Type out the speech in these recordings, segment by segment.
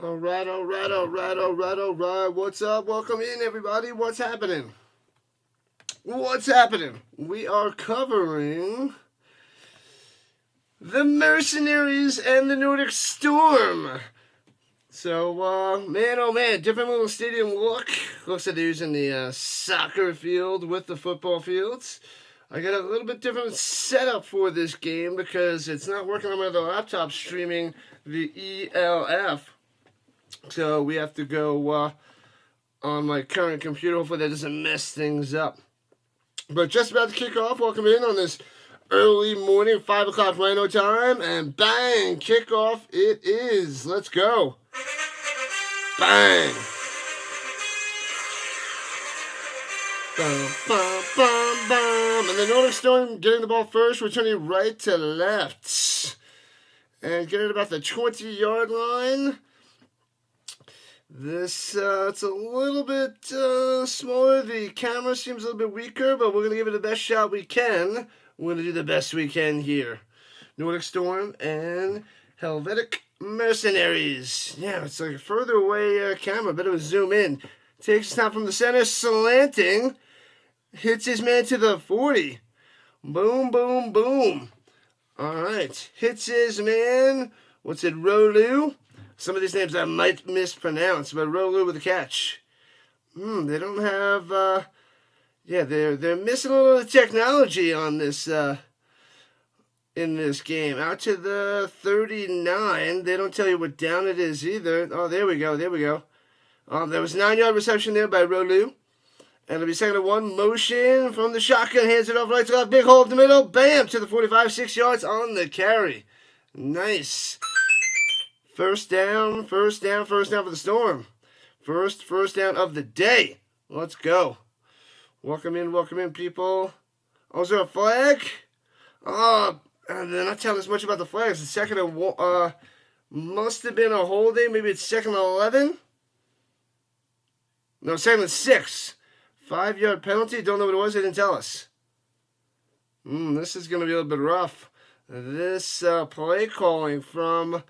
All right. What's up? Welcome in, everybody. What's happening? We are covering the Mercenaries and the Nordic Storm. So, man, oh man, different little stadium look. Looks like they're using the soccer field with the football fields. I got a little bit different setup for this game because it's not working on my other laptop streaming the E.L.F. So we have to go on my current computer. Hopefully that doesn't mess things up. But just about to kick off. Welcome in on this early morning, 5 o'clock Rhino time. And bang, kickoff it is. Let's go. Bang. Bum, bum, bum, bum. And the Nordic Storm getting the ball first, returning right to left. And getting about the 20-yard line. This, it's a little bit smaller. The camera seems a little bit weaker, but we're going to give it the best shot we can. We're going to do the best we can here. Nordic Storm and Helvetic Mercenaries. Yeah, it's like a further away camera. Better zoom in. Takes snap from the center, slanting. Hits his man to the 40. Boom, boom, boom. All right. Hits his man. What's it, Rolu? Some of these names I might mispronounce, but Rolu with a catch. They don't have, they're missing a little of the technology on this, in this game. Out to the 39. They don't tell you what down it is either. Oh, there we go. There was a 9-yard reception there by Rolu. And it'll be second and 1. Motion from the shotgun. Hands it off right to left. Big hole in the middle. Bam! To the 45. 6 yards on the carry. Nice. First down for the Storm. First down of the day. Let's go. Welcome in, people. Oh, is there a flag? Oh, they're not telling us much about the flags. The second and 1, must have been a holding. Maybe it's second and 11. No, second and 6. 5-yard penalty. Don't know what it was. They didn't tell us. This is going to be a little bit rough. This play calling from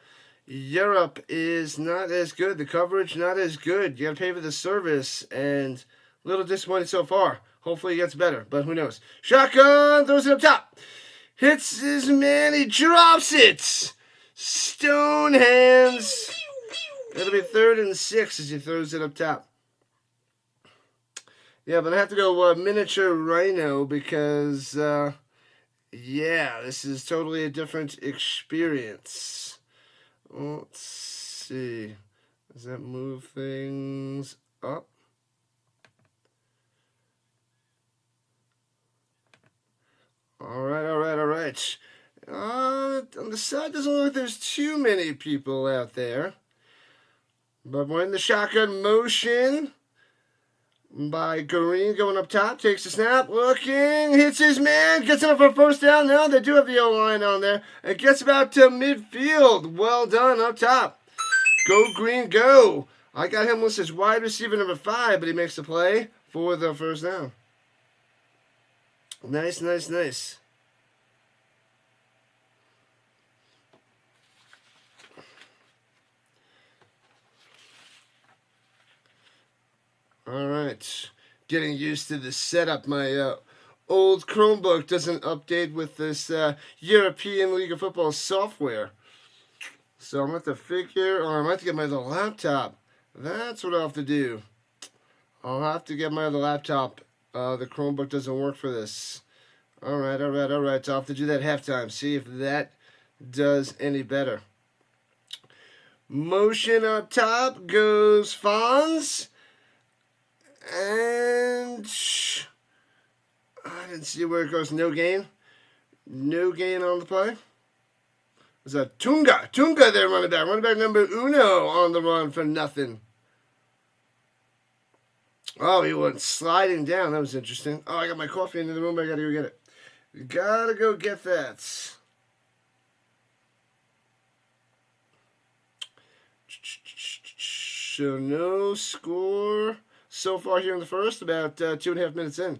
Europe is not as good. The coverage, not as good. You got to pay for the service, and a little disappointed so far. Hopefully it gets better, but who knows. Shotgun, throws it up top. Hits his man, he drops it. Stone hands. It'll be 3rd and 6 as he throws it up top. Yeah, but I have to go miniature rhino because, this is totally a different experience. Let's see. Does that move things up? All right. On the side, doesn't look like there's too many people out there. But we're in the shotgun motion by Gridiron going up top. Takes the snap. Looking. Hits his man. Gets enough for a first down. Now they do have the O-line on there. And gets about to midfield. Well done up top. Go Green, go. I got him listed as wide receiver number 5, but he makes the play for the first down. Nice. All right. Getting used to the setup. My old Chromebook doesn't update with this European League of Football software. So I'm going to have to figure, or I might have to get my other laptop. That's what I'll have to do. I'll have to get my other laptop. The Chromebook doesn't work for this. All right. So I'll have to do that halftime. See if that does any better. Motion up top goes Fonz. And I didn't see where it goes. No gain. No gain on the play. There's a Tunga there running back. Running back number uno on the run for nothing. Oh, he went sliding down. That was interesting. Oh, I got my coffee in the room. I got to go get it. Gotta go get that. So no score so far here in the first, about 2.5 minutes in.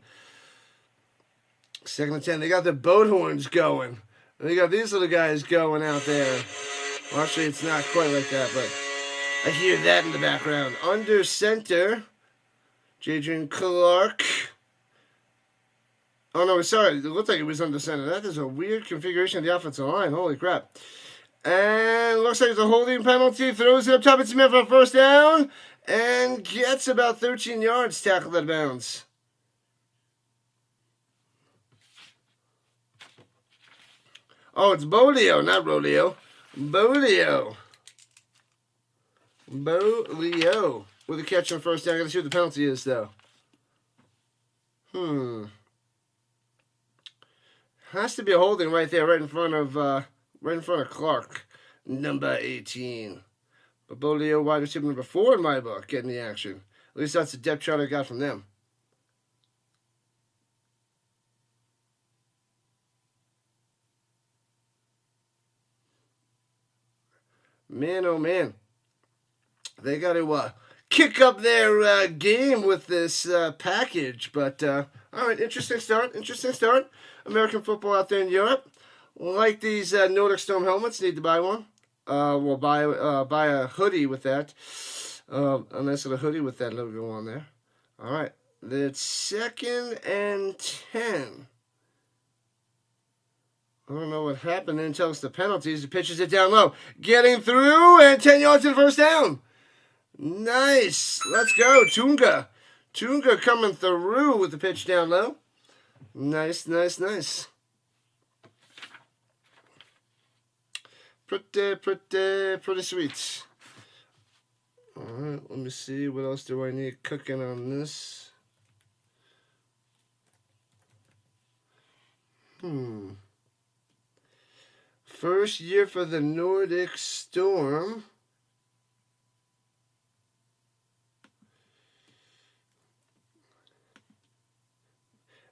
Second and 10. They got the boat horns going. They got these little guys going out there. Well, actually, it's not quite like that, but I hear that in the background. Under center, Jadrian Clark. Oh, no, sorry. It looked like it was under center. That is a weird configuration of the offensive line. Holy crap. And looks like it's a holding penalty. Throws it up top. It's Smith for a first down. And gets about 13 yards tackled out of bounds. Oh, it's Bolio, not Rodeo. Bolio. Bolio. With a catch on first down. I gotta see what the penalty is, though. Has to be a holding right there, right in front of Clark, number 18. But Bolio, wide receiver number 4 in my book, getting the action. At least that's the depth chart I got from them. Man, oh man. They got to kick up their game with this package. But, all right, interesting start. American football out there in Europe. Like these Nordic Storm helmets. Need to buy one. We'll buy a hoodie with that. A nice little hoodie with that logo on there. All right. It's 2nd and 10. I don't know what happened. Then tell us the penalties. He pitches it down low. Getting through and 10 yards to the first down. Nice. Let's go. Tunga coming through with the pitch down low. Nice. Pretty sweet. Alright, let me see. What else do I need cooking on this? First year for the Nordic Storm.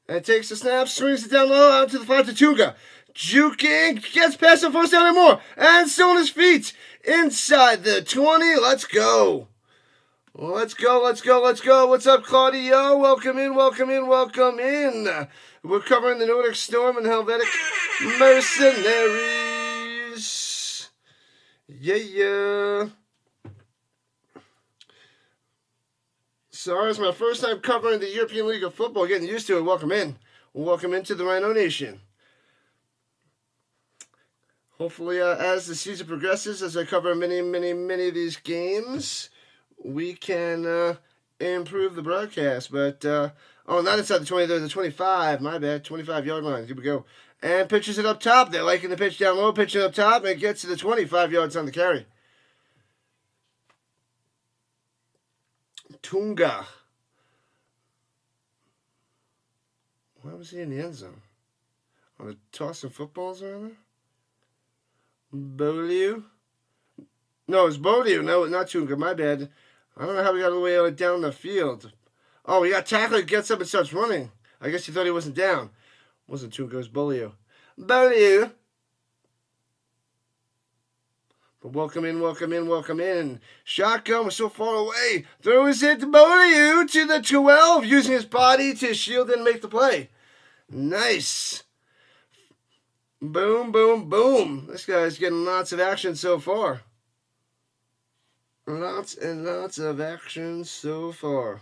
And takes the snap, swings it down low, out to the 5 to Tunga. Juking, gets past the first down and more. And still on his feet. Inside the 20. Let's go. What's up, Claudio? Welcome in. We're covering the Nordic Storm and Helvetic Mercenaries. Yeah. Sorry, it's my first time covering the European League of Football. Getting used to it. Welcome in. Welcome into the Rhino Nation. Hopefully, as the season progresses, as I cover many of these games, we can improve the broadcast. But, not inside the 20, there's the 25. My bad. 25-yard line. Here we go. And pitches it up top. They're liking the pitch down low, pitching up top, and it gets to the 25 yards on the carry. Tunga. Why was he in the end zone? On the tossing footballs around there? Bolio? No, it's Bolio. No, not Tunga. My bad. I don't know how we got all the way down the field. Oh, he got tackled, gets up and starts running. I guess he thought he wasn't down. Wasn't Tunga, it was Bolio. Bolio. But welcome in. Shotgun was so far away. Throws it to Bolio to the 12, using his body to shield and make the play. Nice. Boom. This guy's getting lots of action so far. Lots and lots of action so far.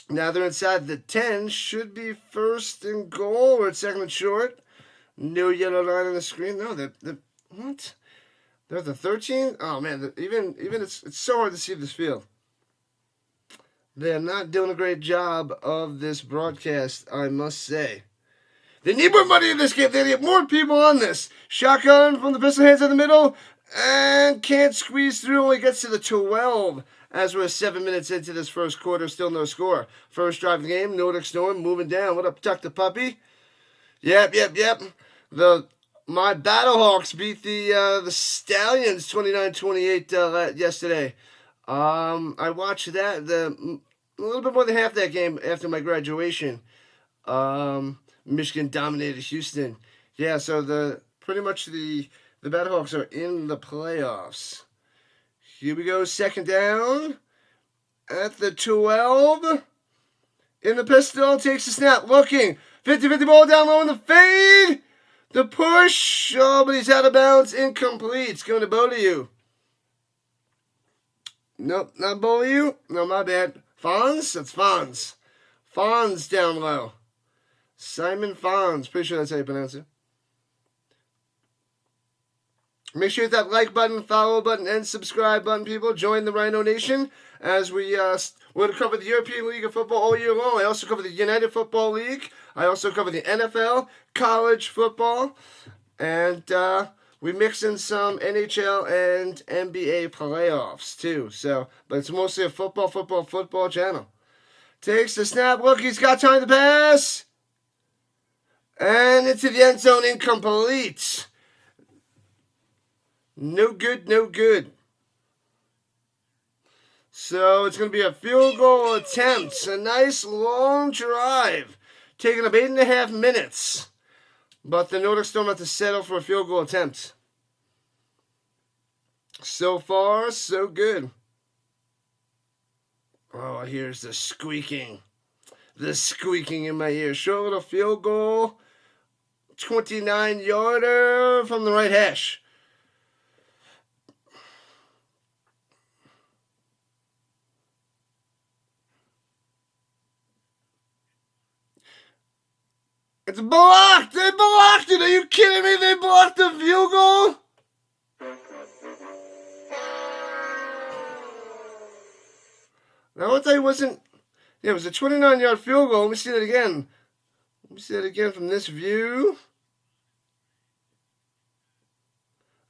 Now they're inside the 10. Should be 1st and goal or 2nd and short. No yellow line on the screen. No, they're what? They're the 13? Oh man, even it's so hard to see this field. They're not doing a great job of this broadcast, I must say. They need more money in this game. They need more people on this. Shotgun from the pistol hands in the middle. And can't squeeze through. Only gets to the 12. As we're 7 minutes into this first quarter. Still no score. First drive of the game. Nordic Storm moving down. What up, Tuck the Puppy? Yep. My Battlehawks beat the Stallions 29-28 yesterday. I watched that. A little bit more than half that game after my graduation. Michigan dominated Houston. Yeah, so pretty much the Battlehawks are in the playoffs. Here we go, 2nd down at the 12. In the pistol, takes the snap, looking. 50-50 ball down low in the fade. The push. Oh, but he's out of bounds. Incomplete. It's going to Bolio. Nope, not Beaulieu. No, my bad. Fonz? That's Fonz. Fonz down low. Simon Fonz. Pretty sure that's how you pronounce it. Make sure you hit that like button, follow button, and subscribe button, people. Join the Rhino Nation as we're going to cover the European League of Football all year long. I also cover the United Football League. I also cover the NFL, college football, and we mix in some NHL and NBA playoffs too. So, but it's mostly a football channel. Takes the snap. Look, he's got time to pass. And into the end zone, incomplete. No good, no good. So it's going to be a field goal attempt. A nice long drive. Taking up 8.5 minutes. But the Nordic Storm have to settle for a field goal attempt. So far, so good. Oh, here's the squeaking. The squeaking in my ear. Short little field goal. 29-yarder from the right hash. It's blocked! They blocked it! Are you kidding me? They blocked the field goal? Now, I thought it wasn't... Yeah, it was a 29-yard field goal. Let me see that again. Let me see that again from this view.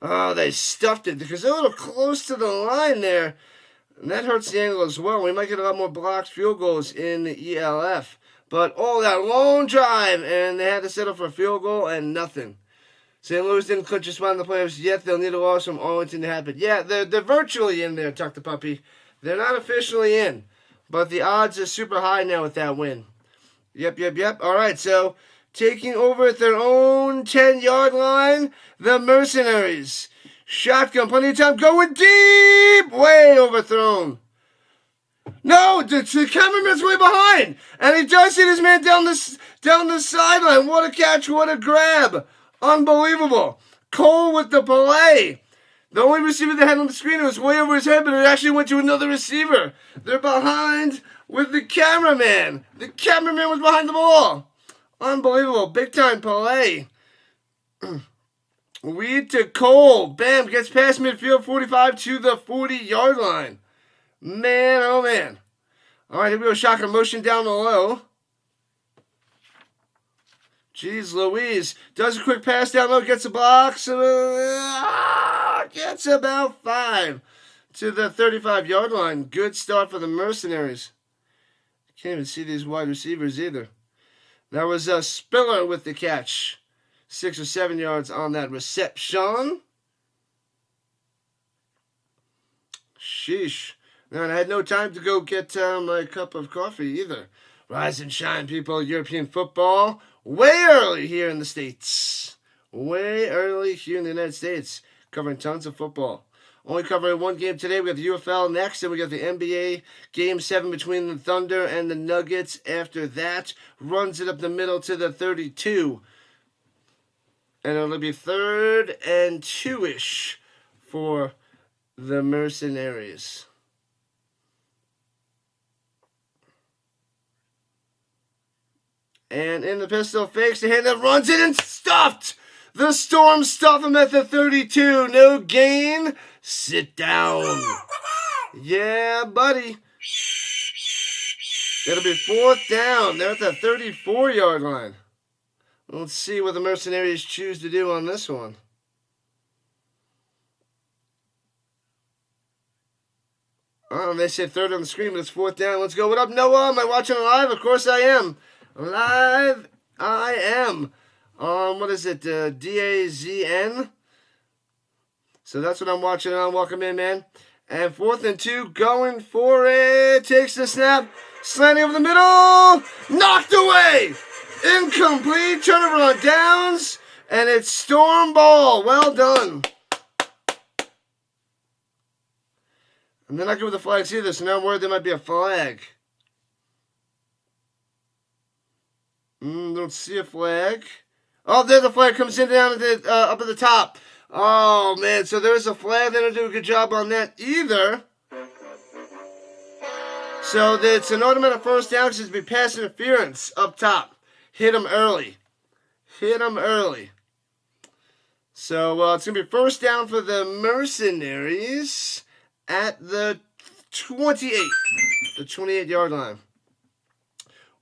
Oh, they stuffed it because they're a little close to the line there. And that hurts the angle as well. We might get a lot more blocked field goals in the E.L.F. But that long drive, and they had to settle for a field goal and nothing. St. Louis didn't clinch a spot in the playoffs yet. They'll need a loss from Arlington to happen. Yeah, they're virtually in there, Tuck the Puppy. They're not officially in. But the odds are super high now with that win. Yep. All right, so taking over at their own 10-yard line, the Mercenaries. Shotgun, plenty of time, going deep! Way overthrown. No, the cameraman's way behind, and he does hit his man down the sideline. What a catch! What a grab! Unbelievable. Cole with the play. The only receiver they had on the screen was way over his head, but it actually went to another receiver. They're behind with the cameraman. The cameraman was behind the ball. Unbelievable. Big time play. Weed to Cole. Bam. Gets past midfield 45 to the 40-yard line. Man, oh man. All right, here we go. Shocker motion down the low. Jeez Louise. Does a quick pass down low. Gets a box. Gets about 5 to the 35-yard line. Good start for the Mercenaries. Can't even see these wide receivers either. That was Spiller with the catch. 6 or 7 yards on that reception. Sheesh. And I had no time to go get my cup of coffee either. Rise and shine, people. European football. Way early here in the States. Way early here in the United States. Covering tons of football. Only covering one game today. We got the UFL next. And we got the NBA Game 7 between the Thunder and the Nuggets. After that, runs it up the middle to the 32. And it'll be 3rd and 2-ish for the Mercenaries. And in the pistol, fakes the hand that runs it and stuffed. The Storm stuff him at the 32. No gain. Sit down. Yeah, buddy. It'll be 4th down. They're at the 34-yard line. Let's see what the Mercenaries choose to do on this one. Oh, they said 3rd on the screen, but it's 4th down. Let's go. What up, Noah? Am I watching live? Of course I am. Live I am. What is it? DAZN? So that's what I'm watching on. Welcome in, man. And 4th and 2, going for it. Takes the snap. Slanting over the middle. Knocked away. Incomplete. Turnover on downs. And it's Storm ball. Well done. And they're not good with the flags either, so now I'm worried there might be a flag. Don't see a flag. Oh, there's a flag. Comes in down at the, up at the top. Oh, man. So there's a flag. They don't do a good job on that either. So it's an automatic first down because it's be pass interference up top. Hit him early. Hit him early. So it's going to be first down for the Mercenaries at the 28. The 28-yard line.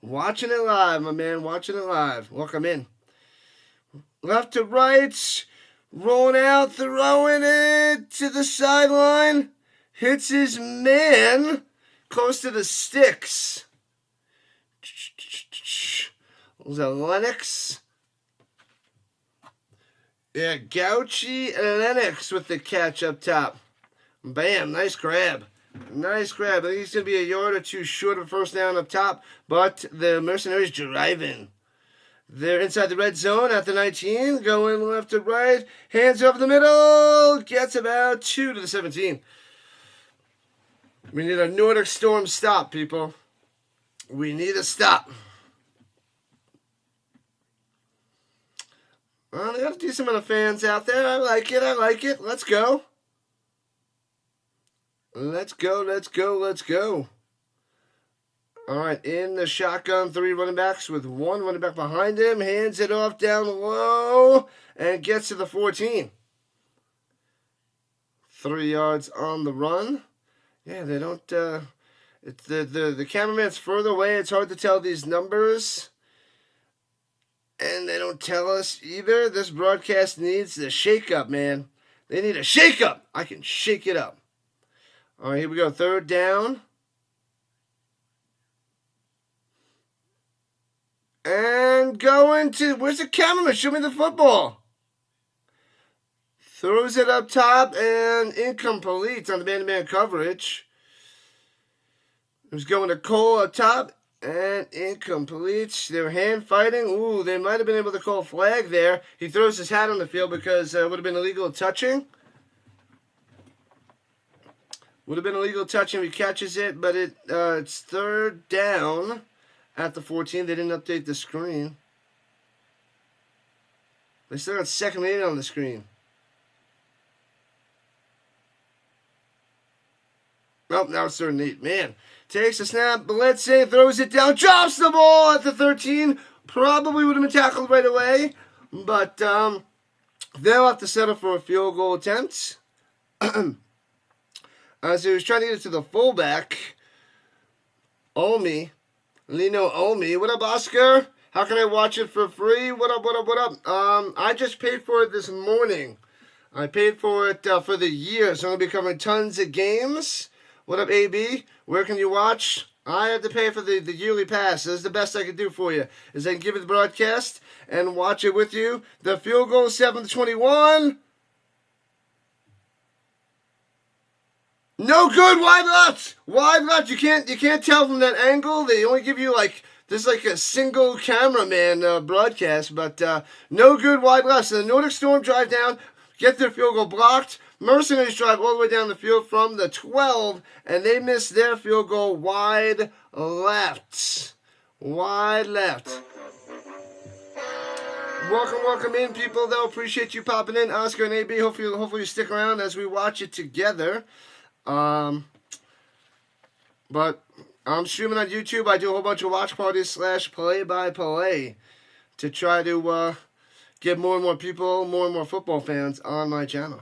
Watching it live, my man. Watching it live. Welcome in. Left to right. Rolling out. Throwing it to the sideline. Hits his man. Close to the sticks. Was that Lennox? Yeah, Gauchi Lennox with the catch up top. Bam, nice grab. Nice grab. I think he's going to be a yard or two short of first down up top, but the Mercenaries driving. They're inside the red zone at the 19, going left to right, hands over the middle, gets about 2 to the 17. We need a Nordic Storm stop, people. We need a stop. Well, they got a decent amount of fans out there. I like it. I like it. Let's go. Let's go. Let's go. Let's go. All right. In the shotgun, 3 running backs with 1 running back behind him. Hands it off down low and gets to the 14. 3 yards on the run. Yeah, they don't. It's the cameraman's further away. It's hard to tell these numbers. And they don't tell us either. This broadcast needs a shake-up, man. They need a shake-up. I can shake it up. All right, here we go. 3rd down. And going to... Where's the cameraman? Show me the football. Throws it up top and incomplete on the man-to-man coverage. It was going to Cole up top. And incomplete. They were hand fighting. Ooh, they might have been able to call a flag there. He throws his hat on the field because it would have been illegal touching. Would have been illegal touching if he catches it, but it's 3rd down at the 14. They didn't update the screen. They still got 2nd and 8 on the screen. Oh, now it's 3rd and 8. Man. Takes a snap, blitzing, throws it down, drops the ball at the 13. Probably would have been tackled right away, but they'll have to settle for a field goal attempt. As he was trying to get it to the fullback, Lino Omi. What up, Oscar? How can I watch it for free? What up, what up, what up? I just paid for it this morning. I paid for it for the year, so I'm going to be covering tons of games. What up, AB? Where can you watch? I had to pay for the yearly pass. This is the best I can do for you, is I can give you the broadcast and watch it with you. The field goal is 7-21. No good, wide left. Wide left. You can't tell from that angle. They only give you this is like a single cameraman broadcast, but no good, wide left. So the Nordic Storm drive down, get their field goal blocked. Mercenaries drive all the way down the field from the 12, and they miss their field goal wide left. Wide left. Welcome in, people. They'll appreciate you popping in. Oscar and AB, hopefully you stick around as we watch it together. But I'm streaming on YouTube. I do a whole bunch of watch parties / play-by-play to try to get more and more people, more and more football fans on my channel.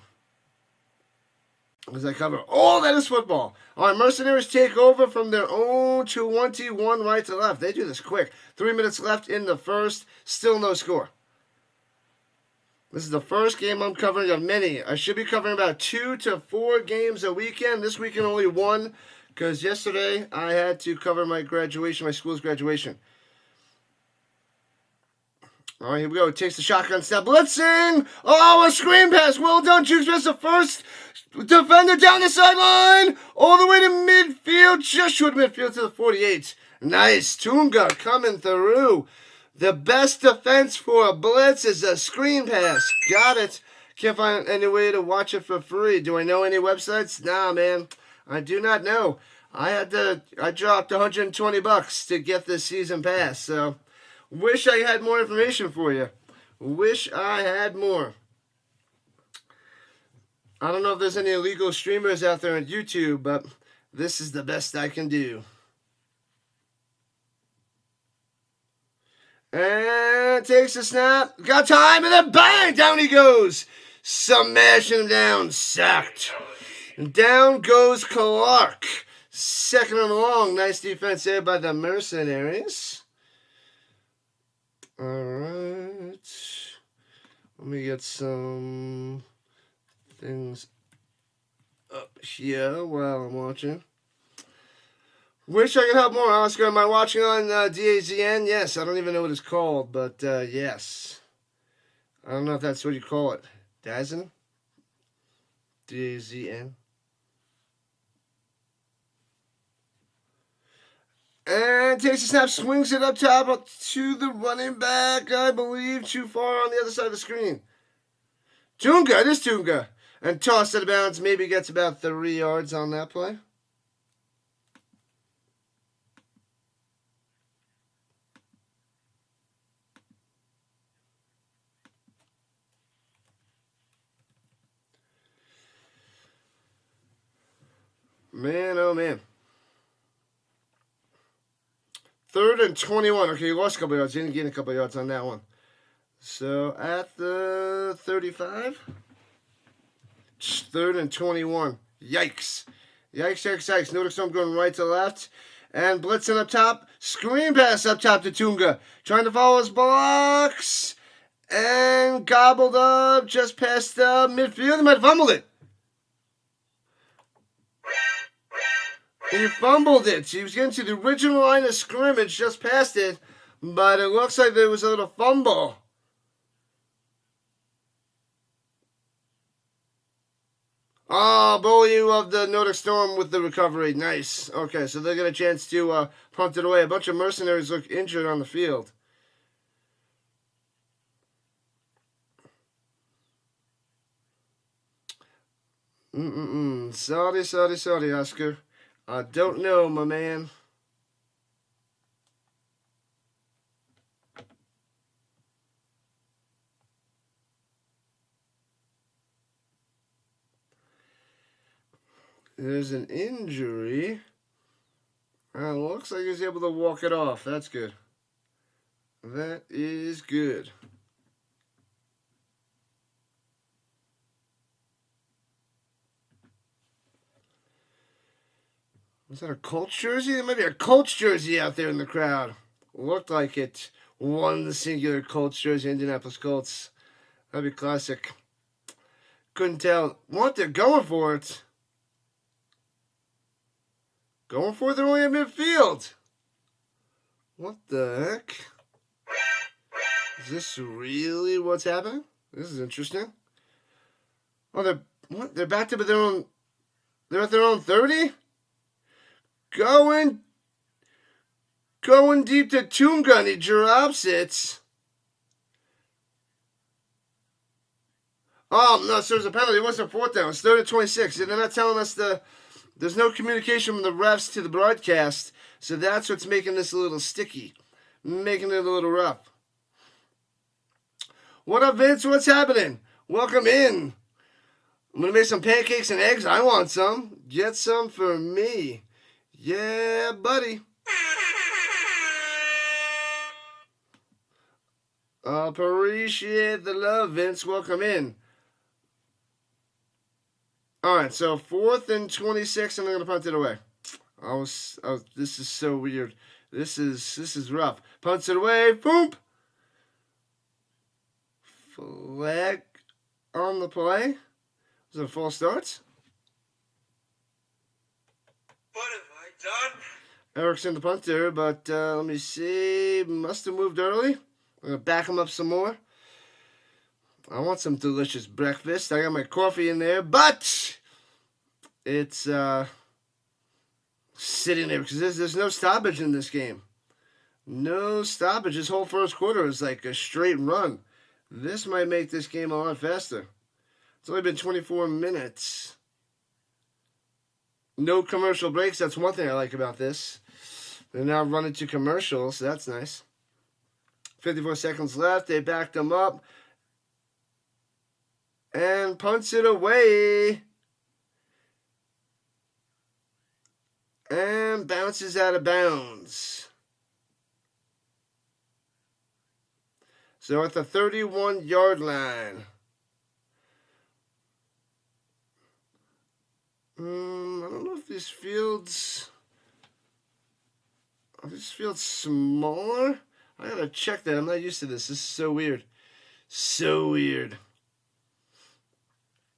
As I cover all that is football. All right, Mercenaries take over from their own 21 right to left. They do this quick. 3 minutes left in the first. Still no score. This is the first game I'm covering of many. I should be covering about 2 to 4 games a weekend. This weekend only 1, because yesterday I had to cover my graduation, my school's graduation. All right, here we go. Takes the shotgun snap. Blitzing. Oh, a screen pass. Well done. Jukes missed the first defender down the sideline. All the way to midfield. Just short midfield to the 48. Nice. Tunga coming through. The best defense for a blitz is a screen pass. Got it. Can't find any way to watch it for free. Do I know any websites? Nah, man. I do not know. I dropped $120 to get this season pass, so... Wish I had more information for you. Wish I had more. I don't know if there's any illegal streamers out there on YouTube, but this is the best I can do. And takes a snap. Got time, and then bang! Down he goes. Smashing him down. Sacked. And down goes Clark. Second and long. Nice defense there by the Mercenaries. All right. Let me get some things up here while I'm watching. Wish I could help more, Oscar. Am I watching on DAZN? Yes, I don't even know what it's called, but yes. I don't know if that's what you call it. DAZN? DAZN. And takes a snap, swings it up top to the running back, I believe, too far on the other side of the screen. Tunga, it is Tunga. And tossed out of bounds, maybe gets about 3 yards on that play. Man, oh man. 3rd and 21. Okay, you lost a couple yards. You didn't gain a couple yards on that one. So at the 35. 3rd and 21. Yikes. Yikes, yikes, yikes. Nordic Storm going right to left. And blitzing up top. Screen pass up top to Tunga. Trying to follow his blocks. And gobbled up just past midfield. He might have fumbled it. He fumbled it. He was getting to the original line of scrimmage, just past it. But it looks like there was a little fumble. Oh, bully of the Nordic Storm with the recovery. Nice. Okay, so they get a chance to punt it away. A bunch of mercenaries look injured on the field. Sorry, Oscar. I don't know, my man. There's an injury. Looks like he's able to walk it off. That's good. That is good. Was that a Colts jersey? There might be a Colts jersey out there in the crowd. Looked like it. One singular Colts jersey, Indianapolis Colts. That'd be classic. Couldn't tell what they're going for it. Going for it, they're only at midfield. What the heck? Is this really what's happening? This is interesting. Oh, they're back to their own. They're at their own 30. Going deep to Tunga, and he drops it. Oh, no, so there's a penalty. It wasn't 4th down. It's 3rd and 26. And they're not telling us there's no communication from the refs to the broadcast. So that's what's making this a little sticky. Making it a little rough. What up, Vince? What's happening? Welcome in. I'm going to make some pancakes and eggs. I want some. Get some for me. Yeah, buddy. Appreciate the love, Vince. Welcome in. All right, so 4th and 26, and I'm gonna punt it away. This is so weird. This is rough. Punts it away. Boom. Flag on the play. Was it a false start? What have I done? Erickson the punter, but let me see. Must have moved early. I'm going to back him up some more. I want some delicious breakfast. I got my coffee in there, but it's sitting there because there's no stoppage in this game. No stoppage. This whole first quarter is like a straight run. This might make this game a lot faster. It's only been 24 minutes. No commercial breaks. That's one thing I like about this. They're now running to commercials, so that's nice. 54 seconds left. They backed them up. And punts it away. And bounces out of bounds. So at the 31-yard line. I don't know if these fields smaller. I gotta check that. I'm not used to this. This is so weird. So weird.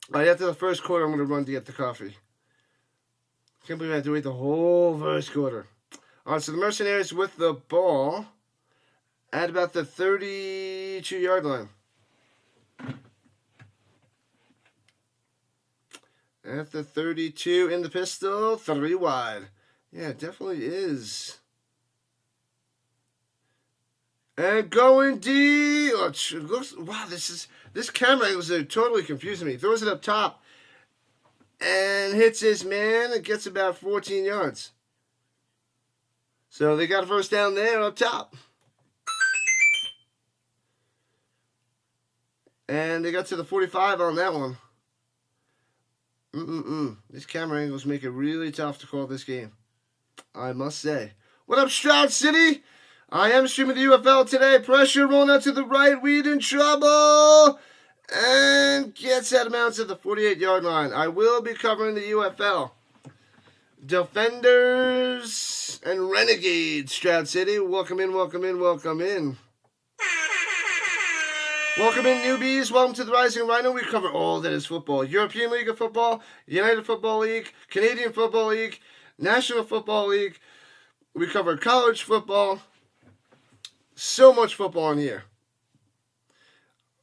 Right after the first quarter, I'm gonna run to get the coffee. Can't believe I had to wait the whole first quarter. All right, so the Mercenaries with the ball at about the 32-yard line. At the 32 in the pistol, 3 wide. Yeah, it definitely is. And going deep. Oh, it looks, wow, this camera angles are totally confusing me. Throws it up top and hits his man. It gets about 14 yards. So they got a first down there up top. And they got to the 45 on that one. These camera angles make it really tough to call this game, I must say. What up, Stroud City? I am streaming the UFL today. Pressure rolling out to the right. Weed in trouble. And gets out of bounds at the 48-yard line. I will be covering the UFL. Defenders and Renegades, Stroud City. Welcome in, welcome in, welcome in. Welcome in, newbies. Welcome to the Rising Rhino. We cover all that is football. European League of Football, United Football League, Canadian Football League, National Football League. We cover college football. So much football in here.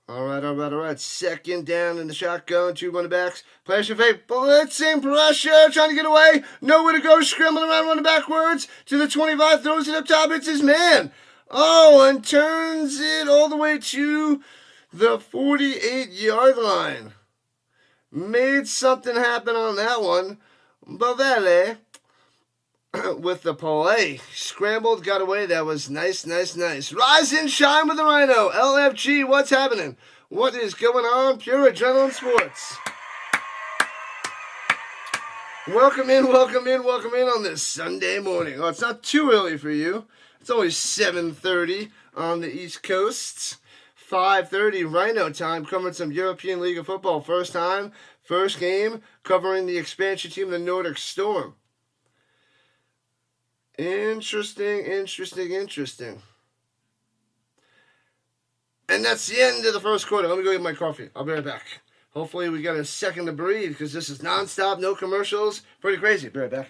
All right. Second down in the shotgun. 2 running backs. Players your fake. Blitzing pressure. Trying to get away. Nowhere to go. Scrambling around, running backwards to the 25. Throws it up top. It's his man. Oh, and turns it all the way to the 48-yard line. Made something happen on that one. Bavele with the play. Scrambled, got away. That was nice. Rise and shine with the Rhino. LFG, what's happening? What is going on? Pure Adrenaline Sports. Welcome in on this Sunday morning. Oh, it's not too early for you. It's only 7:30 on the East Coast. 5:30 Rhino time, covering some European League of Football. First game, covering the expansion team, the Nordic Storm. Interesting. And that's the end of the first quarter. Let me go get my coffee. I'll be right back. Hopefully we got a second to breathe, because this is nonstop, no commercials. Pretty crazy. Be right back.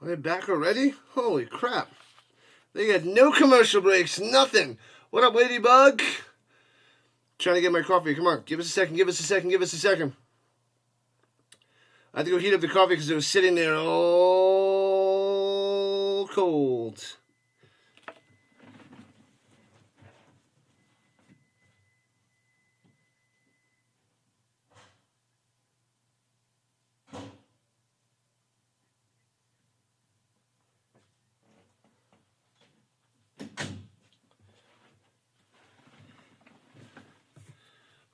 Are they back already? Holy crap. They got no commercial breaks, nothing. What up, Ladybug? Trying to get my coffee. Come on, give us a second. I had to go heat up the coffee because it was sitting there all cold.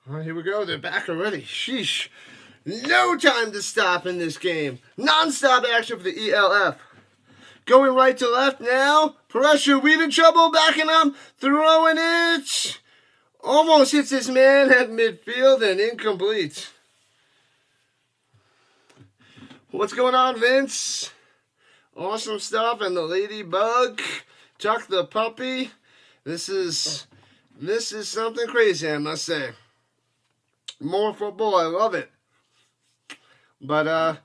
All right, here we go. They're back already. Sheesh. No time to stop in this game. Non-stop action for the E.L.F. Going right to left now. Pressure. Weed in trouble. Backing up. Throwing it. Almost hits his man at midfield and incomplete. What's going on, Vince? Awesome stuff. And the ladybug. Chuck the puppy. This is something crazy, I must say. More football, I love it. But I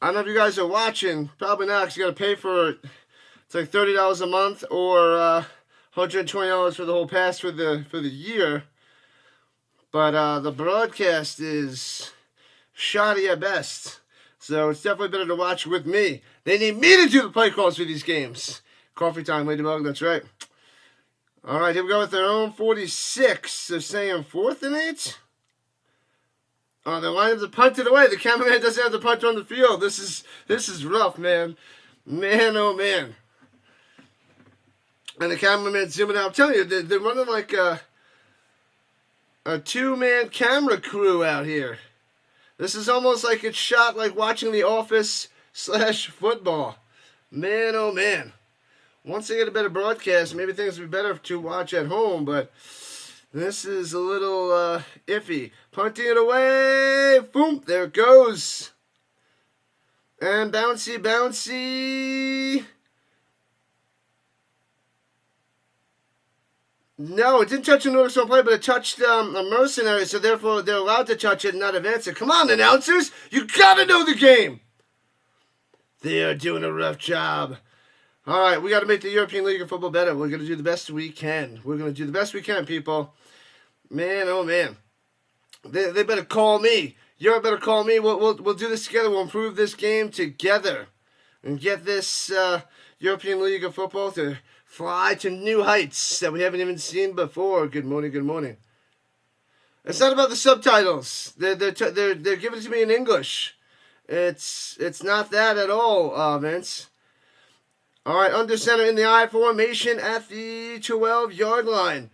don't know if you guys are watching. Probably not, because you got to pay for it. It's like $30 a month or $120 for the whole pass for the year. But the broadcast is shoddy at best. So it's definitely better to watch with me. They need me to do the play calls for these games. Coffee time, Ladybug, that's right. All right, here we go with their own 46. They're saying 4th and 8. Oh, they're lining up to punt it away. The cameraman doesn't have the punt on the field. This is rough, man. Man, oh, man. And the cameraman zooming out. I'm telling you, they're running like a 2-man camera crew out here. This is almost like it's shot like watching The Office / football. Man, oh, man. Once they get a better broadcast, maybe things will be better to watch at home, but this is a little iffy. Punting it away. Boom, there it goes. And bouncy, bouncy. No, it didn't touch a Nordic Storm play, but it touched a mercenary, so therefore they're allowed to touch it and not advance it. Come on, announcers. You gotta know the game. They are doing a rough job. All right, we got to make the European League of Football better. We're going to do the best we can. We're going to do the best we can, people. Man, oh, man. They better call me. Europe better call me. We'll do this together. We'll improve this game together and get this European League of Football to fly to new heights that we haven't even seen before. Good morning, good morning. It's not about the subtitles. They're giving it to me in English. It's not that at all, Vince. All right, under center in the I formation at the 12-yard line.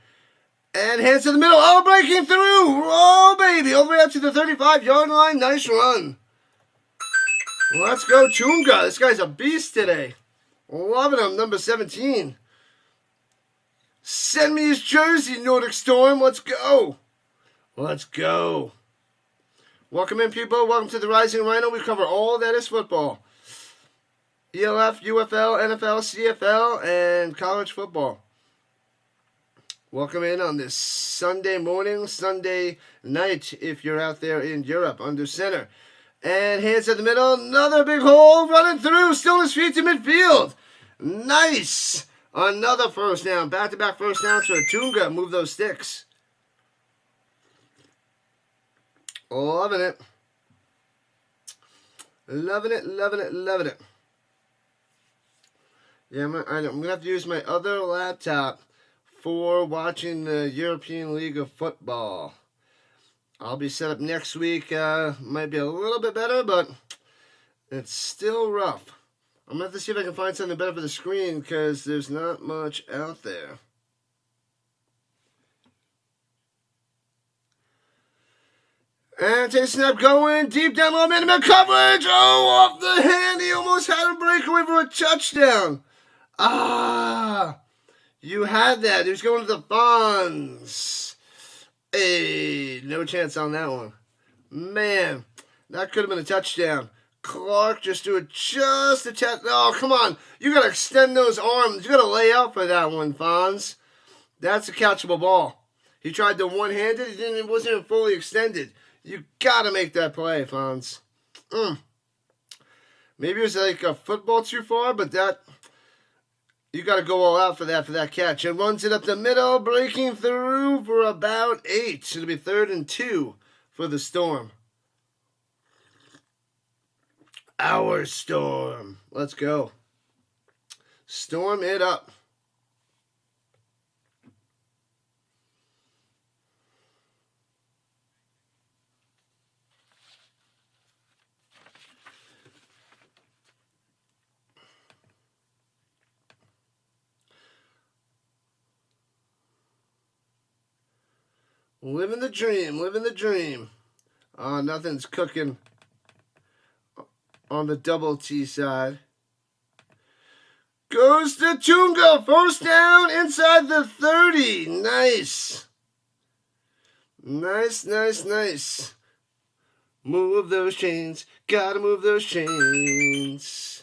And hands to the middle. Oh, breaking through. Oh, baby. All the way up to the 35-yard line. Nice run. Let's go, Chunga. This guy's a beast today. Loving him, number 17. Send me his jersey, Nordic Storm. Let's go. Let's go. Welcome in, people. Welcome to the Rising Rhino. We cover all that is football. E.L.F, UFL, NFL, CFL, and college football. Welcome in on this Sunday morning, Sunday night, if you're out there in Europe, under center. And hands at the middle, another big hole, running through, still on his feet to midfield. Nice. Another first down, back-to-back first downs for Tunga. Move those sticks. Loving it. Loving it, loving it, loving it. Yeah, I'm going to have to use my other laptop for watching the European League of Football. I'll be set up next week. Might be a little bit better, but it's still rough. I'm going to have to see if I can find something better for the screen because there's not much out there. And take a snap going deep down low, man, coverage. Oh, off the hand. He almost had a breakaway for a touchdown. Ah, you had that. He was going to the Fonz. Hey, no chance on that one. Man, that could have been a touchdown. Clark just do it just a tap. Oh, come on. You got to extend those arms. You got to lay out for that one, Fonz. That's a catchable ball. He tried the one-handed. It wasn't even fully extended. You got to make that play, Fonz. Maybe it was like a football too far, but that... You got to go all out for that catch. And runs it up the middle, breaking through for about 8. It'll be 3rd and 2 for the Storm. Our Storm. Let's go. Storm it up. Living the dream, living the dream. Nothing's cooking on the double T side. Goes to Tunga. First down inside the 30. Nice. Nice, nice, nice. Move those chains. Gotta move those chains.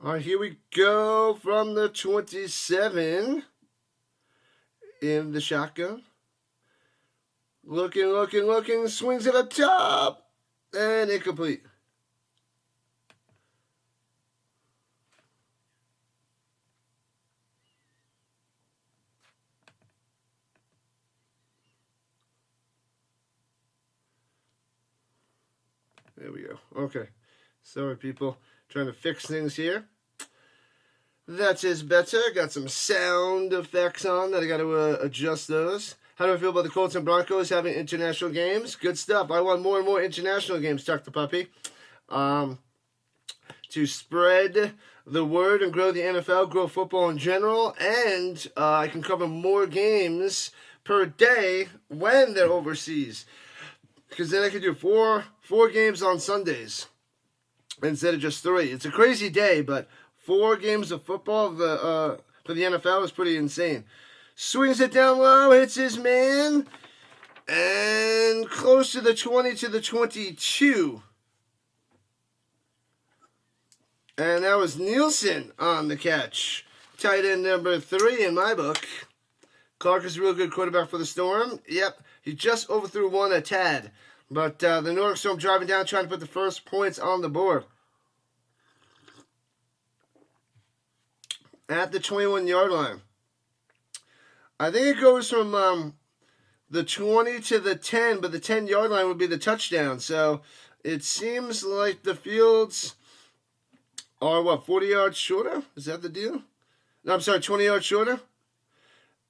All right, here we go from the 27 in the shotgun. Looking, looking, looking, swings it up top, and incomplete. There we go. Okay. Sorry, people. Trying to fix things here. That is better. Got some sound effects on that I got to adjust those. How do I feel about the Colts and Broncos having international games? Good stuff. I want more and more international games, Tuck the Puppy. To spread the word and grow the NFL, grow football in general, and I can cover more games per day when they're overseas. Because then I can do four games on Sundays instead of just 3. It's a crazy day, but 4 games of football for the NFL is pretty insane. Swings it down low, hits his man, and close to the 20 to the 22. And that was Nielsen on the catch. Tight end number 3 in my book. Clark is a real good quarterback for the Storm. Yep, he just overthrew one a tad. But the Nordic Storm driving down, trying to put the first points on the board. At the 21-yard line. I think it goes from the 20 to the 10, but the 10-yard line would be the touchdown. So it seems like the fields are, 40 yards shorter? Is that the deal? No, I'm sorry, 20 yards shorter.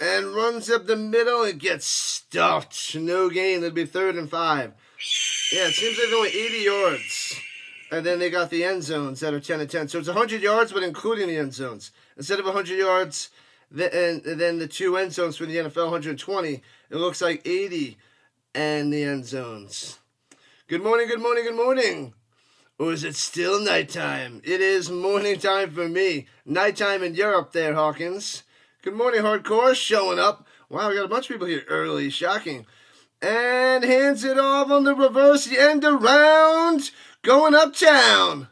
And runs up the middle and gets stuffed. No gain. That'd be 3rd and 5. Yeah, it seems like they're only 80 yards. And then they got the end zones that are 10 and 10. So it's 100 yards, but including the end zones. Instead of 100 yards, and then the 2 end zones for the NFL, 120, it looks like 80 and the end zones. Good morning, good morning, good morning. Or is it still nighttime? It is morning time for me. Nighttime in Europe there, Hawkins. Good morning, Hardcore, showing up. Wow, we got a bunch of people here early. Shocking. And hands it off on the reverse, the end around, going uptown.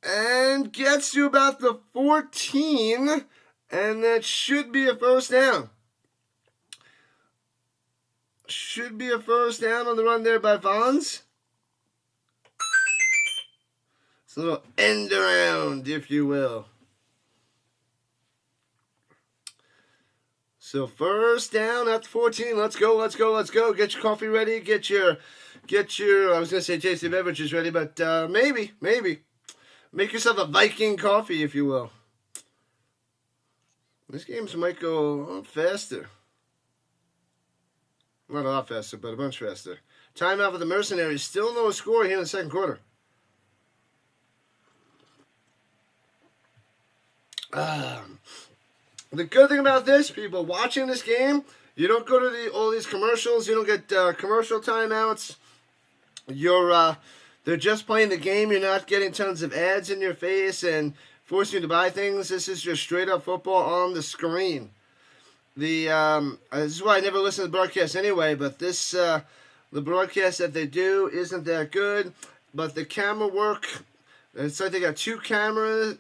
And gets to about the 14, and that should be a first down. Should be a first down on the run there by Vons. It's a little end around, if you will. So first down at the 14. Let's go, let's go, let's go. Get your coffee ready. Get your I was going to say tasty beverages ready, but maybe. Make yourself a Viking coffee, if you will. This game might go a lot faster. Not a lot faster, but a bunch faster. Timeout for the Mercenaries. Still no score here in the second quarter. The good thing about this, people watching this game, you don't go to all these commercials. You don't get commercial timeouts. They're just playing the game. You're not getting tons of ads in your face and forcing you to buy things. This is just straight up football on the screen. This is why I never listen to the broadcast anyway. But the broadcast that they do isn't that good. But the camera work, it's like they got two cameramen,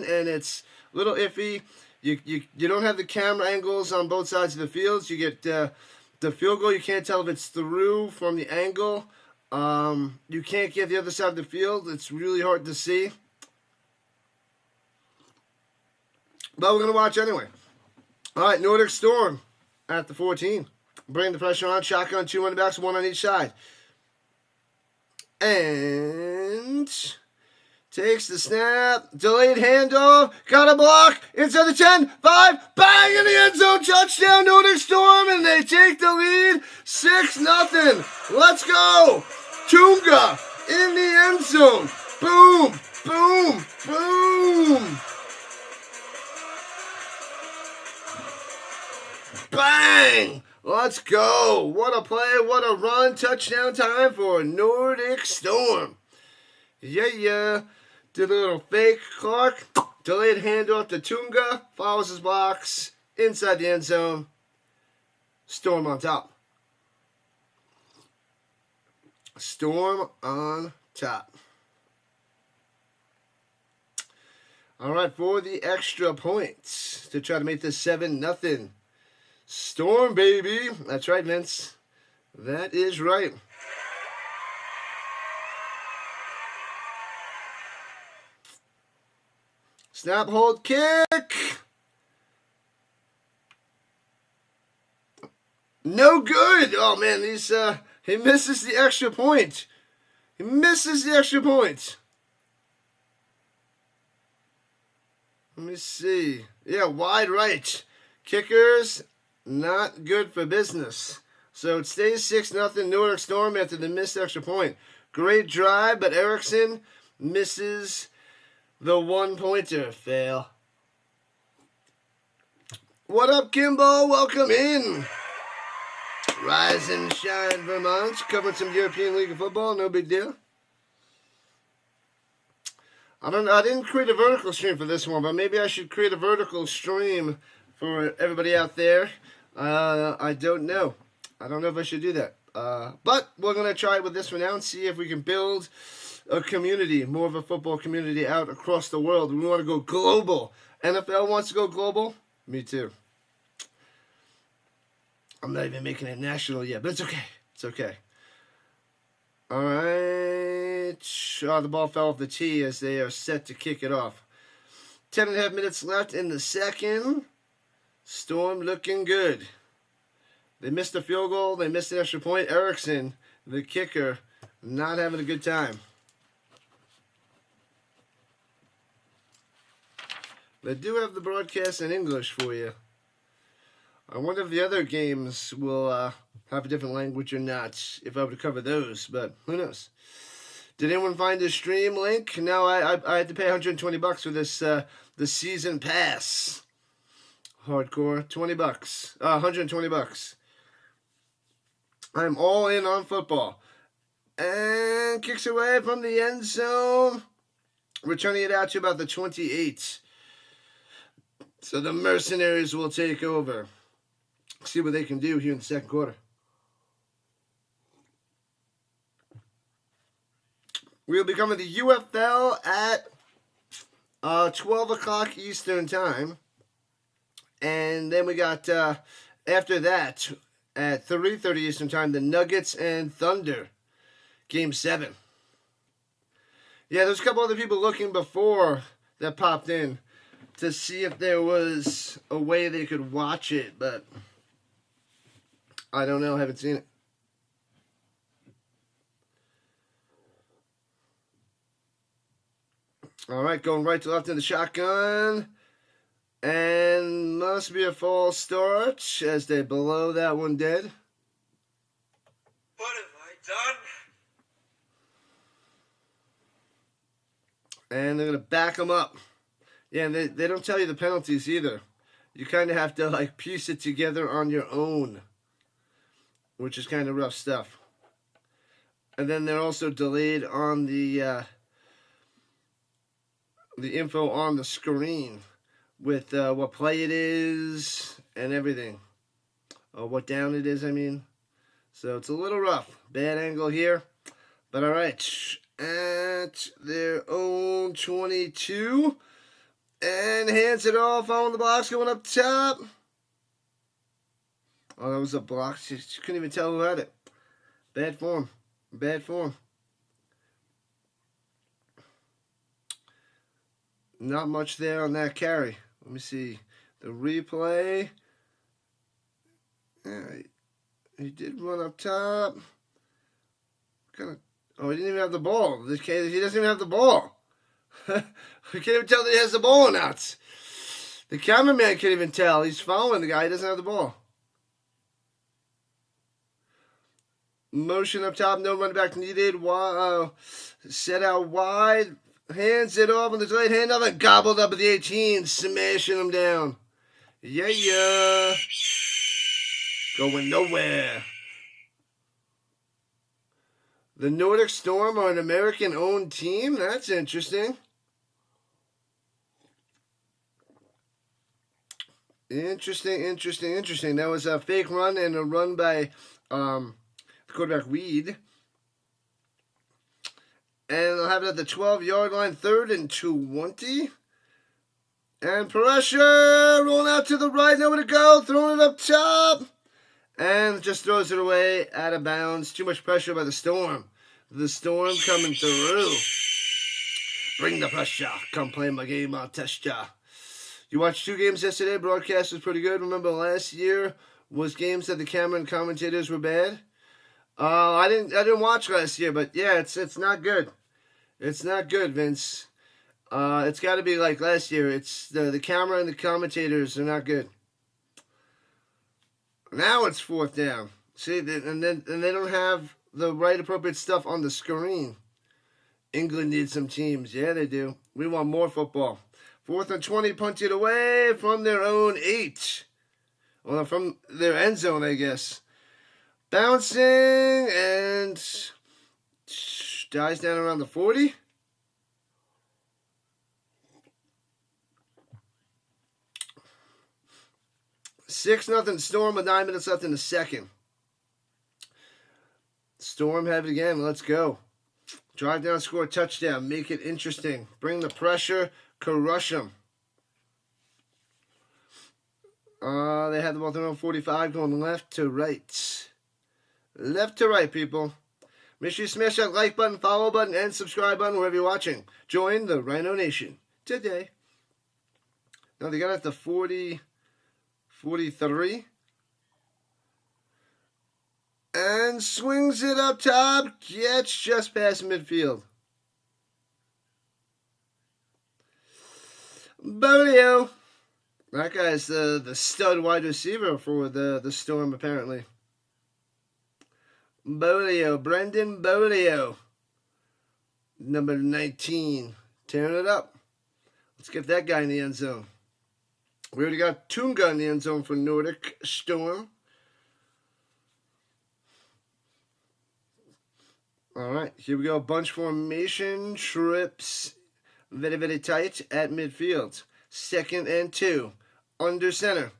and it's a little iffy. You don't have the camera angles on both sides of the fields. You get the field goal. You can't tell if it's through from the angle. You can't get the other side of the field. It's really hard to see. But we're going to watch anyway. All right, Nordic Storm at the 14. Bring the pressure on. Shotgun, 2 running backs, 1 on each side. And takes the snap. Delayed handoff. Got a block. Inside the 10. 5. Bang in the end zone. Touchdown, Nordic Storm. And they take the lead. 6-0. Let's go. Tunga in the end zone. Boom. Boom! Boom! Bang! Let's go. What a play. What a run. Touchdown time for Nordic Storm. Yeah. Did a little fake. Clark. Delayed handoff to Tunga. Follows his blocks. Inside the end zone. Storm on top. Storm on top. All right, for the extra points to try to make this 7-0. Storm, baby. That's right, Vince. That is right. Snap, hold, kick. No good. Oh, man, he misses the extra point. He misses the extra point. Let me see. Yeah, wide right. Kickers, not good for business. So it stays 6-0 Nordic Storm after the missed extra point. Great drive, but Erickson misses the one-pointer. Fail. What up, Kimbo? Welcome in. Rise and shine, Vermont. Covering some European League of Football. No big deal. I didn't create a vertical stream for this one, but maybe I should create a vertical stream for everybody out there. I don't know. I don't know if I should do that. But we're going to try it with this one now and see if we can build a community, more of a football community out across the world. We want to go global. NFL wants to go global. Me too. I'm not even making it national yet, but it's okay. It's okay. All right. Oh, the ball fell off the tee as they are set to kick it off. 10.5 minutes left in the second. Storm looking good. They missed a field goal. They missed an extra point. Erickson, the kicker, not having a good time. They do have the broadcast in English for you. I wonder if the other games will have a different language or not, if I were to cover those, but who knows. Did anyone find the stream link? No, I had to pay $120 for this the season pass. Hardcore, $20, $120. I'm all in on football. And kicks away from the end zone, returning it out to about the 28. So the Mercenaries will take over. See what they can do here in the second quarter. We'll be coming to UFL at 12 o'clock Eastern time. And then we got, after that, at 3:30 Eastern time, the Nuggets and Thunder. Game 7. Yeah, there's a couple other people looking before that popped in to see if there was a way they could watch it, but I don't know. I haven't seen it. All right, going right to left in the shotgun. And must be a false start as they blow that one dead. What have I done? And they're going to back them up. Yeah, and they don't tell you the penalties either. You kind of have to like piece it together on your own, which is kind of rough stuff. And then they're also delayed on the info on the screen with what play it is and everything. Or what down it is, I mean. So it's a little rough. Bad angle here. But all right. At their own 22. And hands it off on the blocks going up top. Oh, that was a block. She couldn't even tell who had it. Bad form. Bad form. Not much there on that carry. Let me see. The replay. Yeah, he did run up top. Oh, he didn't even have the ball. He doesn't even have the ball. I can't even tell that he has the ball or not. The cameraman can't even tell. He's following the guy. He doesn't have the ball. Motion up top. No running back needed. Set out wide. Hands it off on the delayed handoff and gobbled up at the 18, smashing him down. Yeah. Going nowhere. The Nordic Storm are an American-owned team? That's interesting. Interesting. That was a fake run and a run by quarterback Weed. And they'll have it at the 12-yard line, 3rd and 20. And pressure, rolling out to the right, nowhere to go, throwing it up top. And just throws it away, out of bounds. Too much pressure by the Storm. The Storm coming through. Bring the pressure. Come play my game, I'll test ya. You watched 2 games yesterday. Broadcast was pretty good. Remember last year was games that the camera and commentators were bad. I didn't watch last year, but yeah, it's not good. It's not good, Vince. It's got to be like last year. It's the camera and the commentators are not good. Now it's 4th down. See, and they don't have the right appropriate stuff on the screen. England needs some teams. Yeah, they do. We want more football. 4th and 20, punted away from their own 8. Well, from their end zone, I guess. Bouncing and dies down around the 40. Six nothing Storm with 9 minutes left in the second. Storm have it again. Let's go. Drive down, score a touchdown. Make it interesting. Bring the pressure. Crush them. They have the ball thrown on 45 going left to right. Left to right, people. Make sure you smash that like button, follow button, and subscribe button wherever you're watching. Join the Rhino Nation today. Now they got it at the 40, 43. And swings it up top. Gets just past midfield. Bolio. That guy's the stud wide receiver for the Storm, apparently. Bolio. Brendan Bolio. Number 19. Tearing it up. Let's get that guy in the end zone. We already got Tunga in the end zone for Nordic Storm. All right, here we go. Bunch formation. Trips very, very tight at midfield. 2nd and 2. Under center.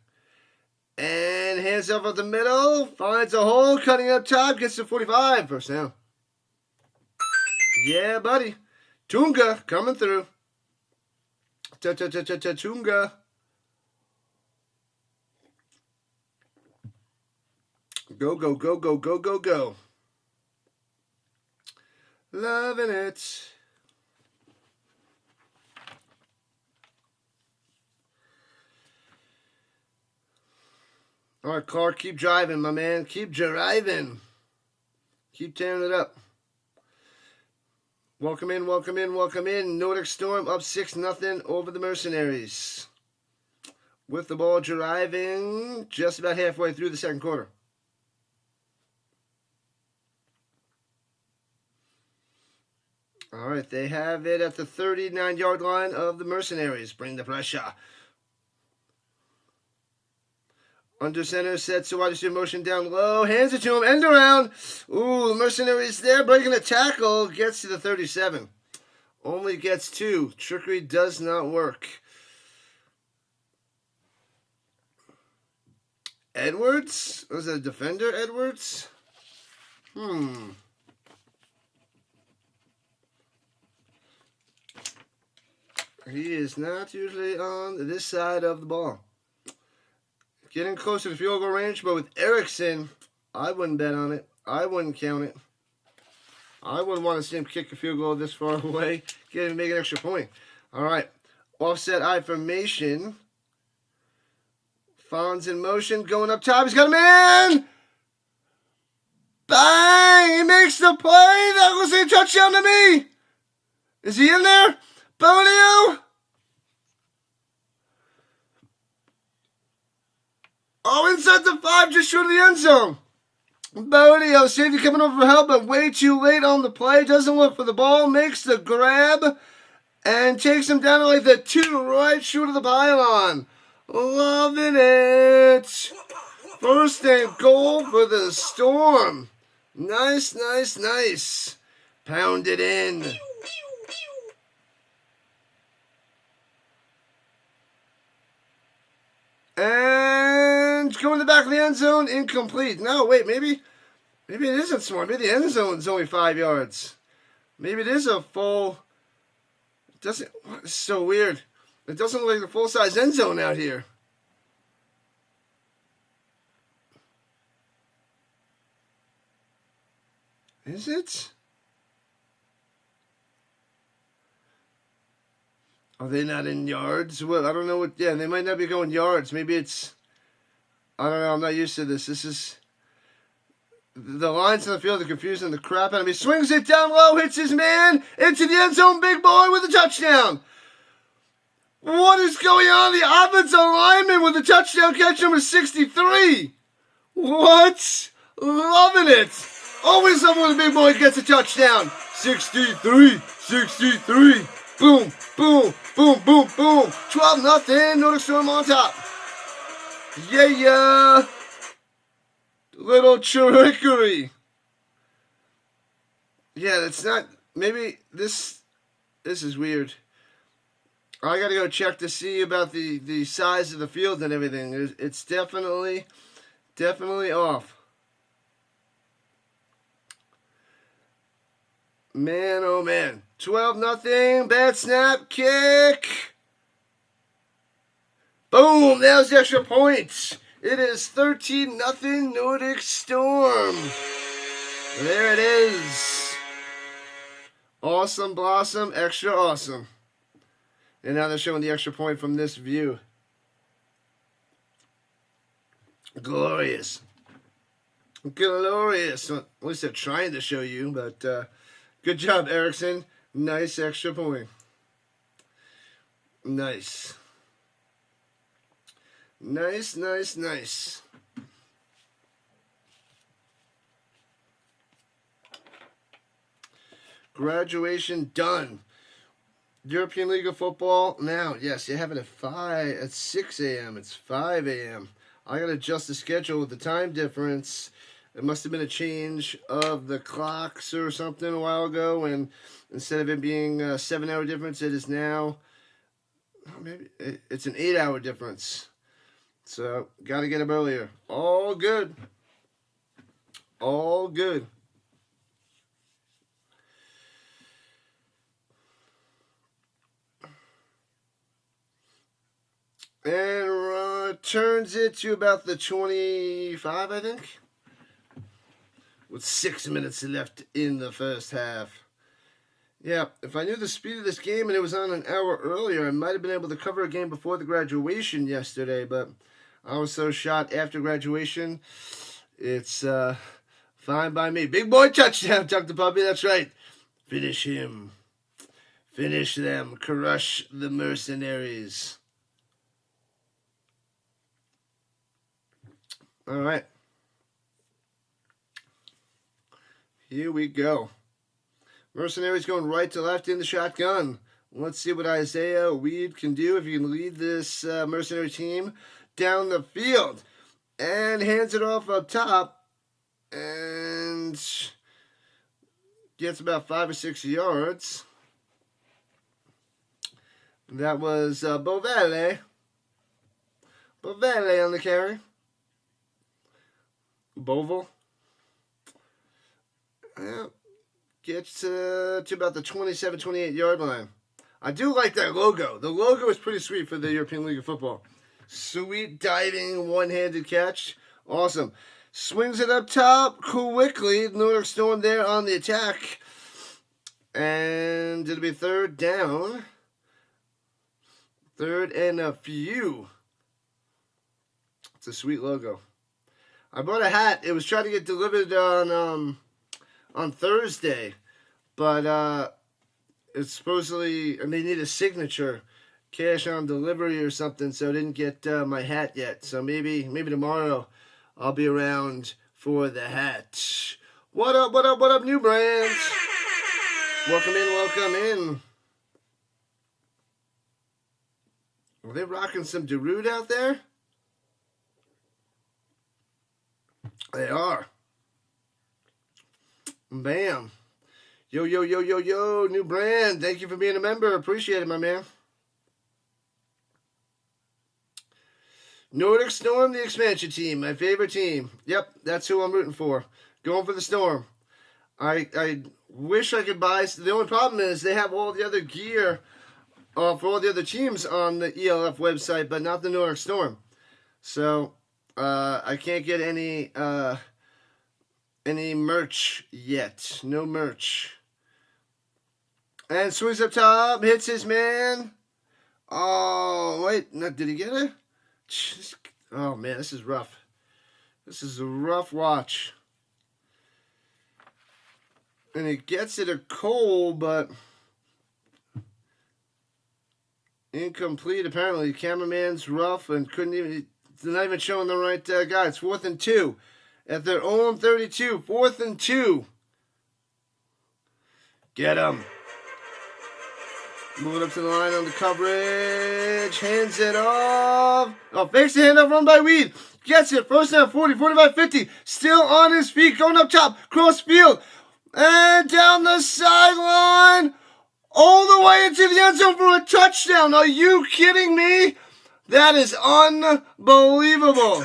And hands off at the middle. Finds a hole. Cutting up top. Gets to 45. First down. Yeah, buddy. Tunga coming through. Tunga. Go, go, go, go, go, go, go. Loving it. All right, Clark, keep driving, my man. Keep driving. Keep tearing it up. Welcome in, welcome in, welcome in. Nordic Storm up 6-0 over the Mercenaries. With the ball driving just about halfway through the second quarter. All right, they have it at the 39-yard line of the Mercenaries. Bring the pressure. Under center, sets the wide receiver motion down low. Hands it to him, end around. Ooh, the Mercenaries there, breaking a tackle. Gets to the 37. Only gets 2. Trickery does not work. Edwards? Was that a defender, Edwards? He is not usually on this side of the ball. Getting closer to field goal range, but with Erickson, I wouldn't bet on it. I wouldn't count it. I wouldn't want to see him kick a field goal this far away. Get him to make an extra point. All right. Offset I formation. Fonz in motion, going up top. He's got a man! Bang! He makes the play! That was a touchdown to me! Is he in there? Bolio! Oh, inside the 5, just short of the end zone. Bolio, safety coming over for help, but way too late on the play. Doesn't look for the ball. Makes the grab. And takes him down to like the 2, right short of the pylon. Loving it. First and goal for the Storm. Nice, nice, nice. Pound it in. And going to the back of the end zone, incomplete. No, wait, maybe it isn't smart. Maybe the end zone is only 5 yards. Maybe it is a full. It doesn't. It's so weird. It doesn't look like a full-size end zone out here. Is it? Are they not in yards? Well, I don't know what. Yeah, they might not be going yards. Maybe it's. I don't know. I'm not used to this. This is. The lines on the field are confusing the crap out of me. Swings it down low, hits his man into the end zone. Big boy with a touchdown. What is going on? The offensive lineman with a touchdown catch, number 63. What? Loving it. Always love when the big boy gets a touchdown. 63, 63. Boom, boom, boom, boom, boom. 12-0. Nordic Storm on top. Yeah. Little trickery. Yeah, that's not. Maybe this is weird. I gotta go check to see about the size of the field and everything. It's definitely off. Man, oh man. 12-0. Bad snap. Kick. Boom. That was the extra points. It is 13-0 Nordic Storm. There it is. Awesome blossom. Extra awesome. And now they're showing the extra point from this view. Glorious. Glorious. At least they're trying to show you, but good job, Erickson. Nice extra point. Nice. Nice, nice, nice. Graduation done. European League of Football now. Yes, you have it at 6 a.m. It's 5 a.m. I got to adjust the schedule with the time difference. It must have been a change of the clocks or something a while ago, and instead of it being a 7-hour difference, it is now, maybe it's an 8-hour difference. So, got to get up earlier. All good. All good. And turns it to about the 25, I think. With 6 minutes left in the first half. Yeah, if I knew the speed of this game and it was on an hour earlier, I might have been able to cover a game before the graduation yesterday, but I was so shot after graduation. It's fine by me. Big boy touchdown, Tuck the Puppy, that's right. Finish him. Finish them. Crush the mercenaries. All right. Here we go. Mercenaries going right to left in the shotgun. Let's see what Isaiah Weed can do if he can lead this mercenary team down the field. And hands it off up top. And gets about 5 or 6 yards. That was Bovele. Bovele on the carry. Boval. Yeah, gets to about the 27, 28 yard line. I do like that logo. The logo is pretty sweet for the European League of Football. Sweet diving one-handed catch. Awesome. Swings it up top quickly. Nordic Storm there on the attack. And it'll be third down. Third and a few. It's a sweet logo. I bought a hat. It was trying to get delivered on Thursday, but it's supposedly, and they need a signature, cash on delivery or something, so I didn't get my hat yet. So maybe tomorrow I'll be around for the hat. What up, what up, what up, new brands? Welcome in, welcome in. Are they rocking some Darude out there? They are. Bam. Yo, yo, yo, yo, yo. New brand. Thank you for being a member. Appreciate it, my man. Nordic Storm, the expansion team. My favorite team. Yep, that's who I'm rooting for. Going for the Storm. I wish I could buy. The only problem is they have all the other gear for all the other teams on the E.L.F. website, but not the Nordic Storm. So I can't get any merch yet. No merch. And swings up top, hits his man. Oh wait, no, did he get it? Oh man, this is rough. This is a rough watch. And he gets it a Cole, but incomplete. Apparently, the cameraman's rough and couldn't even. They're not even showing the right guy. It's 4th and 2 at their own 32. 4th and 2. Get him. Moving up to the line on the coverage. Hands it off. Oh, fakes the handoff, run by Weed. Gets it. First down, 40, 45, 50. Still on his feet. Going up top. Cross field. And down the sideline. All the way into the end zone for a touchdown. Are you kidding me? That is unbelievable.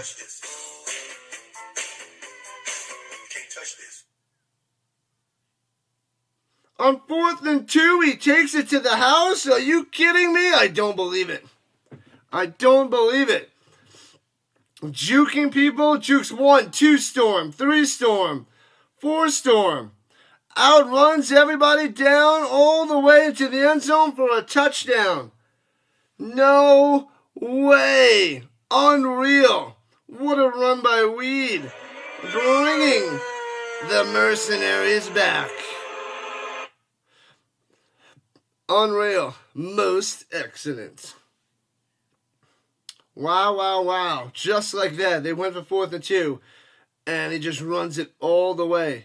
On 4th and 2, he takes it to the house. Are you kidding me? I don't believe it. I don't believe it. Juking people. Jukes 1, 2 Storm, 3 Storm, 4 Storm. Outruns everybody down all the way into the end zone for a touchdown. No way. Unreal. What a run by Weed. Bringing the Mercenaries back. Unreal. Most excellent. Wow, wow, wow. Just like that. They went for 4th and 2. And he just runs it all the way.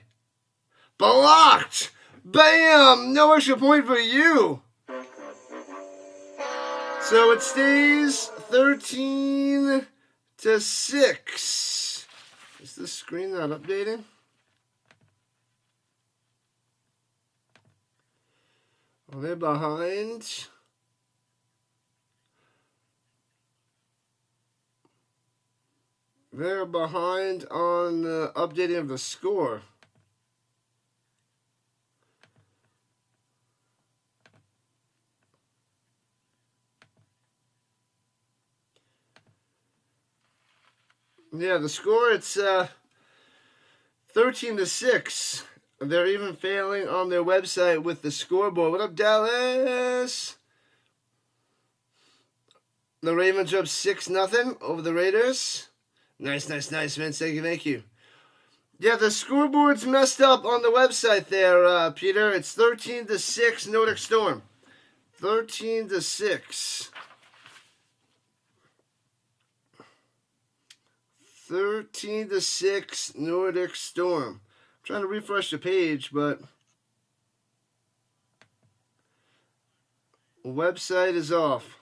Blocked! Bam! No extra point for you. So it stays 13-6. Is this screen not updating? Oh, they're behind. They're behind on the updating of the score. Yeah, the score, it's 13-6. They're even failing on their website with the scoreboard. What up, Dallas? The Ravens are up 6-0 over the Raiders. Nice, nice, nice, man. Thank you. Yeah, the scoreboard's messed up on the website there, Peter. It's 13-6 Nordic Storm. 13-6. 13-6 Nordic Storm. I'm trying to refresh the page, but the website is off.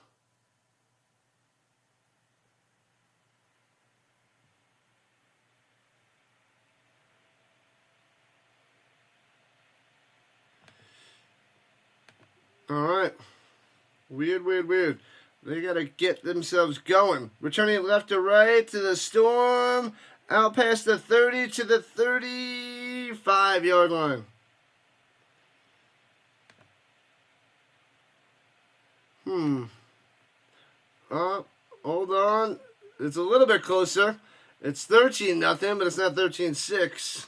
Alright. Weird. They got to get themselves going. Returning left to right to the Storm. Out past the 30 to the 35-yard line. Hold on. It's a little bit closer. It's 13-0, but it's not 13-6.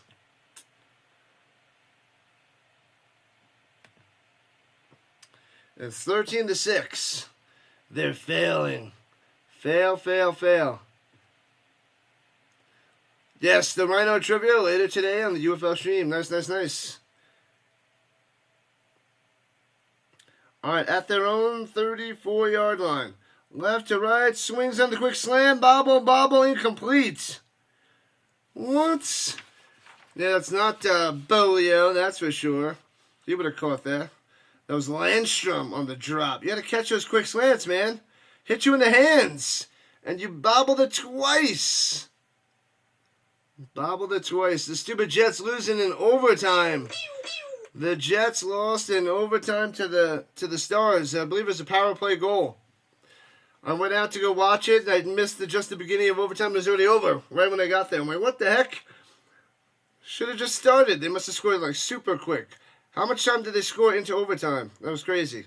It's 13-6. They're failing. Fail. Yes, the Rhino Trivia later today on the UFL stream. Nice. Alright, at their own 34-yard line. Left to right, swings on the quick slam. Bobble, incomplete. What? Yeah, that's not Bolio, that's for sure. He would have caught that. That was Landstrom on the drop. You got to catch those quick slants, man. hit you in the hands, and you bobbled it twice. Bobbled it twice. The stupid Jets losing in overtime. The Jets lost in overtime to the Stars. I believe it was a power play goal. I went out to go watch it, and I missed just the beginning of overtime. It was already over right when I got there. I'm like, what the heck? Should have just started. They must have scored like super quick. How much time did they score into overtime? That was crazy.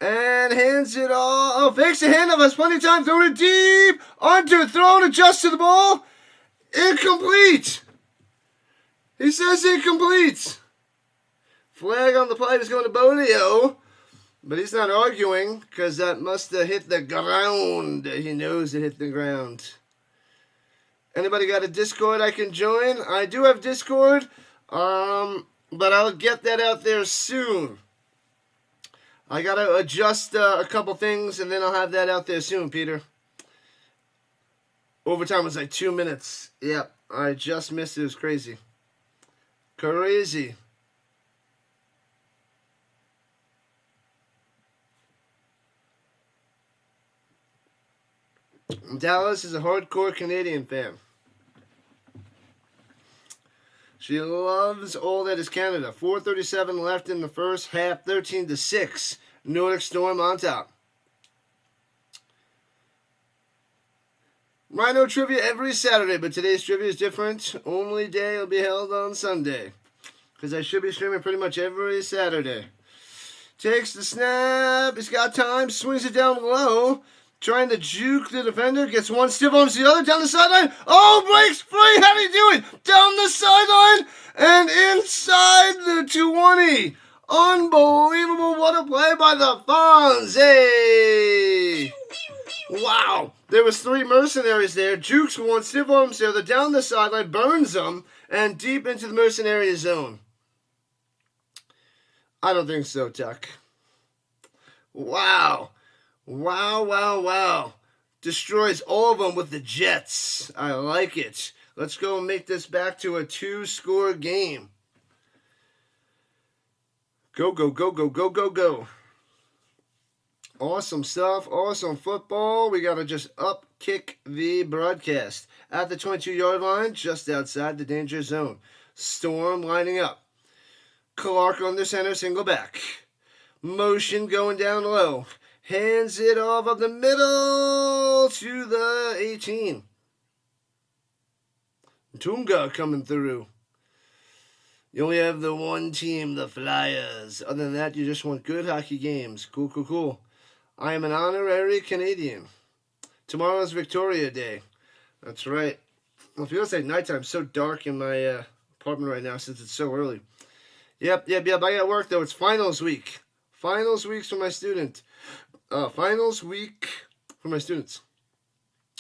And hands it all. Oh, fakes the handoff. Has plenty of time. Throwing it deep. Onto it. Throwing it just to the ball. Incomplete. He says incomplete. Flag on the play is going to Bolio. But he's not arguing because that must have hit the ground. He knows it hit the ground. Anybody got a Discord I can join? I do have Discord, but I'll get that out there soon. I got to adjust a couple things, and then I'll have that out there soon, Peter. Overtime was like 2 minutes. Yep, I just missed it. It was crazy. Crazy. Dallas is a hardcore Canadian fan. She loves all that is Canada. 4:37 left in the first half, 13-6. Nordic Storm on top. Rhino trivia every Saturday, but today's trivia is different. Only day will be held on Sunday. Because I should be streaming pretty much every Saturday. Takes the snap. He's got time. Swings it down low. Trying to juke the defender. Gets one stiff arms the other. Down the sideline. Oh, breaks free. How do you do it? Down the sideline. And inside the 20. Unbelievable. What a play by the Fonzie. Wow. There was 3 mercenaries there. Jukes one. Stiff arms the other. Down the sideline. Burns them. And deep into the mercenary zone. I don't think so, Tuck. Wow. Wow, wow, wow. Destroys all of them with the Jets. I like it. Let's go and make this back to a 2-score game. Go, go, go, go, go, go, go. Awesome stuff. Awesome football. We got to just up-kick the broadcast. At the 22-yard line, just outside the danger zone. Storm lining up. Clark under center, single back. Motion going down low. Hands it off of the middle to the 18. Tunga coming through. You only have the one team, the Flyers. Other than that, you just want good hockey games. Cool, cool, cool. I am an honorary Canadian. Tomorrow is Victoria Day. That's right. Well, it feels like nighttime. It's so dark in my apartment right now since it's so early. Yep. I got work, though. It's finals week. Finals weeks for my student. Finals week for my students.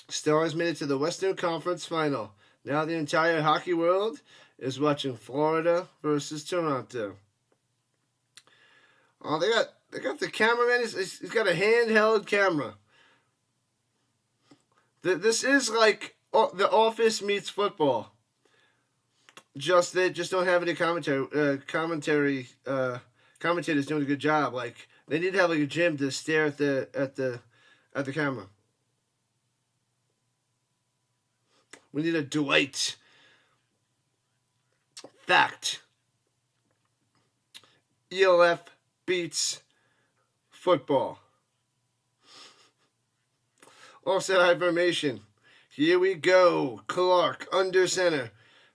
Stars made it to the Western Conference Final. Now the entire hockey world is watching Florida versus Toronto. Oh, they got the cameraman. He's got a handheld camera. This is like The Office meets football. They just don't have any commentators doing a good job. Like, they need to have like a gym to stare at the camera. We need a Dwight. Fact. E.L.F. beats football. Offset high formation. Here we go. Clark under center.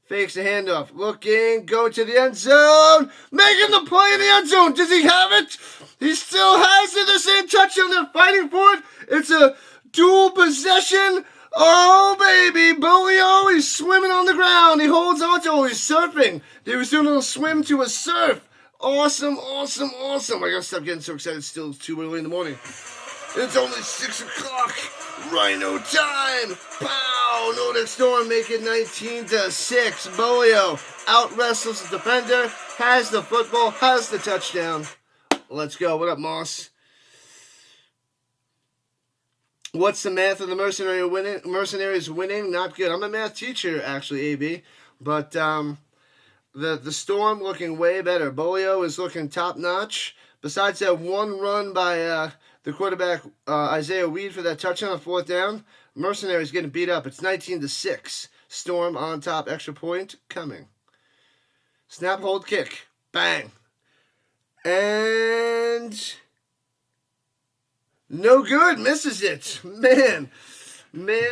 Fakes the handoff. Looking. Going to the end zone. Making the play in the end zone. Does he have it? He still has it. They're saying touchdown. They're fighting for it. It's a dual possession. Oh, baby. Bolio, he's swimming on the ground. He holds on to it. He's surfing. He was doing a little swim to a surf. Awesome, awesome, awesome. I gotta stop getting so excited. It's still too early in the morning. It's only 6 o'clock. Rhino time. Pow. Nordic Storm make it 19-6. Bolio out wrestles the defender. Has the football. Has the touchdown. Let's go. What up, Moss? What's the math of the mercenaries winning? Not good. I'm a math teacher, actually, AB. But the Storm looking way better. Bolio is looking top-notch. Besides that one run by the quarterback, Isaiah Weed, for that touchdown on 4th down. Mercenaries getting beat up. It's 19-6. Storm on top. Extra point coming. Snap, hold, kick. Bang. And no good. Misses it. Man,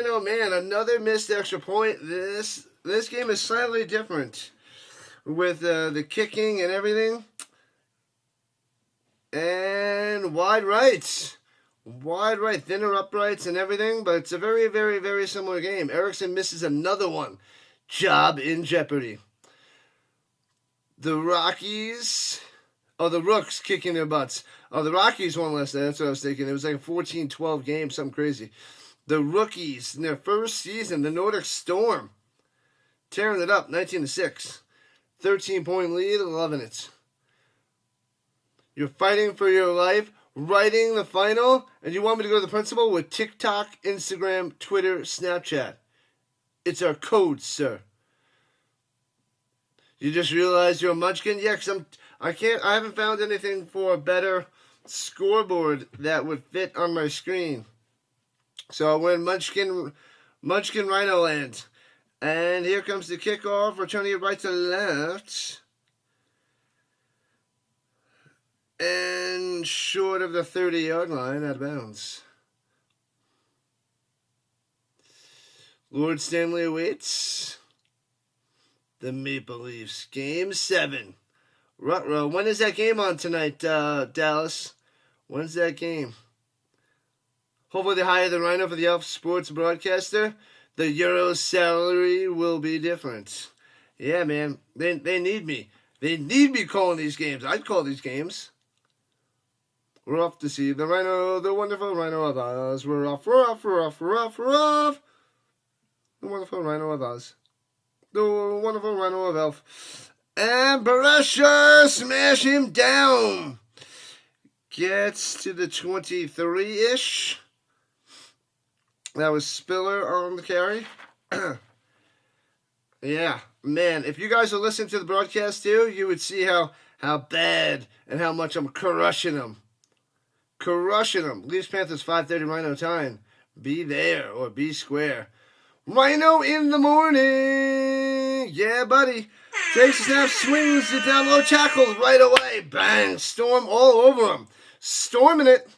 oh man. Another missed extra point. This game is slightly different with the kicking and everything. And wide rights. Wide right, thinner uprights and everything, but it's a very, very, very similar game. Erickson misses another one. Job in jeopardy. The Rockies, the Rooks kicking their butts. The Rockies won last night, that's what I was thinking. It was like a 14-12 game, something crazy. The Rookies, in their first season, the Nordic Storm, tearing it up, 19-6. 13-point lead, loving it. You're fighting for your life, writing the final, and you want me to go to the principal with TikTok, Instagram, Twitter, Snapchat. It's our code, sir. You just realized you're a munchkin? Yeah, because I haven't found anything for a better scoreboard that would fit on my screen. So we're in Munchkin Rhino land. And here comes the kickoff. We're turning it right to left. And short of the 30-yard line, out of bounds. Lord Stanley awaits. The Maple Leafs. Game 7. Ruh-roh. When is that game on tonight, Dallas? When's that game? Hopefully they hire the Rhino for the E.L.F. sports broadcaster. The Euro salary will be different. Yeah, man. They need me. They need me calling these games. I'd call these games. We're off to see the Rhino, the wonderful Rhino of Oz. We're off. The wonderful Rhino of Oz. The wonderful Rhino of E.L.F. And Beresha, smash him down. Gets to the 23-ish. That was Spiller on the carry. Yeah, man, if you guys are listening to the broadcast too, you would see how bad and how much I'm crushing them. Crushing them. Leafs Panthers 5:30 Rhino time. Be there or be square. Rhino in the morning. Yeah, buddy. Takes a snap, swings it down low, tackles right away. Bang. Storm all over him. Storming it.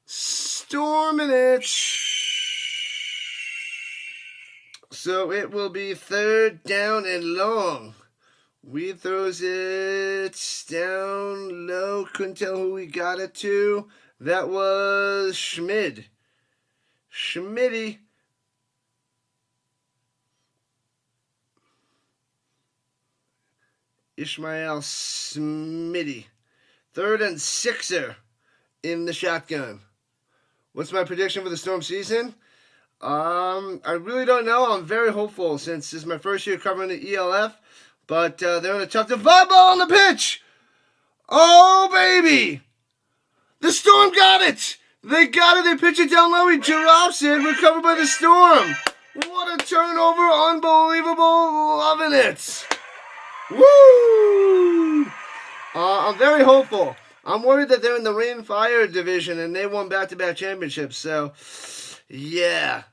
Storming it. So it will be 3rd down and long. Weed throws it down low. Couldn't tell who he got it to. That was Schmid. Schmitty. Ishmael Smitty. 3rd and 6er in the shotgun. What's my prediction for the Storm season? I really don't know. I'm very hopeful since this is my first year covering the E.L.F. But they're in a tough divide ball on the pitch. Oh, baby. The Storm got it. They got it. They pitch it down low. He drops it. Recovered by the Storm. What a turnover. Unbelievable. Loving it. Woo! I'm very hopeful. I'm worried that they're in the Rain Fire division and they won back-to-back championships. So, yeah.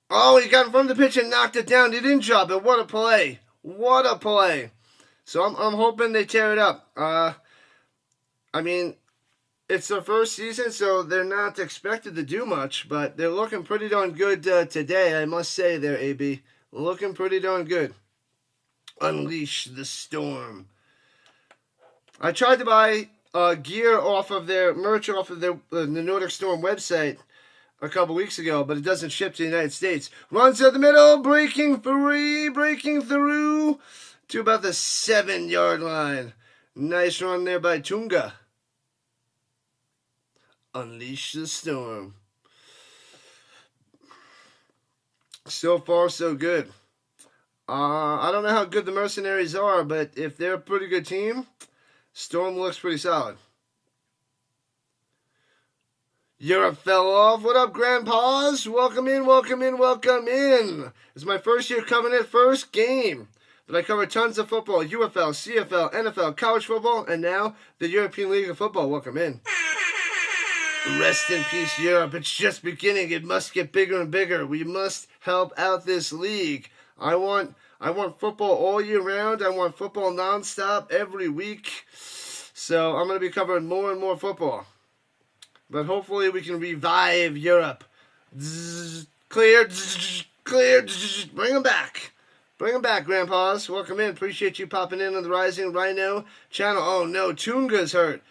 Oh, he got in front of the pitch and knocked it down. He didn't drop it. What a play. What a play. So I'm hoping they tear it up. I mean, it's their first season, so they're not expected to do much, but they're looking pretty darn good today, I must say there, AB. Looking pretty darn good. Unleash the Storm. I tried to buy gear off of their merch off of the Nordic Storm website a couple weeks ago, but it doesn't ship to the United States. Runs to the middle, breaking through to about the 7-yard line. Nice run there by Tunga. Unleash the Storm. So far, so good. I don't know how good the Mercenaries are, but if they're a pretty good team, Storm looks pretty solid. Europe fell off. What up, grandpas? Welcome in, welcome in, welcome in. It's my first year covering it, first game. But I cover tons of football, UFL, CFL, NFL, college football, and now the European League of Football. Welcome in. Rest in peace, Europe. It's just beginning. It must get bigger and bigger. We must help out this league. I want football all year round. I want football nonstop every week. So I'm going to be covering more and more football. But hopefully we can revive Europe. Clear. Clear. Bring them back. Bring them back, Grandpas. Welcome in. Appreciate you popping in on the Rising Rhino channel. Oh, no. Tunga's hurt.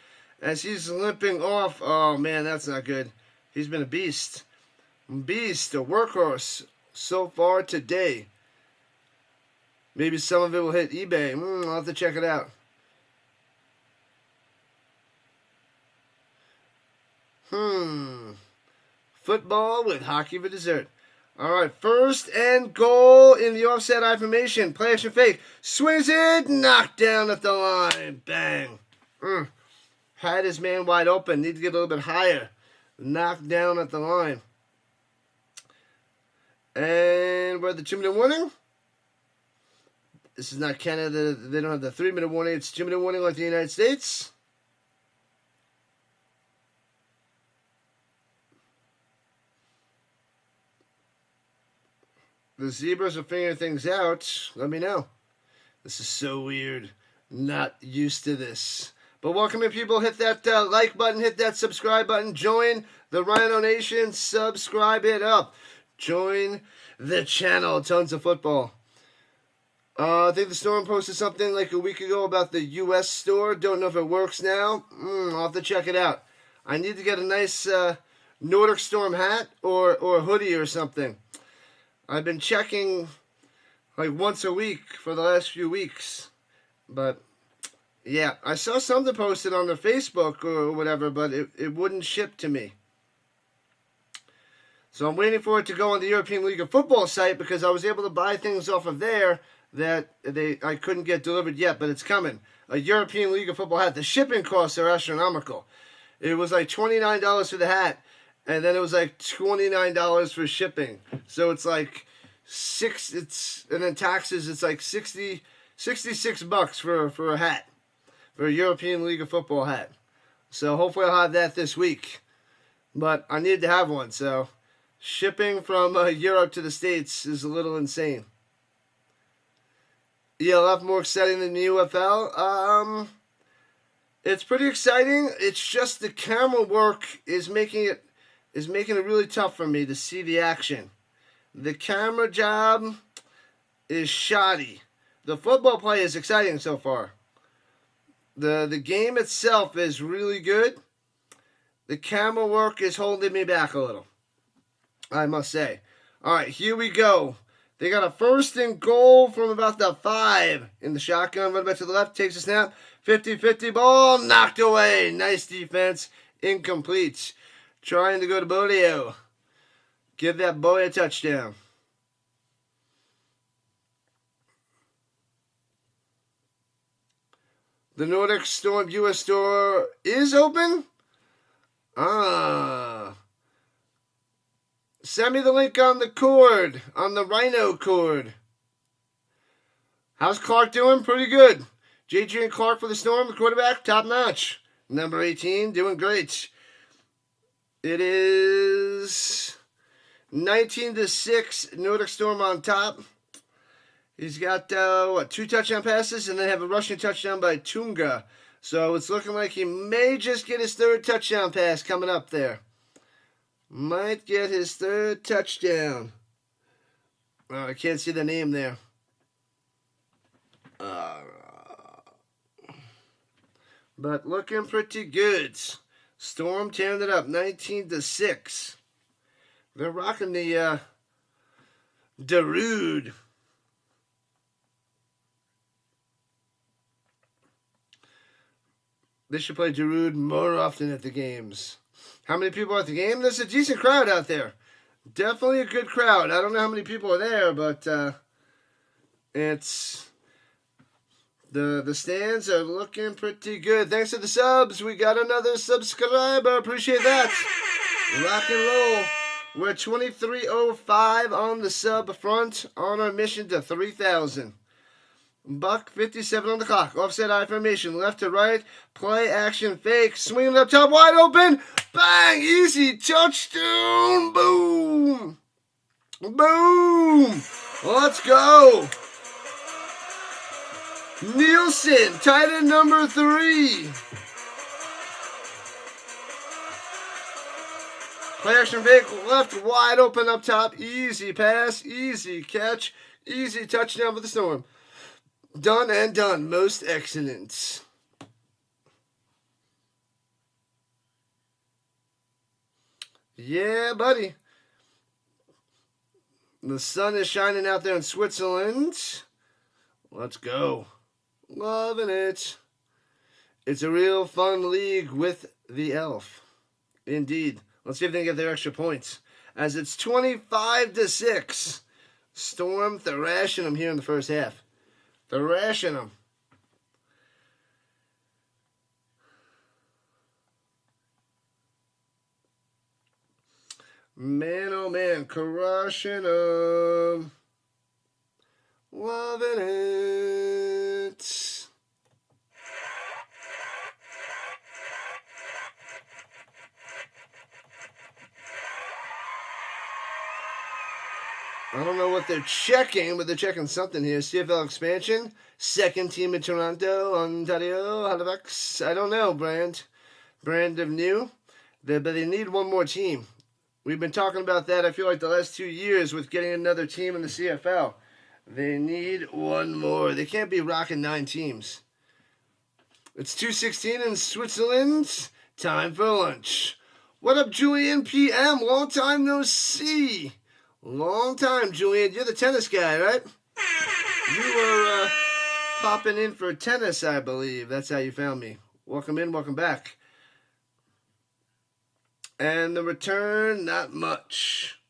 As he's limping off. Oh, man, that's not good. He's been a beast. Beast, a workhorse so far today. Maybe some of it will hit eBay. I'll have to check it out. Football with hockey for dessert. All right, first and goal in the offset I formation. Play action fake. Swings it. Knocked down at the line. Bang. Had his man wide open. Need to get a little bit higher. Knocked down at the line. And we're at the 2-minute warning. This is not Canada. They don't have the 3-minute warning. It's 2-minute warning like the United States. The zebras are figuring things out. Let me know. This is so weird. Not used to this. But welcome in, people. Hit that like button. Hit that subscribe button. Join the Rhino Nation. Subscribe it up. Join the channel. Tons of football. I think the Storm posted something like a week ago about the U.S. store. Don't know if it works now. I'll have to check it out. I need to get a nice Nordic Storm hat or hoodie or something. I've been checking like once a week for the last few weeks. But, yeah, I saw something posted on their Facebook or whatever, but it wouldn't ship to me. So I'm waiting for it to go on the European League of Football site because I was able to buy things off of there that I couldn't get delivered yet, but it's coming. A European League of Football hat. The shipping costs are astronomical. It was like $29 for the hat, and then it was like $29 for shipping. So it's like and then taxes, it's like $66 for a hat, for a European League of Football hat. So hopefully I'll have that this week. But I need to have one, so shipping from Europe to the States is a little insane. E.L.F. more exciting than the UFL. It's pretty exciting. It's just the camera work is making it really tough for me to see the action. The camera job is shoddy. The football play is exciting so far. The game itself is really good. The camera work is holding me back a little, I must say. All right, here we go. They got a first and goal from about the 5 in the shotgun. Run back to the left, takes a snap. 50-50 ball, knocked away. Nice defense, incomplete. Trying to go to Bodio. Give that boy a touchdown. The Nordic Storm U.S. store is open? Send me the link on the cord, on the Rhino cord. How's Clark doing? Pretty good. J.J. and Clark for the Storm, the quarterback, top notch. Number 18, doing great. It is 19-6, Nordic Storm on top. He's got, 2 touchdown passes, and then have a rushing touchdown by Tunga. So it's looking like he may just get his 3rd touchdown pass coming up there. Might get his 3rd touchdown. Oh, I can't see the name there. But looking pretty good. Storm tearing it up, 19-6. They're rocking the Darude. They should play Darude more often at the games. How many people are at the game? There's a decent crowd out there. Definitely a good crowd. I don't know how many people are there, but it's the stands are looking pretty good. Thanks to the subs, we got another subscriber. Appreciate that. Rock and roll. We're 2305 on the sub front on our mission to 3,000. Buck 57 on the clock. Offset I formation. Left to right. Play action fake. Swinging up top. Wide open. Bang. Easy touchdown. Boom. Boom. Let's go. Nielsen. Tight end number 3. Play action fake. Left wide open up top. Easy pass. Easy catch. Easy touchdown for the Storm. Done and done. Most excellent. Yeah, buddy. The sun is shining out there in Switzerland. Let's go. Loving it. It's a real fun league with the E.L.F. Indeed. Let's see if they can get their extra points. As it's 25-6. Storm thrashing them here in the first half. Thrashing them. Man, oh man, crushing them. Loving it. I don't know what they're checking, but they're checking something here. CFL expansion. Second team in Toronto, Ontario, Halifax. I don't know, brand of new. But they need one more team. We've been talking about that, I feel like, the last 2 years with getting another team in the CFL. They need one more. They can't be rocking 9 teams. It's 2:16 in Switzerland. Time for lunch. What up, Julian PM? Long time no see. Long time, Julian. You're the tennis guy, right? You were popping in for tennis, I believe. That's how you found me. Welcome in, welcome back. And the return, not much.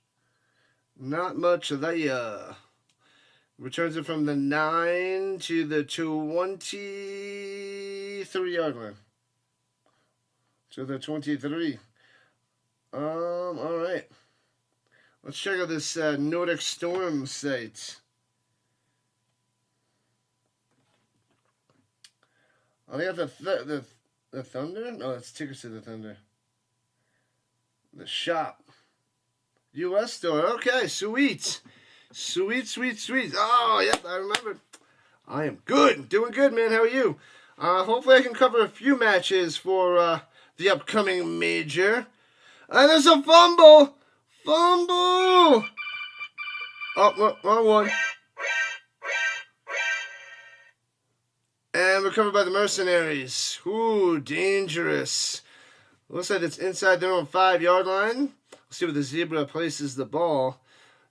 Not much there. Returns it from the 9 to the 23-yard line. To the 23. All right. Let's check out this Nordic Storm site. Oh, they got the Thunder? No, that's tickets to the Thunder. The shop. U.S. store. Okay, sweet. Sweet. Oh, yep, I remember. I am good. Doing good, man. How are you? Hopefully I can cover a few matches for the upcoming major. And there's a fumble. Fumble! Oh, wrong one. And recovered by the Mercenaries. Ooh, dangerous. Looks like it's inside their own 5-yard line. Let's see where the Zebra places the ball.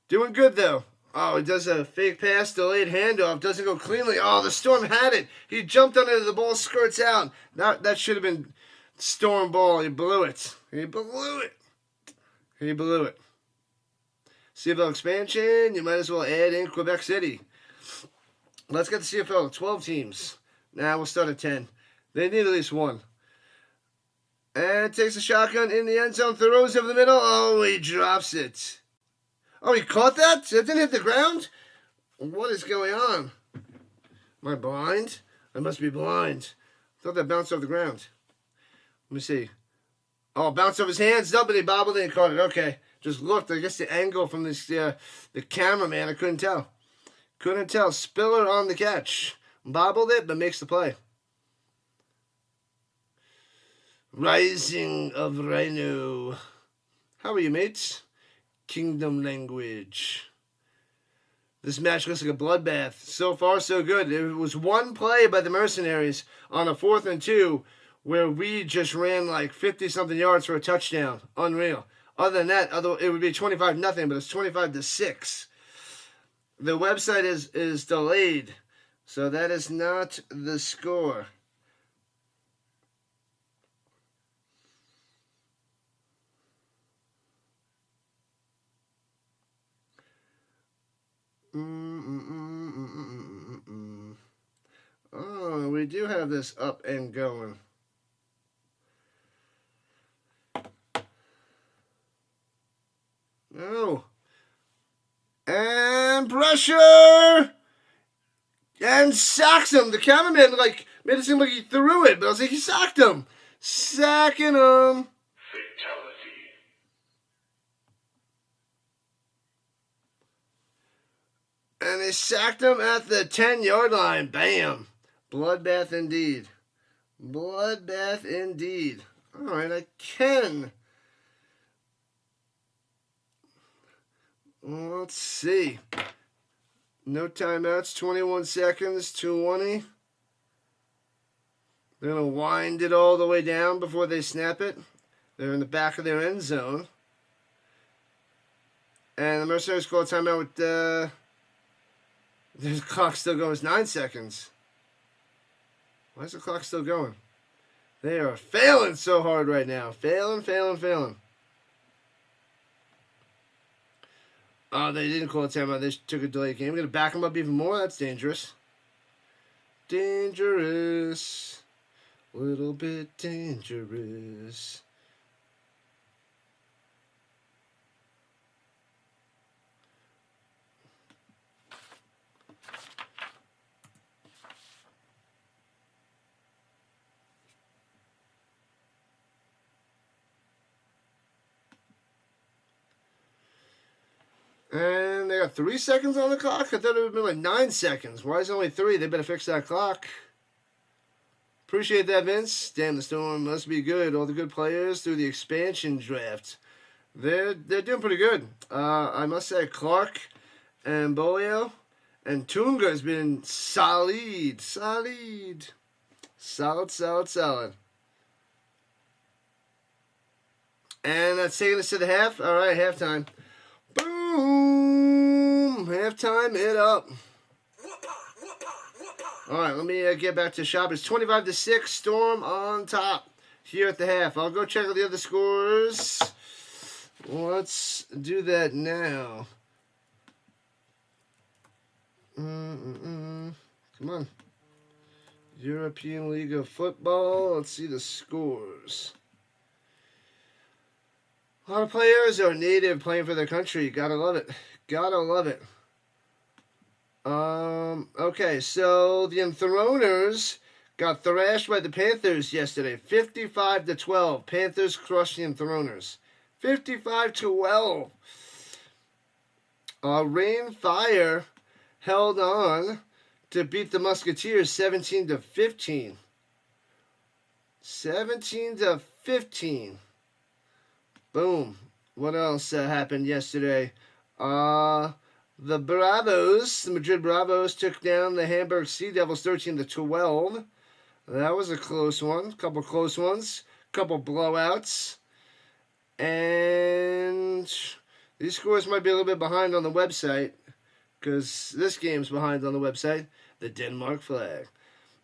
Doing good, though. Oh, he does a fake pass, delayed handoff. Doesn't go cleanly. Oh, the Storm had it. He jumped on it. The ball skirts out. That should have been Storm ball. He blew it. He blew it. CFL expansion, you might as well add in Quebec City. Let's get the CFL 12 teams. Now we'll start at 10. They need at least one. And takes a shotgun in the end zone, throws over the middle. Oh, he drops it. Oh, he caught that? It didn't hit the ground? What is going on? Am I blind? I must be blind. I thought that bounced off the ground. Let me see. Oh, bounced off his hands. No, but he bobbled and he caught it. Okay. Just looked. I guess the angle from this the cameraman, I couldn't tell. Spiller on the catch. Bobbled it, but makes the play. Rising of Rhino. How are you, mates? Kingdom language. This match looks like a bloodbath. So far, so good. It was one play by the Mercenaries on a 4th and 2 where we just ran like 50-something yards for a touchdown. Unreal. Other than that, it would be 25-0, but it's 25-6. The website is delayed, so that is not the score. Oh, we do have this up and going. Oh. And pressure! And sacks him. The cameraman, like, made it seem like he threw it, but I was like, he sacked him. Sacking him. Fatality. And they sacked him at the 10-yard line. Bam. Bloodbath indeed. Bloodbath indeed. All right, I can. Let's see. No timeouts. 21 seconds. 2:20. They're going to wind it all the way down before they snap it. They're in the back of their end zone. And the Mercenaries call a timeout with the clock still going. It's 9 seconds. Why is the clock still going? They are failing so hard right now. Failing. Oh, they didn't call a timeout. They took a delay game. We're going to back them up even more. That's dangerous. Dangerous. Little bit dangerous. And they got 3 seconds on the clock? I thought it would have been like 9 seconds. Why is it only 3? They better fix that clock. Appreciate that, Vince. Damn, the Storm must be good. All the good players through the expansion draft. They're doing pretty good. I must say, Clark and Bolio and Tunga has been solid. Solid. And that's taking us to the half. All right, halftime. Boom! Halftime it up. All right, let me get back to shop. It's 25-6. Storm on top here at the half. I'll go check out the other scores. Let's do that now. Come on. European League of Football. Let's see the scores. A lot of players are native playing for their country. Gotta love it. Okay, so the Enthroners got thrashed by the Panthers yesterday. 55-12. Panthers crushed the Enthroners. 55-12. Rainfire held on to beat the Musketeers 17-15. 17-15. Boom. What else happened yesterday? The Bravos, the Madrid Bravos, took down the Hamburg Sea Devils 13-12. That was a close one. Couple close ones. Couple blowouts. And these scores might be a little bit behind on the website, because this game's behind on the website. The Denmark flag.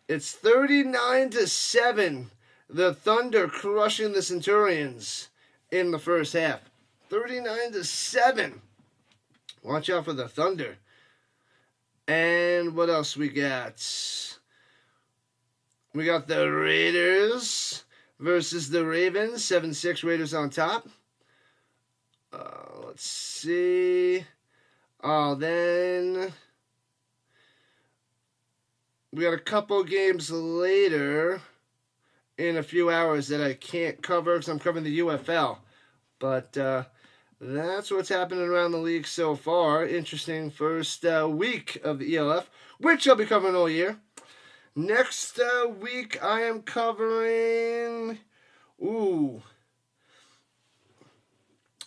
It's 39-7. The Thunder crushing the Centurions in the first half. 39-7. Watch out for the Thunder. And what else we got? We got the Raiders versus the Ravens. 7-6 Raiders on top. Let's see. Then we got a couple games later in a few hours that I can't cover because I'm covering the UFL. But that's what's happening around the league so far. Interesting first week of the E.L.F, which I'll be covering all year. Next week I am covering...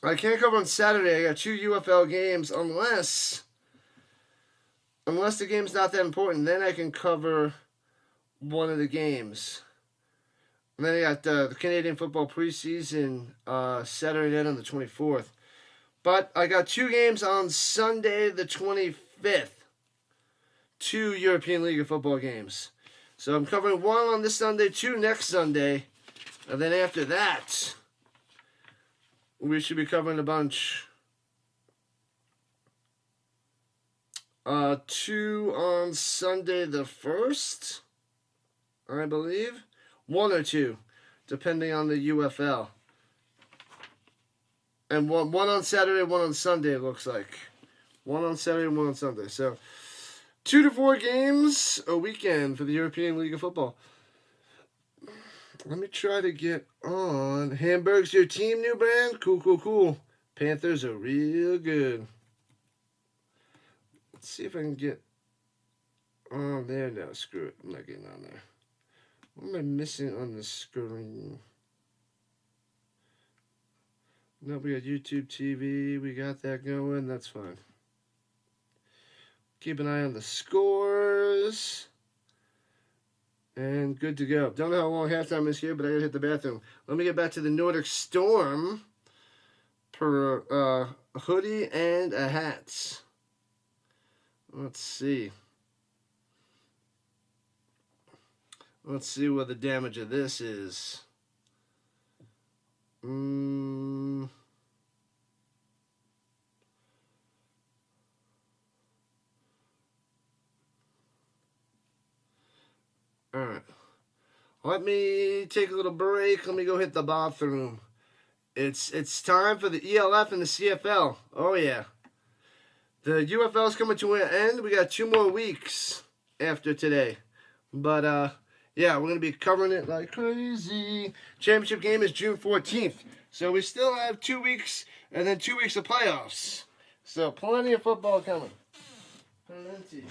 I can't cover on Saturday. I got 2 UFL games unless the game's not that important. Then I can cover one of the games. And then I got the Canadian football preseason Saturday night on the 24th. But I got 2 games on Sunday the 25th. 2 European League of Football games. So I'm covering 1 on this Sunday, 2 next Sunday. And then after that, we should be covering a bunch. 2 on Sunday the 1st, I believe. 1 or 2, depending on the UFL. And one on Saturday, 1 on Sunday, it looks like. 1 on Saturday and 1 on Sunday. So, 2 to 4 games a weekend for the European League of Football. Let me try to get on. Hamburg's your team, new brand? Cool, cool, cool. Panthers are real good. Let's see if I can get on there now. Screw it. I'm not getting on there. What am I missing on the screen? No, we got YouTube TV. We got that going. That's fine. Keep an eye on the scores. And good to go. Don't know how long halftime is here, but I gotta hit the bathroom. Let me get back to the Nordic Storm per a hoodie and a hat. Let's see. Let's see what the damage of this is. Alright. Let me take a little break. Let me go hit the bathroom. It's time for the E.L.F. and the CFL. Oh, yeah. The UFL is coming to an end. We got 2 more weeks after today. But, yeah, we're going to be covering it like crazy. Championship game is June 14th. So we still have 2 weeks and then 2 weeks of playoffs. So plenty of football coming. Plenty.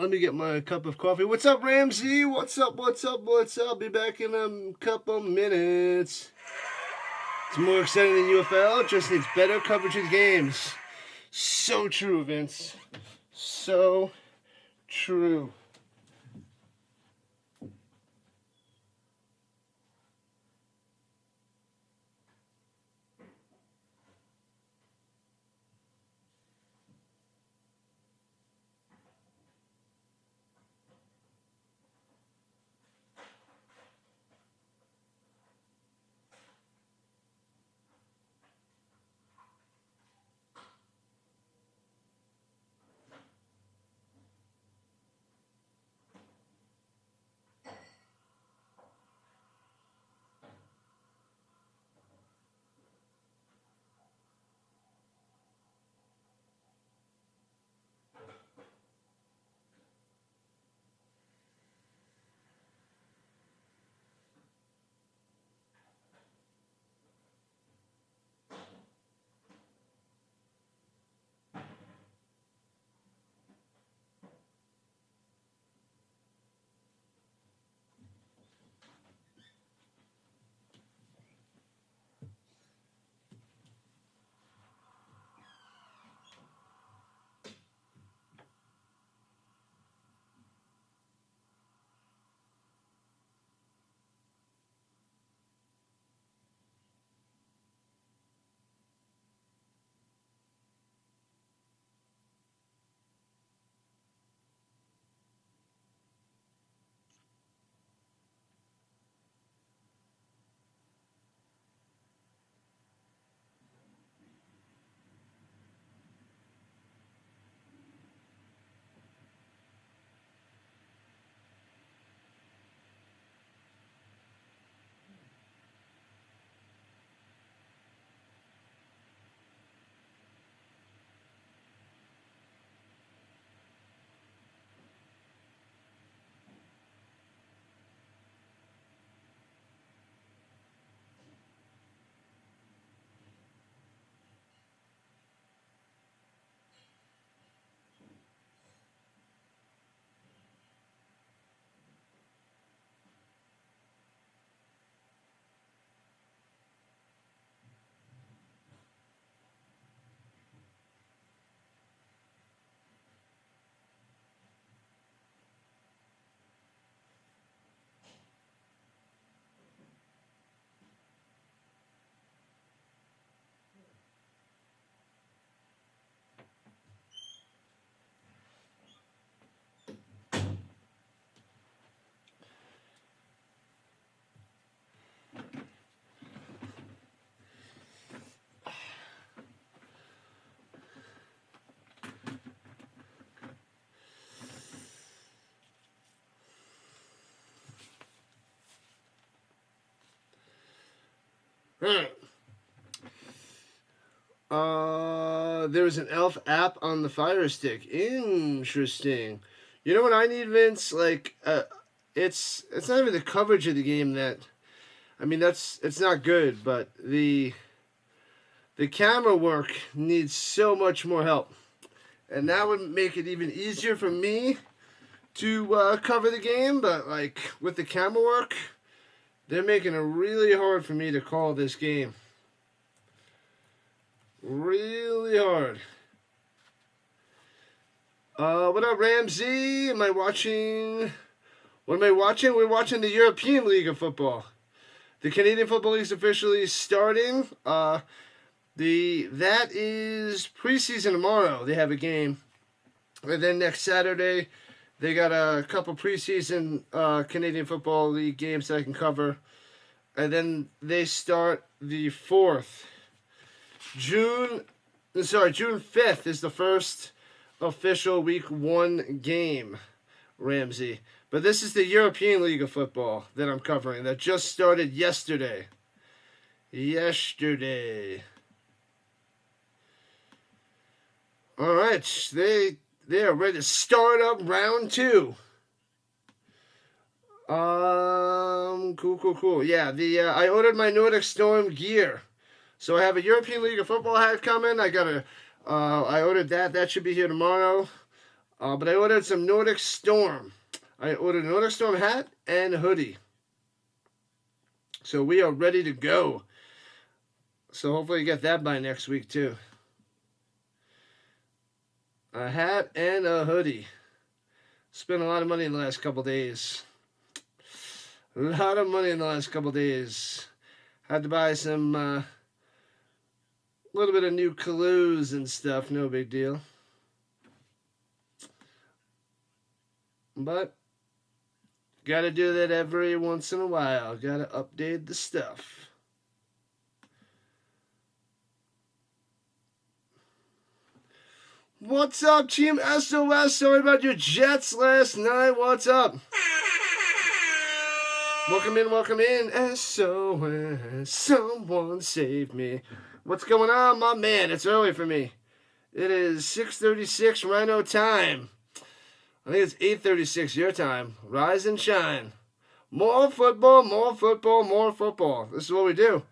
Let me get my cup of coffee. What's up, Ramsey? What's up? Be back in a couple minutes. It's more exciting than UFL. Just needs better coverage of the games. So true, Vince. So true. There's an E.L.F app on the Fire Stick. Interesting. You know what I need, Vince? Like, it's not even the coverage of the game that, I mean, it's not good, but the camera work needs so much more help, and that would make it even easier for me to cover the game. But like with the camera work, they're making it really hard for me to call this game. Really hard. What up, Ramsey? Am I watching? What am I watching? We're watching the European League of Football. The Canadian Football League is officially starting. That is preseason tomorrow. They have a game. And then next Saturday, they got a couple preseason Canadian Football League games that I can cover. And then they start the 4th. June 5th is the first official week 1 game, Ramsey. But this is the European League of Football that I'm covering. That just started yesterday. All right, they are ready to start up round 2. Cool. Yeah, I ordered my Nordic Storm gear, so I have a European League of Football hat coming. I ordered that. That should be here tomorrow. But I ordered some Nordic Storm. I ordered a Nordic Storm hat and hoodie. So we are ready to go. So hopefully you get that by next week too. A hat and a hoodie. Spent a lot of money in the last couple days. A lot of money in the last couple days. Had to buy some little bit of new clothes and stuff. No big deal. But gotta do that every once in a while. Gotta update the stuff. What's up, Team SOS? Sorry about your Jets last night. What's up? Welcome in, SOS. Someone save me. What's going on, my man? It's early for me. It is 6:36 Rhino time. I think it's 8:36 your time. Rise and shine. More football, more football, more football. This is what we do.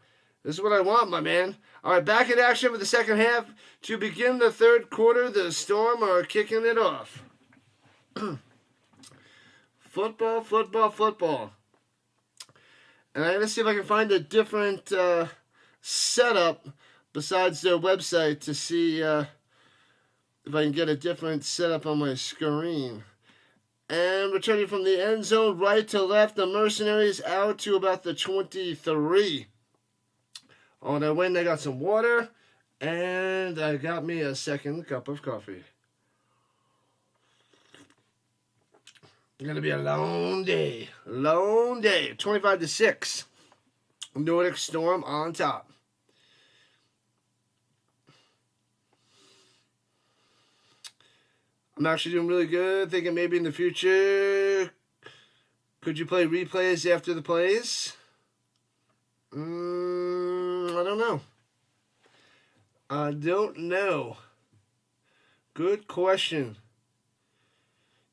This is what I want, my man. All right, back in action for the second half. To begin the third quarter, the Storm are kicking it off. Football, football, football. And I gotta see if I can find a different setup besides their website to see if I can get a different setup on my screen. And returning from the end zone, right to left, the Mercenaries out to about the 23. On their win, they got some water, and I got me a second cup of coffee. It's going to be a long day. Long day. 25-6. Nordic Storm on top. I'm actually doing really good. Thinking maybe in the future, could you play replays after the plays? I don't know. I don't know. Good question.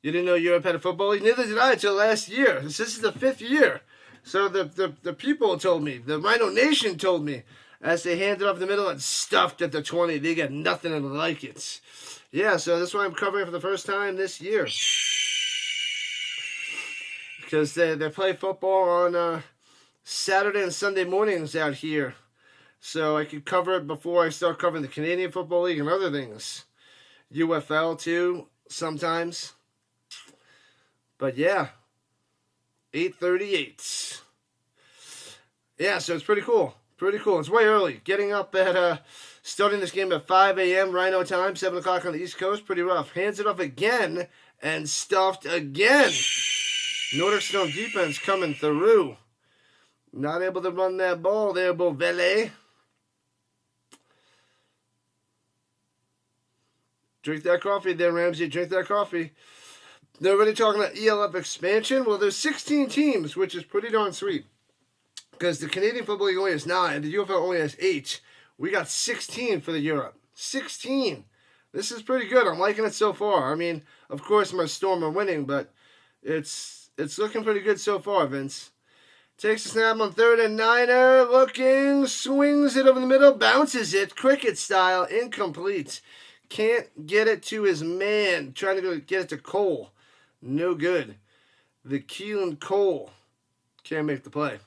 You didn't know Europe had a football league? Neither did I until last year. This is the 5th year. So the people told me, the Rhino Nation told me, as they handed off the middle and stuffed at the 20, they got nothing like it. Yeah, so that's why I'm covering for the first time this year. Because they play football on Saturday and Sunday mornings out here. So I could cover it before I start covering the Canadian Football League and other things. UFL too, sometimes. But yeah, 8:38. Yeah, so it's pretty cool. Pretty cool. It's way early. Getting up at, starting this game at 5 a.m. Rhino time, 7 o'clock on the East Coast. Pretty rough. Hands it off again and stuffed again. Nordic Storm defense coming through. Not able to run that ball there, Bovele. Drink that coffee there, Ramsey. Drink that coffee. They're already talking about E.L.F. expansion. Well, there's 16 teams, which is pretty darn sweet. Because the Canadian Football League only has 9. The UFL only has 8. We got 16 for the Europe. 16. This is pretty good. I'm liking it so far. I mean, of course, my Storm are winning, but it's looking pretty good so far, Vince. Takes a snap on 3rd and 9. Looking, swings it over the middle, bounces it, cricket style, incomplete. Can't get it to his man. Trying to go get it to Cole. No good. The Keelan Cole can't make the play.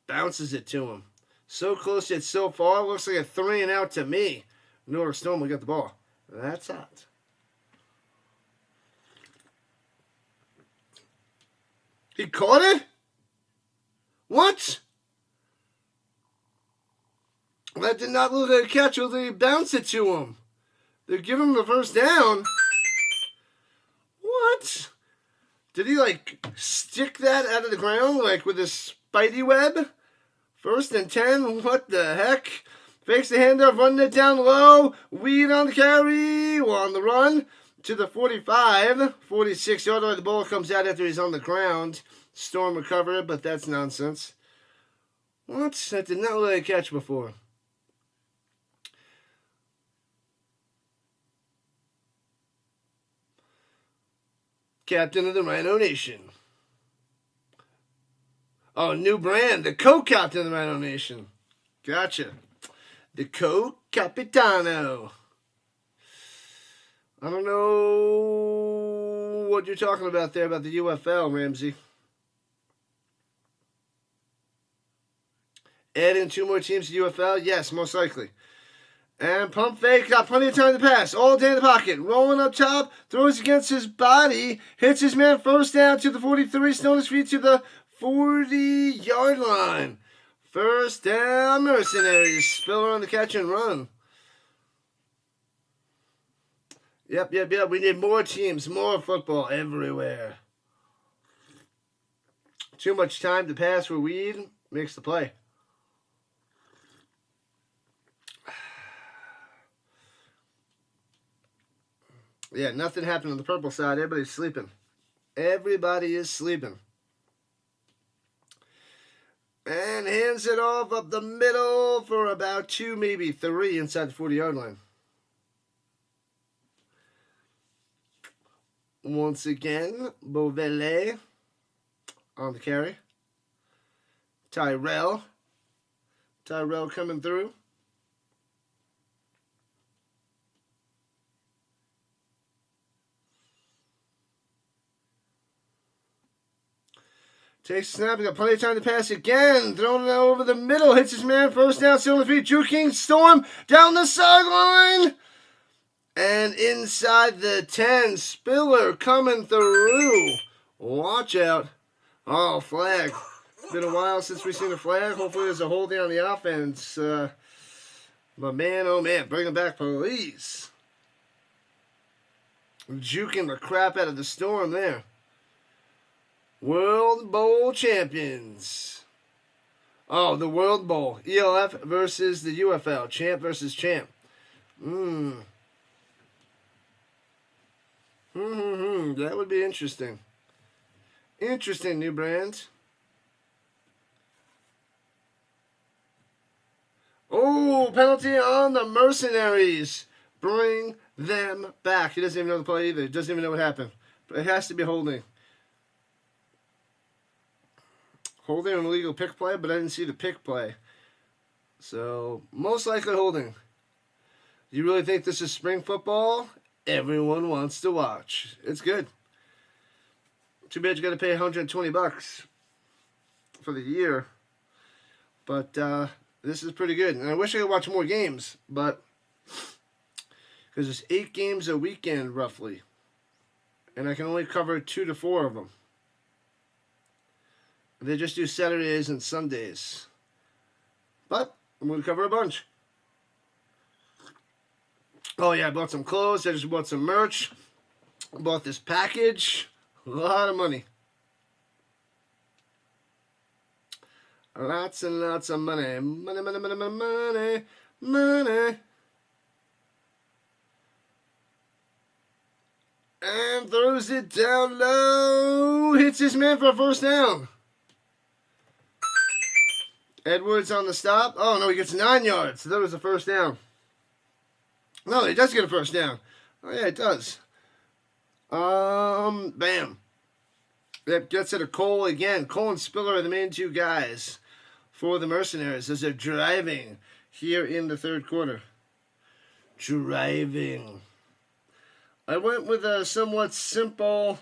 Bounces it to him. So close yet so far. Looks like a 3 and out to me. Nordic Storm will get the ball. That's hot. He caught it? What? That did not look like a catch. They bounced it to him. They give him the first down. What? Did he, like, stick that out of the ground, like, with his spidey web? 1st and 10. What the heck? Fakes the handoff, running it down low. Weed on the carry. On the run to the 45. 46-yard line. The ball comes out after he's on the ground. Storm recovered it, but that's nonsense. What? That did not look like a catch before. Captain of the Rhino Nation. Oh, new brand. The co-captain of the Rhino Nation. Gotcha. The co-capitano. I don't know what you're talking about there about the UFL, Ramsey. Adding 2 more teams to UFL? Yes, most likely. And pump fake, got plenty of time to pass. All day in the pocket. Rolling up top, throws against his body. Hits his man first down to the 43. Still on his feet to the 40-yard line. First down, Mercenaries. Spiller on the catch and run. Yep. We need more teams, more football everywhere. Too much time to pass for Weed makes the play. Yeah, nothing happened on the purple side. Everybody's sleeping. Everybody is sleeping. And hands it off up the middle for about 2, maybe 3 inside the 40-yard line. Once again, Beauvais on the carry. Tyrell coming through. Takes a snap, got plenty of time to pass again. Throwing it over the middle, hits his man, first down, still on the feet. Juking Storm down the sideline. And inside the 10, Spiller coming through. Watch out. Oh, flag. Been a while since we've seen a flag. Hopefully there's a holding on the offense. But man, oh man, bring him back, please. Juking the crap out of the Storm there. World Bowl champions. Oh, the World Bowl. E.L.F. versus the UFL. Champ versus champ. That would be interesting. Interesting, new brand. Oh, penalty on the Mercenaries. Bring them back. He doesn't even know the play either. He doesn't even know what happened. But it has to be holding. Holding an illegal pick play, but I didn't see the pick play. So, most likely holding. You really think this is spring football? Everyone wants to watch. It's good. Too bad you got to pay $120 for the year. But this is pretty good. And I wish I could watch more games, but because there's 8 games a weekend roughly. And I can only cover 2 to 4 of them. They just do Saturdays and Sundays. But I'm going to cover a bunch. Oh yeah, I bought some clothes. I just bought some merch. I bought this package. A lot of money. Lots and lots of money. Money. And throws it down low. Hits his man for a first down. Edwards on the stop. Oh, no, he gets 9 yards. So that was a first down. No, he does get a first down. Oh, yeah, it does. Bam. That gets it to Cole again. Cole and Spiller are the main 2 guys for the Mercenaries as they're driving here in the third quarter. Driving. I went with a somewhat simple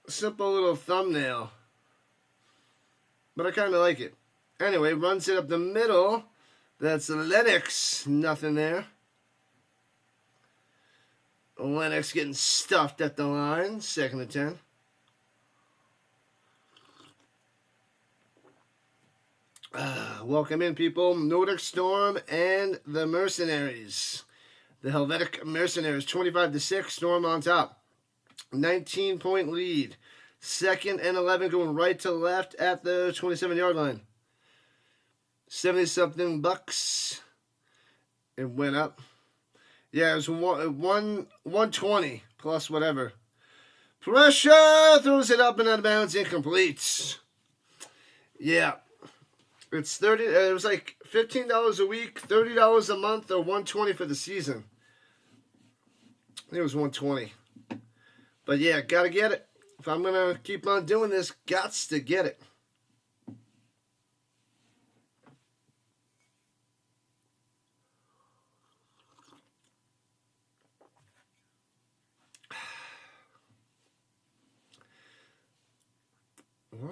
little thumbnail. But I kind of like it. Anyway, runs it up the middle. That's Lennox. Nothing there. Lennox getting stuffed at the line. 2nd and 10. Welcome in, people. Nordic Storm and the Mercenaries. The Helvetic Mercenaries. 25-6. Storm on top. 19-point lead. 2nd and 11 going right to left at the 27-yard line. 70-something bucks. It went up. Yeah, it was 120 plus whatever. Pressure! Throws it up and out of bounds. Incomplete. Yeah. It's it was like $15 a week, $30 a month, or $120 for the season. I think it was $120. But yeah, gotta get it. If I'm going to keep on doing this, gots to get it.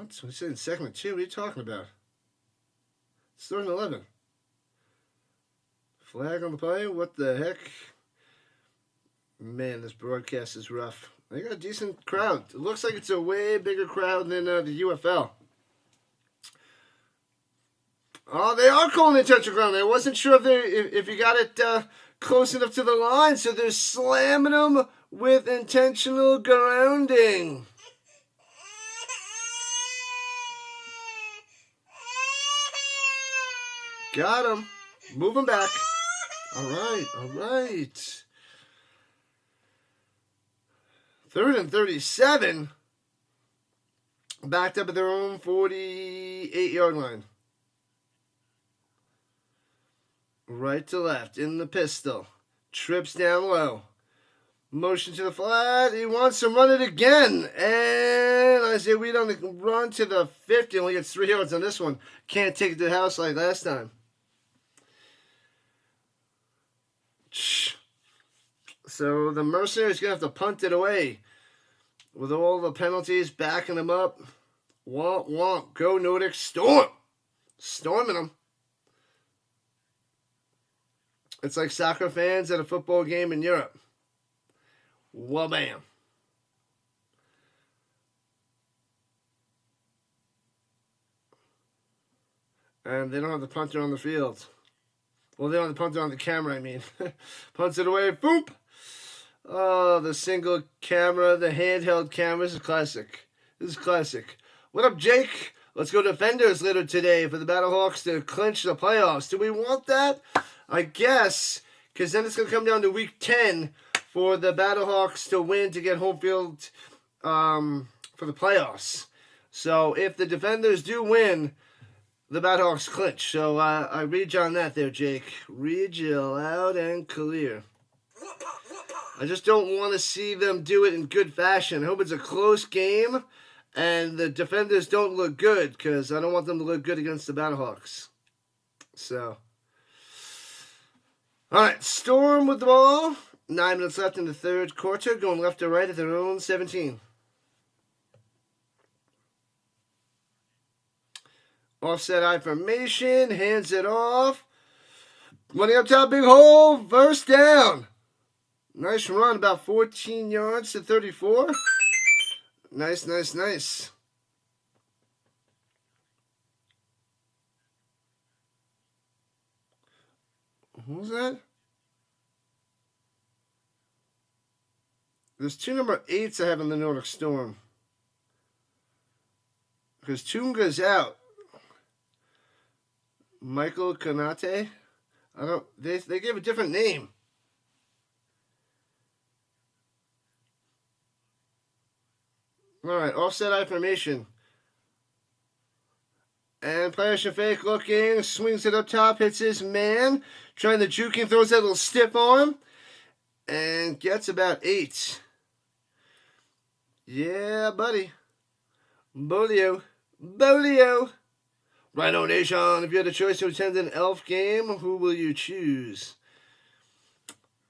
What? We said in second and 2. What are you talking about? It's 3rd and 11. Flag on the play? What the heck? Man, this broadcast is rough. They got a decent crowd. It looks like it's a way bigger crowd than the UFL. Oh, they are calling intentional grounding. I wasn't sure if you got it close enough to the line, so they're slamming them with intentional grounding. Got him. Move him back. All right, all right. 3rd and 37. Backed up at their own 48-yard line. Right to left in the pistol. Trips down low. Motion to the flat. He wants to run it again. And Isaiah Weed on the run to the 50. Only gets 3 yards on this one. Can't take it to the house like last time. So the Mercenaries going to have to punt it away. With all the penalties backing them up. Womp womp. Go Nordic Storm. Storming them. It's like soccer fans at a football game in Europe. Wha-bam. And they don't have the punter on the field. Well, they don't have the punter on the camera, I mean. Punts it away. Boop. Oh, the single camera, the handheld camera. This is classic. This is classic. What up, Jake? Let's go defenders later today for the Battlehawks to clinch the playoffs. Do we want that? I guess, because then it's going to come down to week 10 for the Battlehawks to win to get home field for the playoffs. So if the defenders do win, the Battlehawks clinch. So I read you on that there, Jake. Read you loud and clear. I just don't want to see them do it in good fashion. I hope it's a close game and the defenders don't look good because I don't want them to look good against the Battlehawks. So, all right, Storm with the ball. 9 minutes left in the third quarter, going left to right at their own 17. Offset I formation, hands it off. Money up top, big hole, first down. Nice run, about 14 yards to 34. Nice, nice, nice. Who was that? There's 2 number 8s I have in the Nordic Storm. Because Tunga's out. Michael Kanate. They gave a different name. Alright, offset I formation. And player fake looking, swings it up top, hits his man. Trying to juke him, throws that little stiff arm. And gets about 8. Yeah, buddy. Bolio. Bolio. Rhino Nation, if you had a choice to attend an E.L.F. game, who will you choose?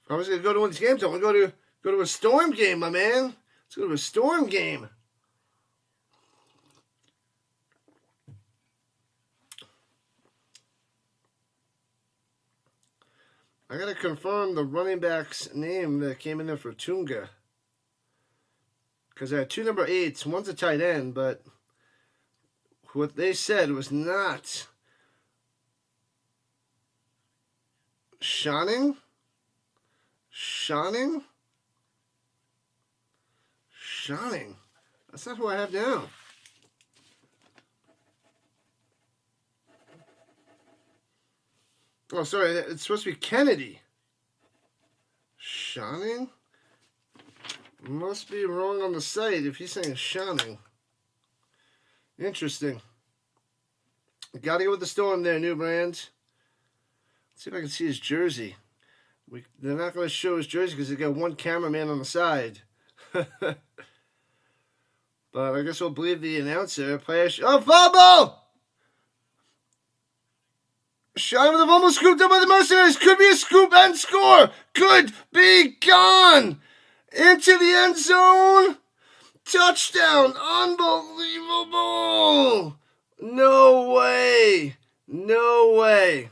I was going to go to one of these games. I want to go to a Storm game, my man. Let's go to a Storm game. I got to confirm the running back's name that came in there for Tunga. Because I had 2 number 8s. One's a tight end, but what they said was not Shawning. That's not who I have down. Oh, sorry. It's supposed to be Kennedy. Shawning? Must be wrong on the site if he's saying Shawning. Interesting. Got to go with the Storm there, new brand. Let's see if I can see his jersey. They're not going to show his jersey because they got one cameraman on the side. But I guess we'll believe the announcer. Oh, fumble! Shot with the fumble, scooped up by the Mercenaries. Could be a scoop and score. Could be gone. Into the end zone. Touchdown! Unbelievable! No way! No way!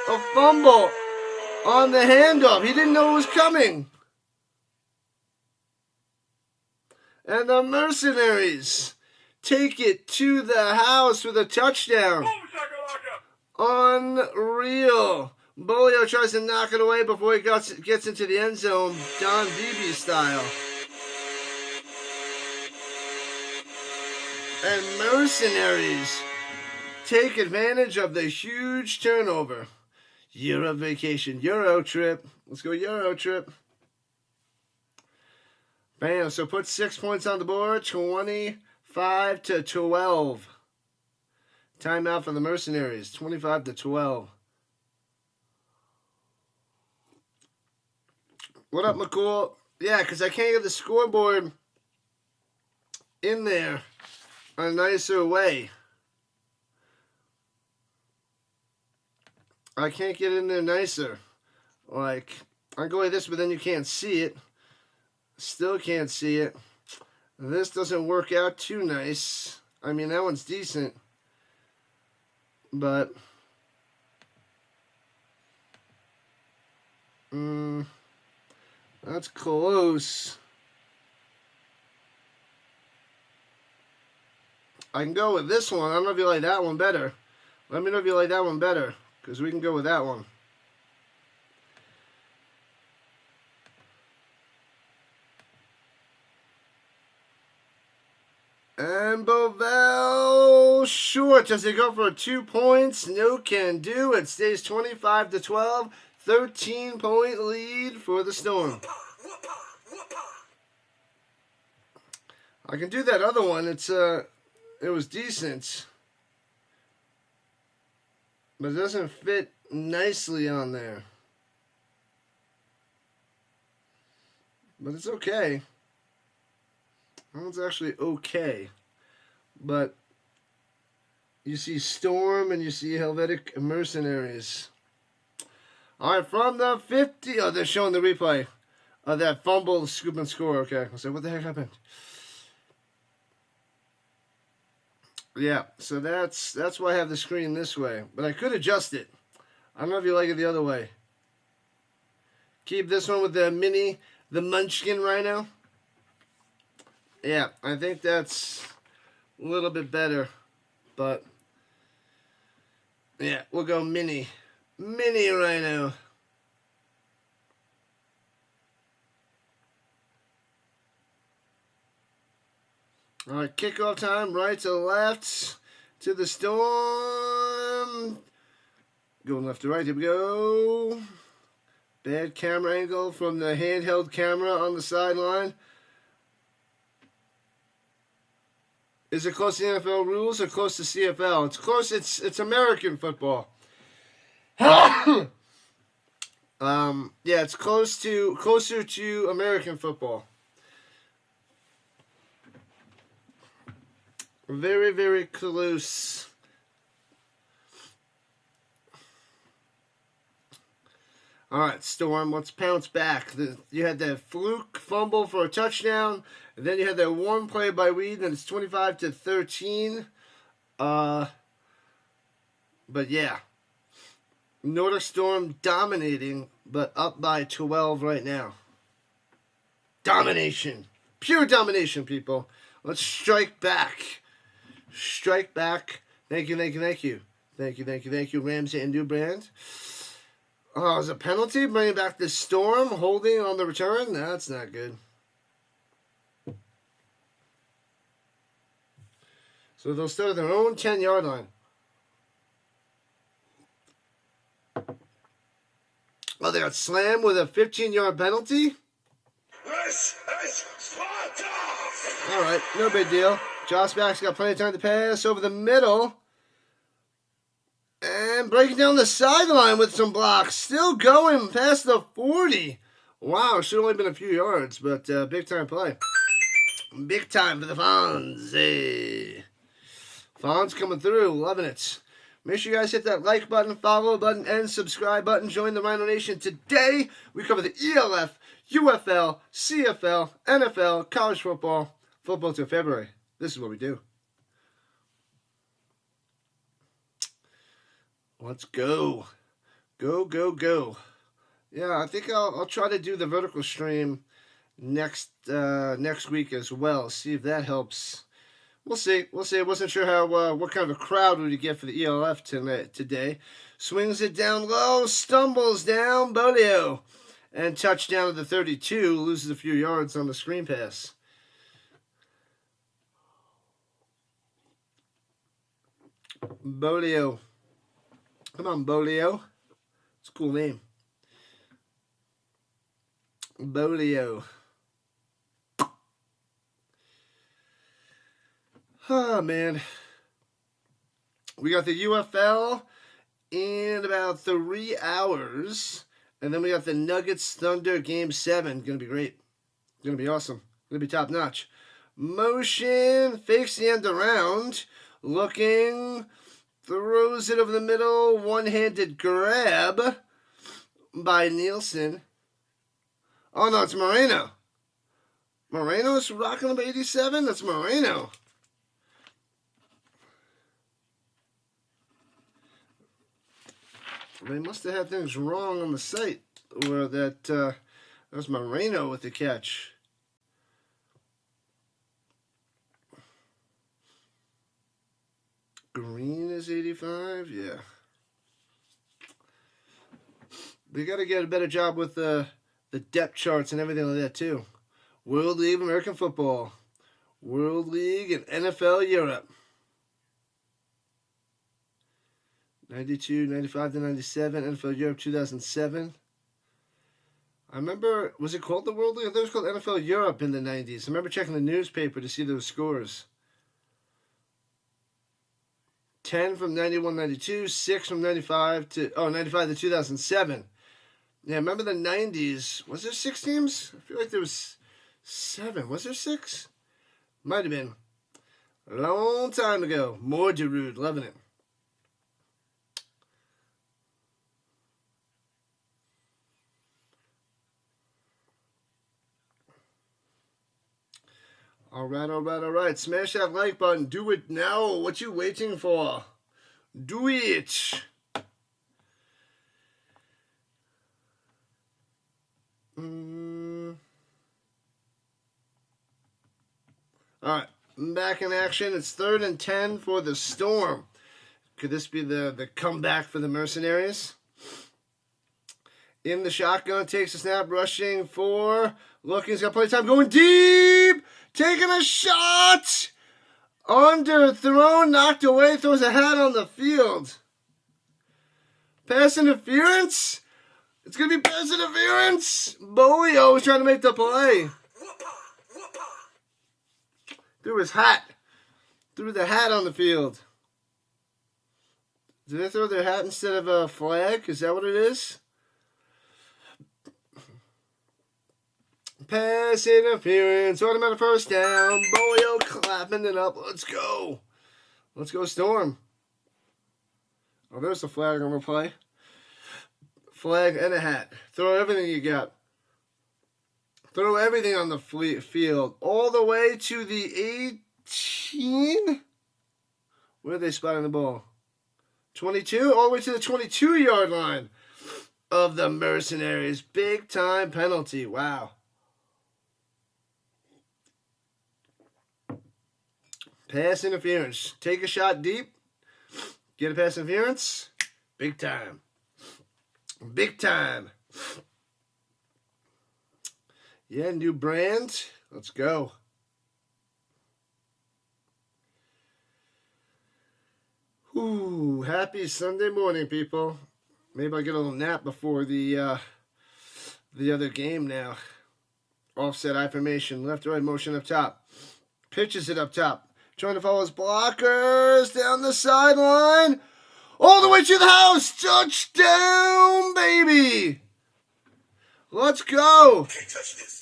A fumble on the handoff. He didn't know it was coming. And the Mercenaries take it to the house with a touchdown. Unreal. Bolio tries to knock it away before he gets into the end zone, Don Beebe style. And Mercenaries take advantage of the huge turnover. Euro vacation, Euro trip. Let's go Euro trip. Bam, so put 6 points on the board, 25-12. Timeout for the Mercenaries, 25-12. What up, McCool? Yeah, because I can't get the scoreboard in there a nicer way. I can't get in there nicer. Like, I go like this, but then you can't see it. Still can't see it. This doesn't work out too nice. I mean, that one's decent. But, that's close. I can go with this one. I don't know if you like that one better. Let me know if you like that one better, because we can go with that one. And Bovell short. Does it go for 2 points? No can do. It stays 25-12. 13-point lead for the Storm. I can do that other one. It was decent, but it doesn't fit nicely on there. But it's okay. Well, it's actually okay. But you see Storm and you see Helvetic Mercenaries. All right, from the 50. Oh, they're showing the replay of that fumble, scoop, and score. Okay. I said, what the heck happened? Yeah, so that's why I have the screen this way. But I could adjust it. I don't know if you like it the other way. Keep this one with the Munchkin Rhino. Yeah, I think that's a little bit better. But, yeah, we'll go Mini Rhino. All right, kickoff time, right to left to the Storm. Going left to right, here we go. Bad camera angle from the handheld camera on the sideline. Is it close to NFL rules or close to CFL? It's close. It's American football. Yeah, it's closer to American football. Very, very close. All right, Storm, let's pounce back. You had that fluke fumble for a touchdown, and then you had that one play by Weed, and it's 25-13. But yeah, Nordic Storm dominating, but up by 12 right now. Domination. Pure domination, people. Let's strike back. Strike back. Thank you, thank you, thank you. Thank you, thank you, thank you, Ramsey and Dubrand. Oh, is a penalty bringing back the Storm, holding on the return? That's not good. So they'll start at their own 10-yard line. Oh, they got slammed with a 15-yard penalty? This is Sparta! All right, no big deal. Josh Back's got plenty of time to pass over the middle. And breaking down the sideline with some blocks. Still going past the 40. Wow, should have only been a few yards, but big time play. Big time for the Fonz. Hey. Fonz coming through, loving it. Make sure you guys hit that like button, follow button, and subscribe button. Join the Rhino Nation today. We cover the E.L.F. UFL, CFL, NFL, college football, football till February. This is what we do. Let's go. Go, go, go. Yeah, I think I'll try to do the vertical stream next week as well. See if that helps. We'll see. I wasn't sure how what kind of a crowd would you get for the E.L.F. today. Swings it down low, stumbles down, Bolio. And touchdown to the 32, loses a few yards on the screen pass. Bolio. Come on, Bolio. It's a cool name. Bolio. Oh, man. We got the UFL in about 3 hours. And then we got the Nuggets Thunder Game 7. Going to be great. Going to be awesome. Going to be top notch. Motion. Fakes the end around. Looking. Throws it over the middle. One-handed grab by Nielsen. Oh, no, it's Moreno. Moreno's rocking number 87? That's Moreno. They must have had things wrong on the site where that was Moreno with the catch. Green is 85? Yeah. They got to get a better job with the depth charts and everything like that too. World League American Football. World League and NFL Europe. 92, 95 to 97, NFL Europe 2007. I remember, was it called the World League? I thought it was called NFL Europe in the 90s. I remember checking the newspaper to see those scores. 10 from 91, 92, 6 from 95 to 2007. Yeah, remember the 90s. Was there 6 teams? I feel like there was 7. Was there 6? Might have been. A long time ago. More Darude. Loving it. All right. Smash that like button. Do it now. What you waiting for? Do it. All right. Back in action. It's 3rd and 10 for the Storm. Could this be the comeback for the Mercenaries? In the shotgun. Takes a snap. Rushing for. Looking. He's got plenty of time. Going deep. Taking a shot. Underthrown. Knocked away. Throws a hat on the field. Pass interference. It's going to be pass interference. Bolio was trying to make the play. Threw his hat. Threw the hat on the field. Did they throw their hat instead of a flag? Is that what it is? Pass interference. Automatic first down. Bolio clapping it up. Let's go. Let's go, Storm. Oh, there's the flag on the play. Flag and a hat. Throw everything you got. Throw everything on the field. All the way to the 18. Where are they spotting the ball? 22? All the way to the 22-yard line of the Mercenaries. Big time penalty. Wow. Pass interference. Take a shot deep. Get a pass interference. Big time. Big time. Yeah, new brand. Let's go. Ooh, happy Sunday morning, people. Maybe I'll get a little nap before the other game now. Offset I formation. Left to right motion up top. Pitches it up top. Trying to follow his blockers down the sideline. All the way to the house. Touchdown, baby. Let's go. Can't touch this.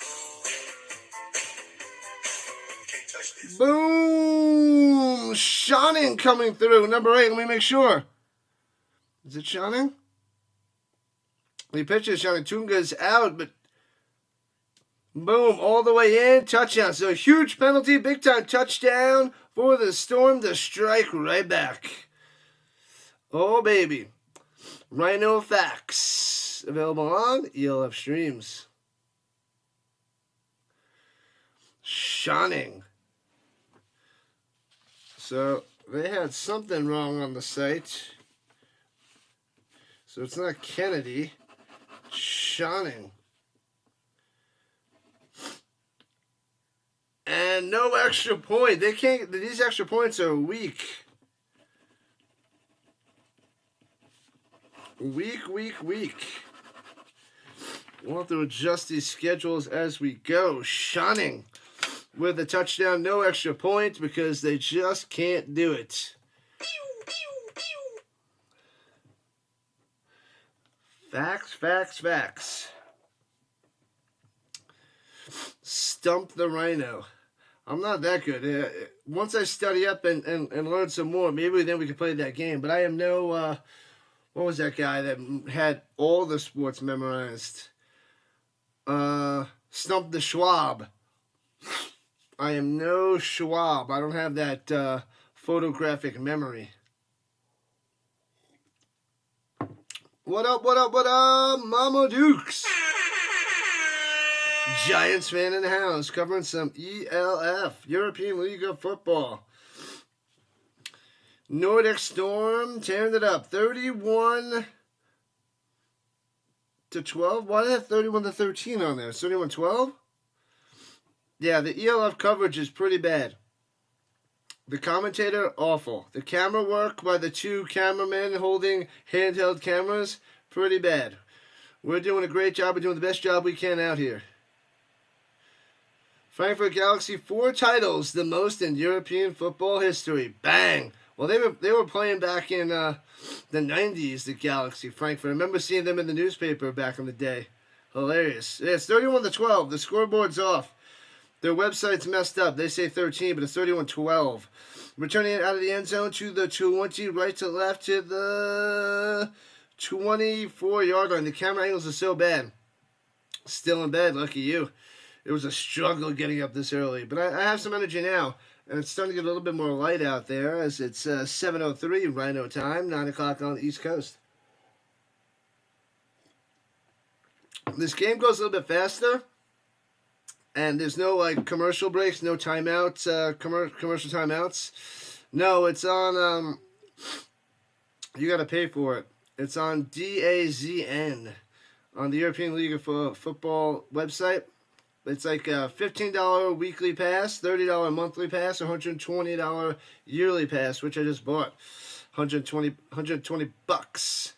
Can't touch this. Boom. Shining coming through. Number 8. Let me make sure. Is it Shining? He pitches. Shining Tunga's out, but Boom, all the way in, touchdown. So a huge penalty, big time touchdown for the Storm to strike right back. Oh, baby. Rhino Facts, available on E.L.F streams. Shining. So they had something wrong on the site. So it's not Kennedy. Shining. And no extra point. They can't. These extra points are weak. Weak. We'll have to adjust these schedules as we go. Shining with a touchdown, no extra points because they just can't do it. Facts. Stump the Rhino. I'm not that good. Once I study up and learn some more, maybe then we can play that game. But I am no, what was that guy that had all the sports memorized? Stump the Schwab. I am no Schwab. I don't have that photographic memory. What up, Mama Dukes? Giants fan in the house, covering some E.L.F, European League of Football. Nordic Storm tearing it up, 31-12. Why did they have 31-13 on there? 31-12? Yeah, the E.L.F coverage is pretty bad. The commentator, awful. The camera work by the two cameramen holding handheld cameras, pretty bad. We're doing a great job. We're doing the best job we can out here. Frankfurt Galaxy, 4 titles, the most in European football history. Bang! Well, they were playing back in the 90s, the Galaxy, Frankfurt. I remember seeing them in the newspaper back in the day. Hilarious. Yeah, it's 31-12. The scoreboard's off. Their website's messed up. They say 13, but it's 31-12. Returning it out of the end zone to the 20, right to left to the 24-yard line. The camera angles are so bad. Still in bed, lucky you. It was a struggle getting up this early. But I have some energy now. And it's starting to get a little bit more light out there as it's 7:03 Rhino time, 9 o'clock on the East Coast. This game goes a little bit faster. And there's no commercial breaks, no timeouts, commercial timeouts. No, it's on, you got to pay for it. It's on DAZN on the European League of Football website. It's like a $15 weekly pass, $30 monthly pass, $120 yearly pass, which I just bought. $120 bucks.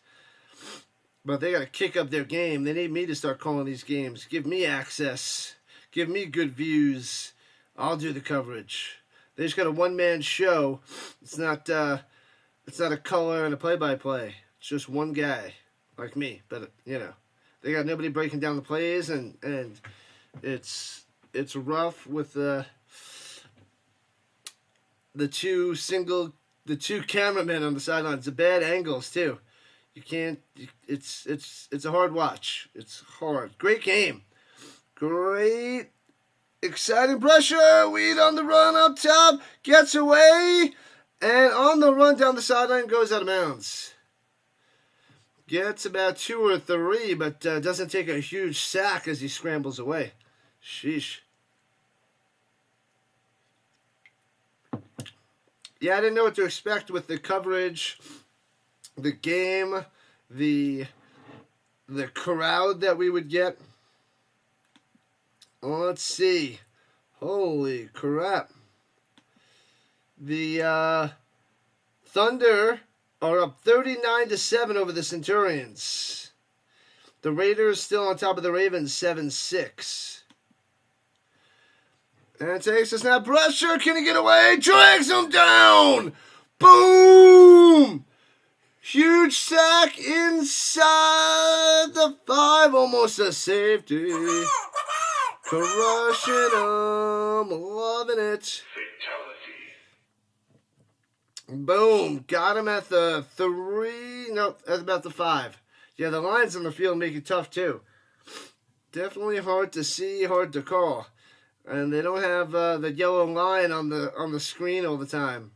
But they got to kick up their game. They need me to start calling these games. Give me access. Give me good views. I'll do the coverage. They just got a one-man show. It's not a color and a play-by-play. It's just one guy like me. But they got nobody breaking down the plays, and it's rough with the two cameramen on the sidelines. The bad angles too. You can't. It's a hard watch. It's hard. Great game. Great, exciting pressure. Weed on the run up top, gets away, and on the run down the sideline goes out of bounds. Gets about 2 or 3, but doesn't take a huge sack as he scrambles away. Sheesh. Yeah, I didn't know what to expect with the coverage, the game, the crowd that we would get. Let's see. Holy crap. The Thunder are up 39-7 over the Centurions. The Raiders still on top of the Ravens, 7-6. And it takes a snap. Pressure. Can he get away? Drags him down. Boom. Huge sack inside the 5. Almost a safety. Crushing them, loving it. Fatality. Boom, got him at the 3. No, that's about the 5. Yeah, the lines on the field make it tough too. Definitely hard to see, hard to call. And they don't have the yellow line on the screen all the time.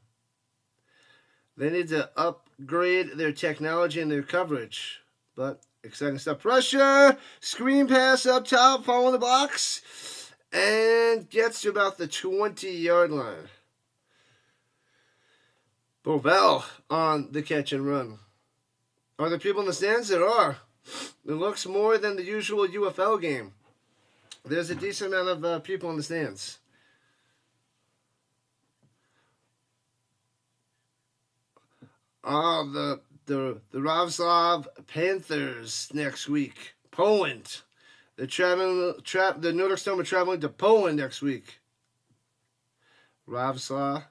They need to upgrade their technology and their coverage. But exciting stuff. Pressure, screen pass up top, following the box, and gets to about the 20-yard line. Bovell on the catch and run. Are there people in the stands? There are. It looks more than the usual UFL game. There's a decent amount of people in the stands. Oh, the Ravslav Panthers next week. Poland. The Nordic Storm are traveling to Poland next week. Ravslav.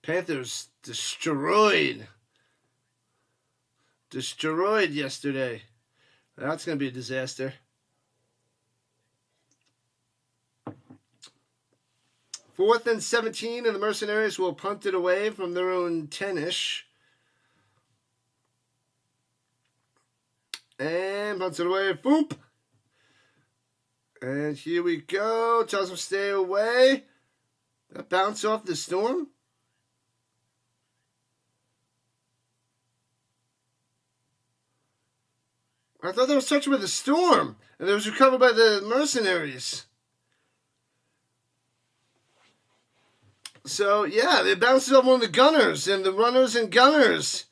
Panthers destroyed yesterday. That's going to be a disaster. Fourth and 17, and the Mercenaries will punt it away from their own 10-ish. And punts it away. Boop. And here we go. Tells them stay away. That bounce off the Storm. I thought that was touched with the Storm, and it was recovered by the Mercenaries. So, yeah, they bounced off one of the gunners, and the runners and gunners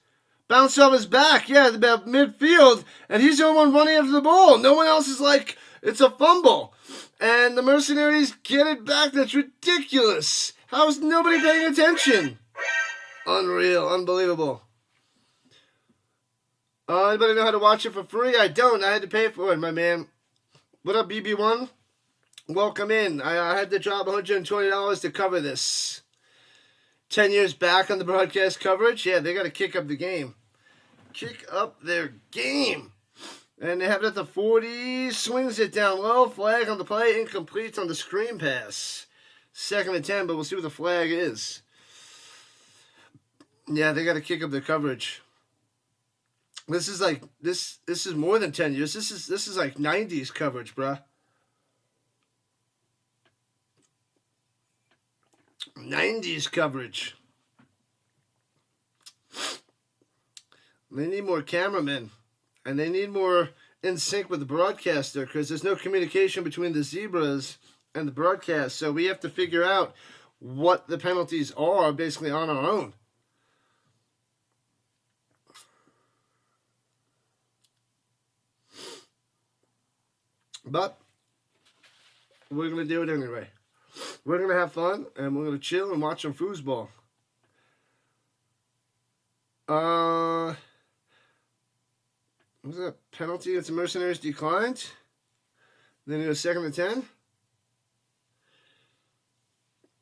bounced off his back, about midfield, and he's the only one running after the ball. No one else is like, it's a fumble. And the Mercenaries get it back. That's ridiculous. How is nobody paying attention? Unreal, unbelievable. Anybody know how to watch it for free? I don't. I had to pay for it, my man. What up, BB1? Welcome in. I had to drop $120 to cover this. 10 years back on the broadcast coverage. Yeah, they got to kick up the game. Kick up their game. And they have it at the 40. Swings it down low. Flag on the play. Incomplete on the screen pass. 2nd and 10, but we'll see what the flag is. Yeah, they got to kick up their coverage. This is like this is more than 10 years. This is like 90s coverage, bruh. 90s coverage. They need more cameramen, and they need more in sync with the broadcaster, because there's no communication between the Zebras and the broadcast. So we have to figure out what the penalties are basically on our own. But we're going to do it anyway. We're going to have fun, and we're going to chill and watch some foosball. Was that penalty against the Mercenaries declined? Then it was 2nd and 10?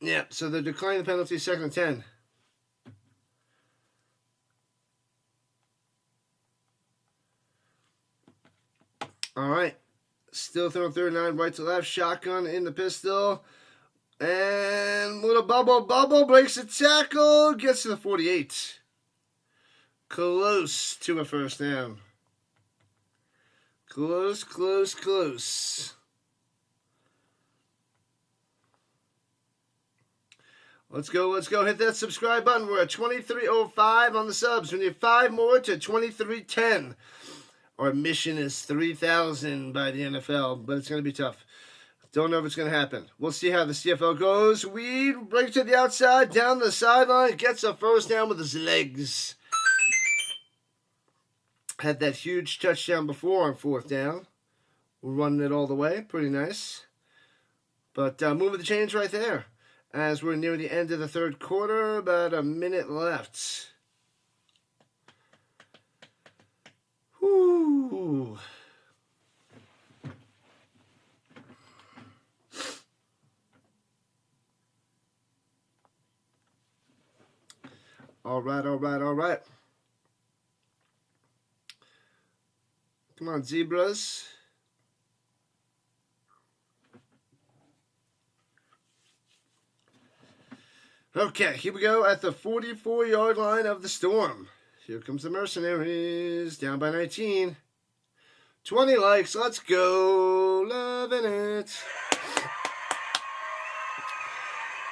Yeah, so they're declining the penalty 2nd and 10. All right. Still throwing 39 right to left. Shotgun in the pistol. And little bubble breaks the tackle. Gets to the 48. Close to a first down. Close. Let's go. Hit that subscribe button. We're at 2305 on the subs. We need 5 more to 2310. Our mission is 3,000 by the NFL, but it's going to be tough. Don't know if it's going to happen. We'll see how the CFL goes. Weed breaks to the outside, down the sideline, gets a first down with his legs. Had that huge touchdown before on 4th down. We're running it all the way. Pretty nice. But moving the chains right there. As we're near the end of the 3rd quarter, about a minute left. Whoo. All right. Come on, Zebras. Okay, here we go at the 44-yard line of the Storm. Here comes the Mercenaries, down by 19. 20 likes. Let's go. Loving it.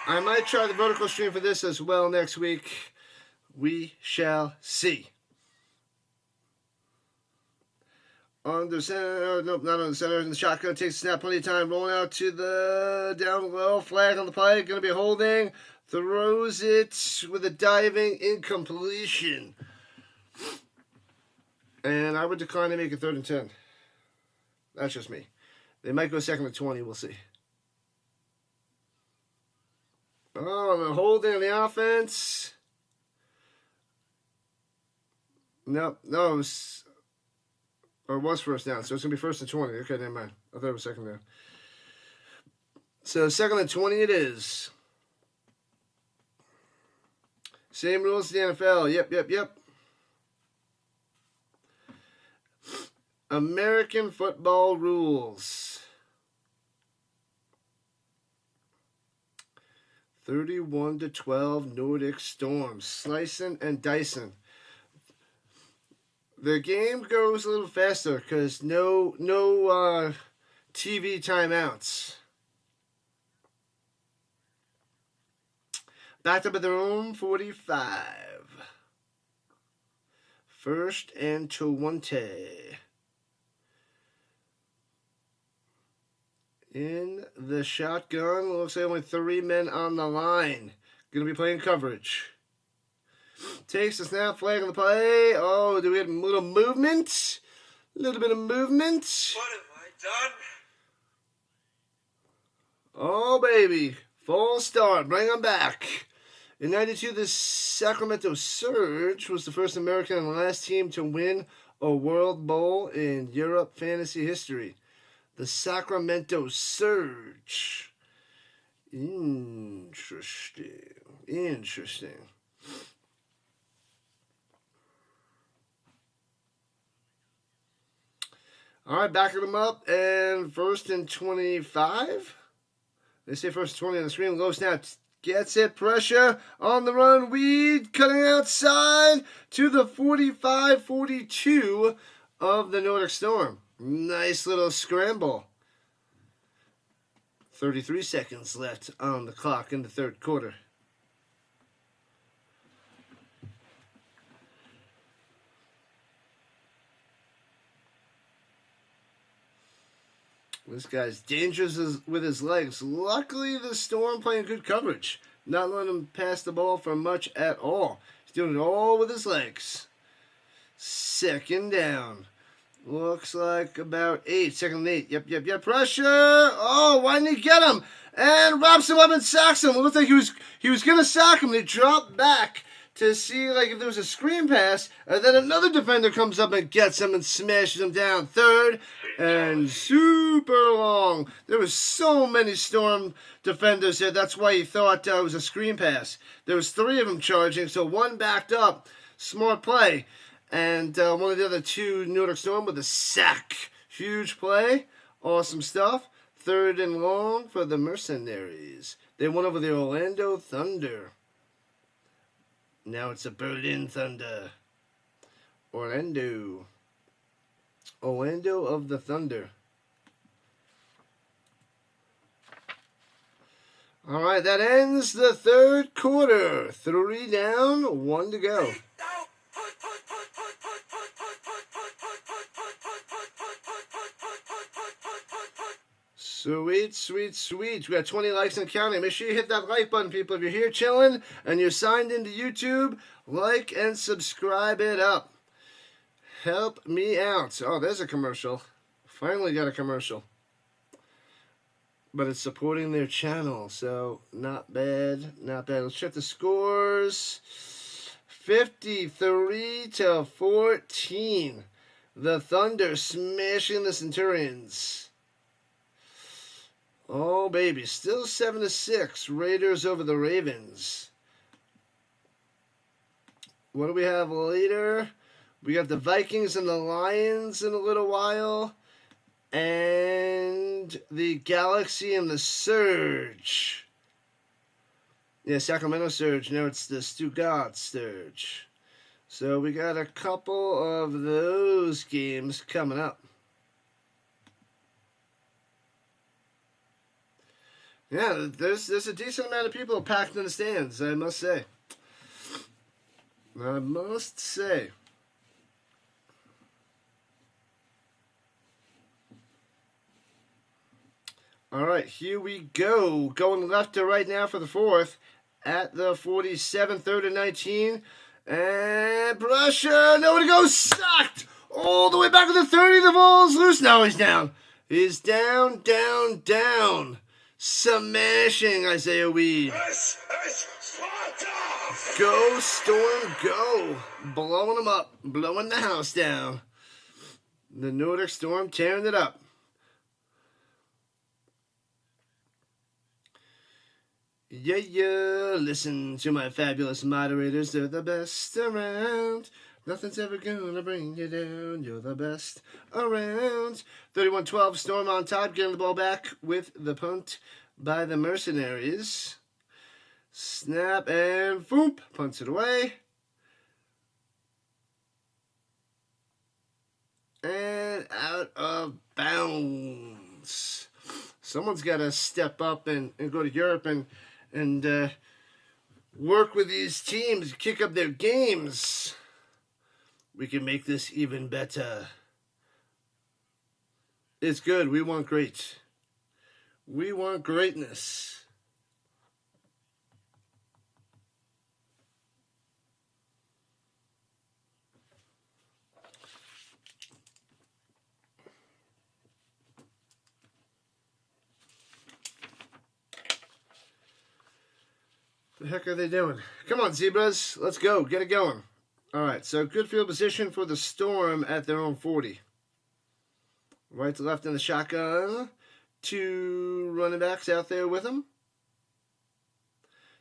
I might try the vertical stream for this as well next week. We shall see. On the center, nope, not on the center. In the shotgun, takes a snap, plenty of time. Rolling out to the down low, flag on the play. Going to be holding. Throws it with a diving incompletion. And I would decline to make it 3rd and 10. That's just me. They might go 2nd and 20. We'll see. Oh, the holding on the offense. No, it was 1st down. So it's going to be 1st and 20. Okay, never mind. I thought it was 2nd down. So 2nd and 20 it is. Same rules as the NFL. Yep. American football rules. 31-12 Nordic Storm. Slicing and dicing. The game goes a little faster because no TV timeouts. Backed up at their own 45. 1st and 20. In the shotgun, looks like only 3 men on the line. Going to be playing coverage. Takes the snap, flag on the play. Oh, do we have a little movement? A little bit of movement. What have I done? Oh, baby. Full start. Bring them back. In 92, the Sacramento Surge was the first American and last team to win a World Bowl in Europe fantasy history. The Sacramento Surge. Interesting. All right, backing them up, and 1st and 25. They say 1st and 20 on the screen. Low snap, gets it, pressure on the run. Weed cutting outside to the 45-42 of the Nordic Storm. Nice little scramble. 33 seconds left on the clock in the 3rd quarter. This guy's dangerous with his legs. Luckily, the Storm playing good coverage. Not letting him pass the ball for much at all. He's doing it all with his legs. 2nd down. Looks like about 8. 2nd and 8. Yep. Pressure. Oh, why didn't he get him? And wraps him up and sacks him. It looked like he was going to sack him. They dropped back to see like if there was a screen pass. And then another defender comes up and gets him and smashes him down. 3rd and super long. There was so many Storm defenders there. That's why he thought it was a screen pass. There was 3 of them charging, so 1 backed up. Smart play. And one of the other 2, Nordic Storm, with a sack. Huge play. Awesome stuff. 3rd and long for the Mercenaries. They won over the Orlando Thunder. Now it's a Berlin Thunder. Orlando of the Thunder. All right, that ends the 3rd quarter. 3 down, 1 to go. Sweet. We got 20 likes and counting. Make sure you hit that like button, people. If you're here chilling and you're signed into YouTube, like and subscribe it up. Help me out. Oh, there's a commercial. Finally got a commercial. But it's supporting their channel, so not bad. Let's check the scores. 53-14. The Thunder smashing the Centurions. Oh, baby. Still 7-6. Raiders over the Ravens. What do we have later? We got the Vikings and the Lions in a little while. And the Galaxy and the Surge. Yeah, Sacramento Surge. No, it's the Stuttgart Surge. So we got a couple of those games coming up. Yeah, there's a decent amount of people packed in the stands, I must say. I must say. All right, here we go. Going left to right now for the fourth. At the 47, third and 19. And pressure. Nowhere to go. Sacked. All the way back to the 30. The ball's loose. Now he's down. He's down, down, down. Smashing Isaiah Weed. This is Sparta! Go, Storm, go. Blowing them up. Blowing the house down. The Nordic Storm tearing it up. Yeah, yeah, listen to my fabulous moderators. They're the best around. Nothing's ever gonna bring you down. You're the best around. 31-12, Storm on top, getting the ball back with the punt by the Mercenaries. Snap and boom, punts it away. And out of bounds. Someone's got to step up and go to Europe and work with these teams, kick up their games. We can make this even better. It's good. We want great. We want greatness. The heck are they doing? Come on, Zebras. Let's go. Get it going. All right, so good field position for the Storm at their own 40. Right to left in the shotgun. 2 running backs out there with them.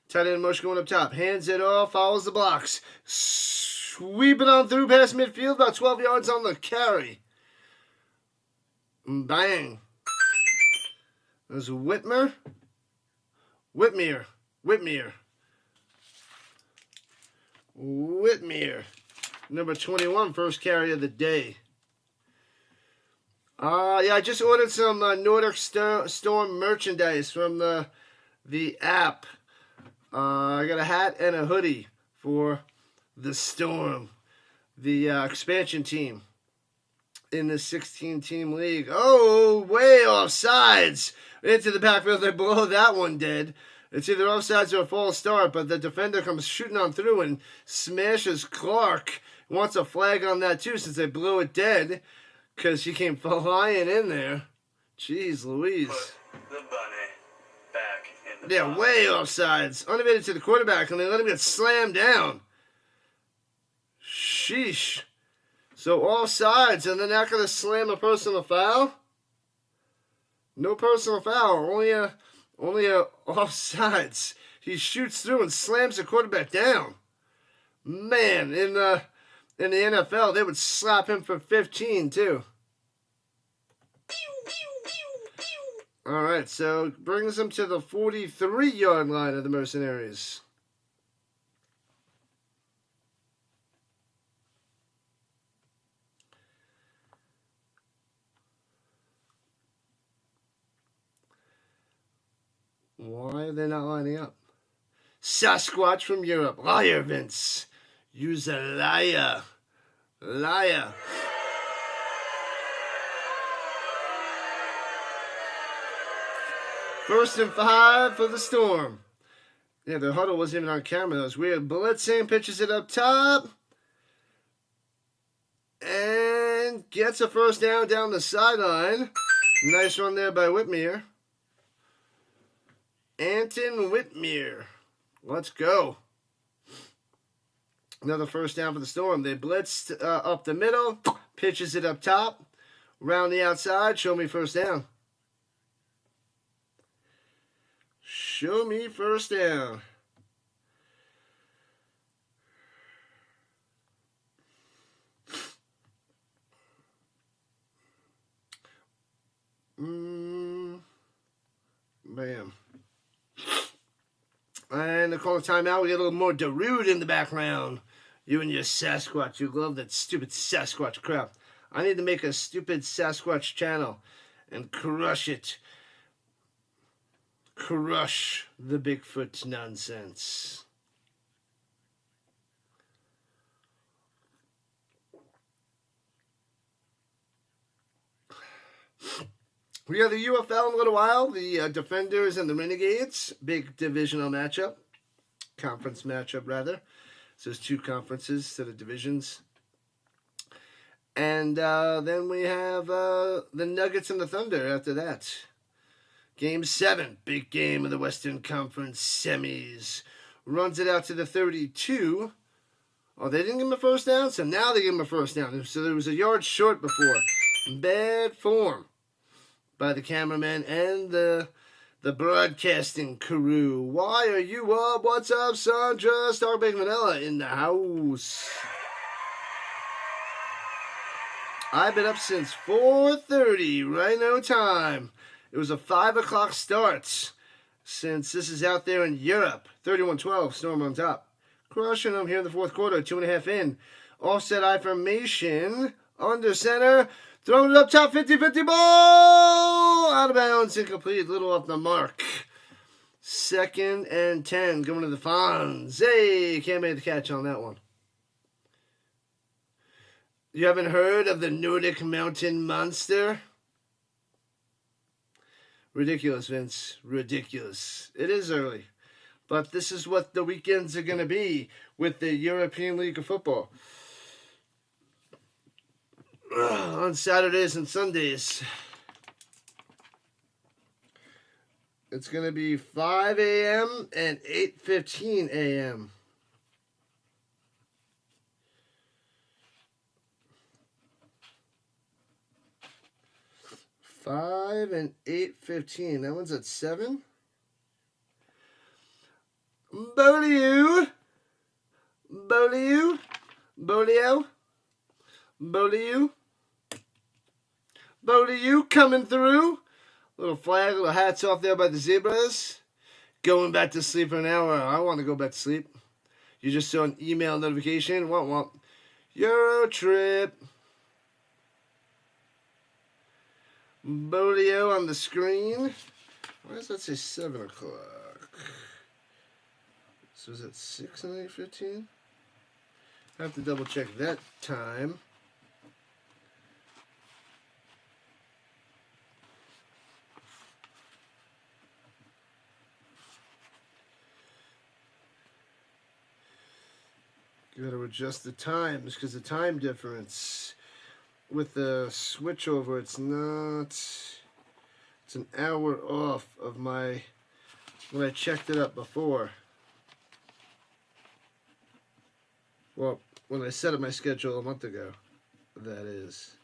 Tight end motion going up top. Hands it off. Follows the blocks. Sweep it on through past midfield. About 12 yards on the carry. Bang. There's Whitmer. Whitmere. Number 21, first carry of the day. Yeah, I just ordered some Nordic Storm merchandise from the app. I got a hat and a hoodie for the Storm, the expansion team in the 16-team league. Oh, way offsides into the backfield. They blow that one dead. It's either offsides or a false start, but the defender comes shooting on through and smashes Clark. Wants a flag on that too since they blew it dead because he came flying in there. Jeez Louise. Put the bunny back in the box. Way offsides. Unevaded to the quarterback, and they let him get slammed down. Sheesh. So offsides, and they're not going to slam a personal foul? No personal foul, only a offsides. He shoots through and slams the quarterback down. Man, in the NFL, they would slap him for 15 too. All right, so brings him to the 43-yard line of the Mercenaries. Why are they not lining up? Sasquatch from Europe. Liar, Vince. Use a liar. Liar. First and 5 for the Storm. Yeah, the huddle wasn't even on camera. That was weird. Blitzing pitches it up top. And gets a first down the sideline. Nice run there by Whitmere. Anton Whitmere. Let's go. Another first down for the Storm. They blitzed up the middle. Pitches it up top. Round the outside. Show me first down. Show me first down. Bam. And they're calling timeout. We get a little more Darude in the background. You and your Sasquatch. You love that stupid Sasquatch crap. I need to make a stupid Sasquatch channel and crush it. crush the Bigfoot nonsense. We have the UFL in a little while, the Defenders and the Renegades, big divisional matchup, conference matchup rather. So there's 2 conferences instead of divisions. And then we have the Nuggets and the Thunder after that. Game 7, big game of the Western Conference semis. Runs it out to the 32. Oh, they didn't give him a first down, so now they give him a first down. So there was a yard short before. Bad form by the cameraman and the broadcasting crew. Why are you up? What's up, Sandra? Starbank Manila in the house. I've been up since 4:30, Rhino time. It was a 5 o'clock start since this is out there in Europe. 31-12, Storm on top. Crushing them here in the fourth quarter, 2.5 in. Offset I formation, under center. Throwing it up top, 50-50 ball! Out of bounds, incomplete, little off the mark. 2nd and 10, going to the Fonz. Hey, can't make the catch on that one. You haven't heard of the Nordic Mountain Monster? Ridiculous, Vince. Ridiculous. It is early. But this is what the weekends are going to be with the European League of Football. On Saturdays and Sundays. It's going to be 5 a.m. and 8:15 a.m. Five and 8:15. That one's at 7. Bolio. Bolio coming through. Little flag, little hats off there by the Zebras. Going back to sleep for an hour. I want to go back to sleep. You just saw an email notification. Womp. Euro trip. Bolio on the screen. Why does that say 7 o'clock? So is it 6 and 8:15? I have to double check that time. Got to adjust the times because the time difference with the switch over, it's an hour off of my, when I checked it up before. Well, when I set up my schedule a month ago, that is.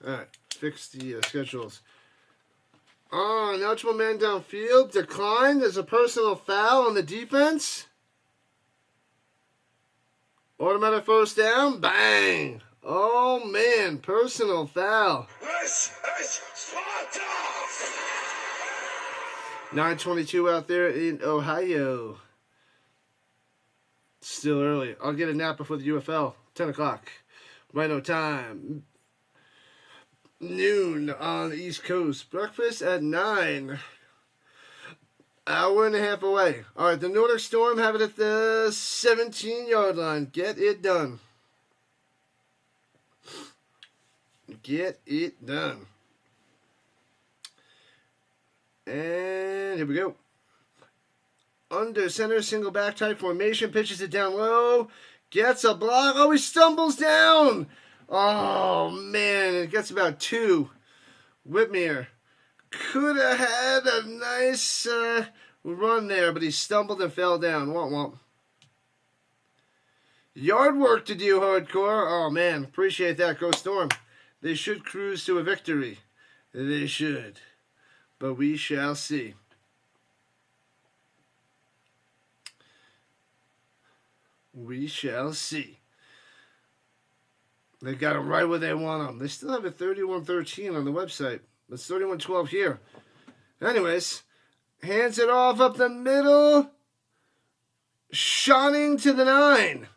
Alright, fix the schedules. An eligible man downfield declined as a personal foul on the defense. Automatic first down, bang! Oh man, personal foul. This is Sparta! 9:22 out there in Ohio. Still early. I'll get a nap before the UFL. 10 o'clock. Rhino time. Noon on the East Coast. Breakfast at 9. Hour and a half away. All right, the Nordic Storm have it at the 17-yard line. Get it done. Get it done. And here we go. Under center, single back type formation. Pitches it down low. Gets a block. Oh, he stumbles down. Oh, man. It gets about 2. Whitmere could have had a nice run there, but he stumbled and fell down. Womp. Yard work to do, hardcore. Oh, man. Appreciate that. Go Storm. They should cruise to a victory. They should. But we shall see. We shall see. They got them right where they want them. They still have a 31-13 on the website. It's 31-12 here. Anyways, hands it off up the middle. Shining to the 9.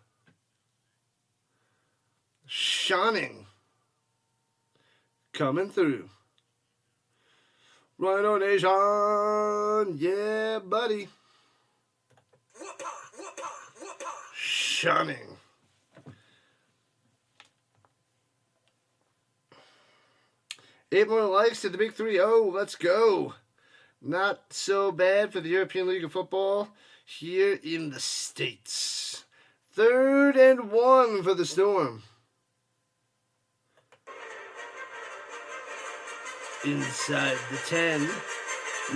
Shining. Coming through. Rhino Nation. Yeah, buddy. Shining. Eight more likes to the big 3-0. Let's go. Not so bad for the European League of Football here in the States. 3rd and 1 for the Storm. Inside the 10.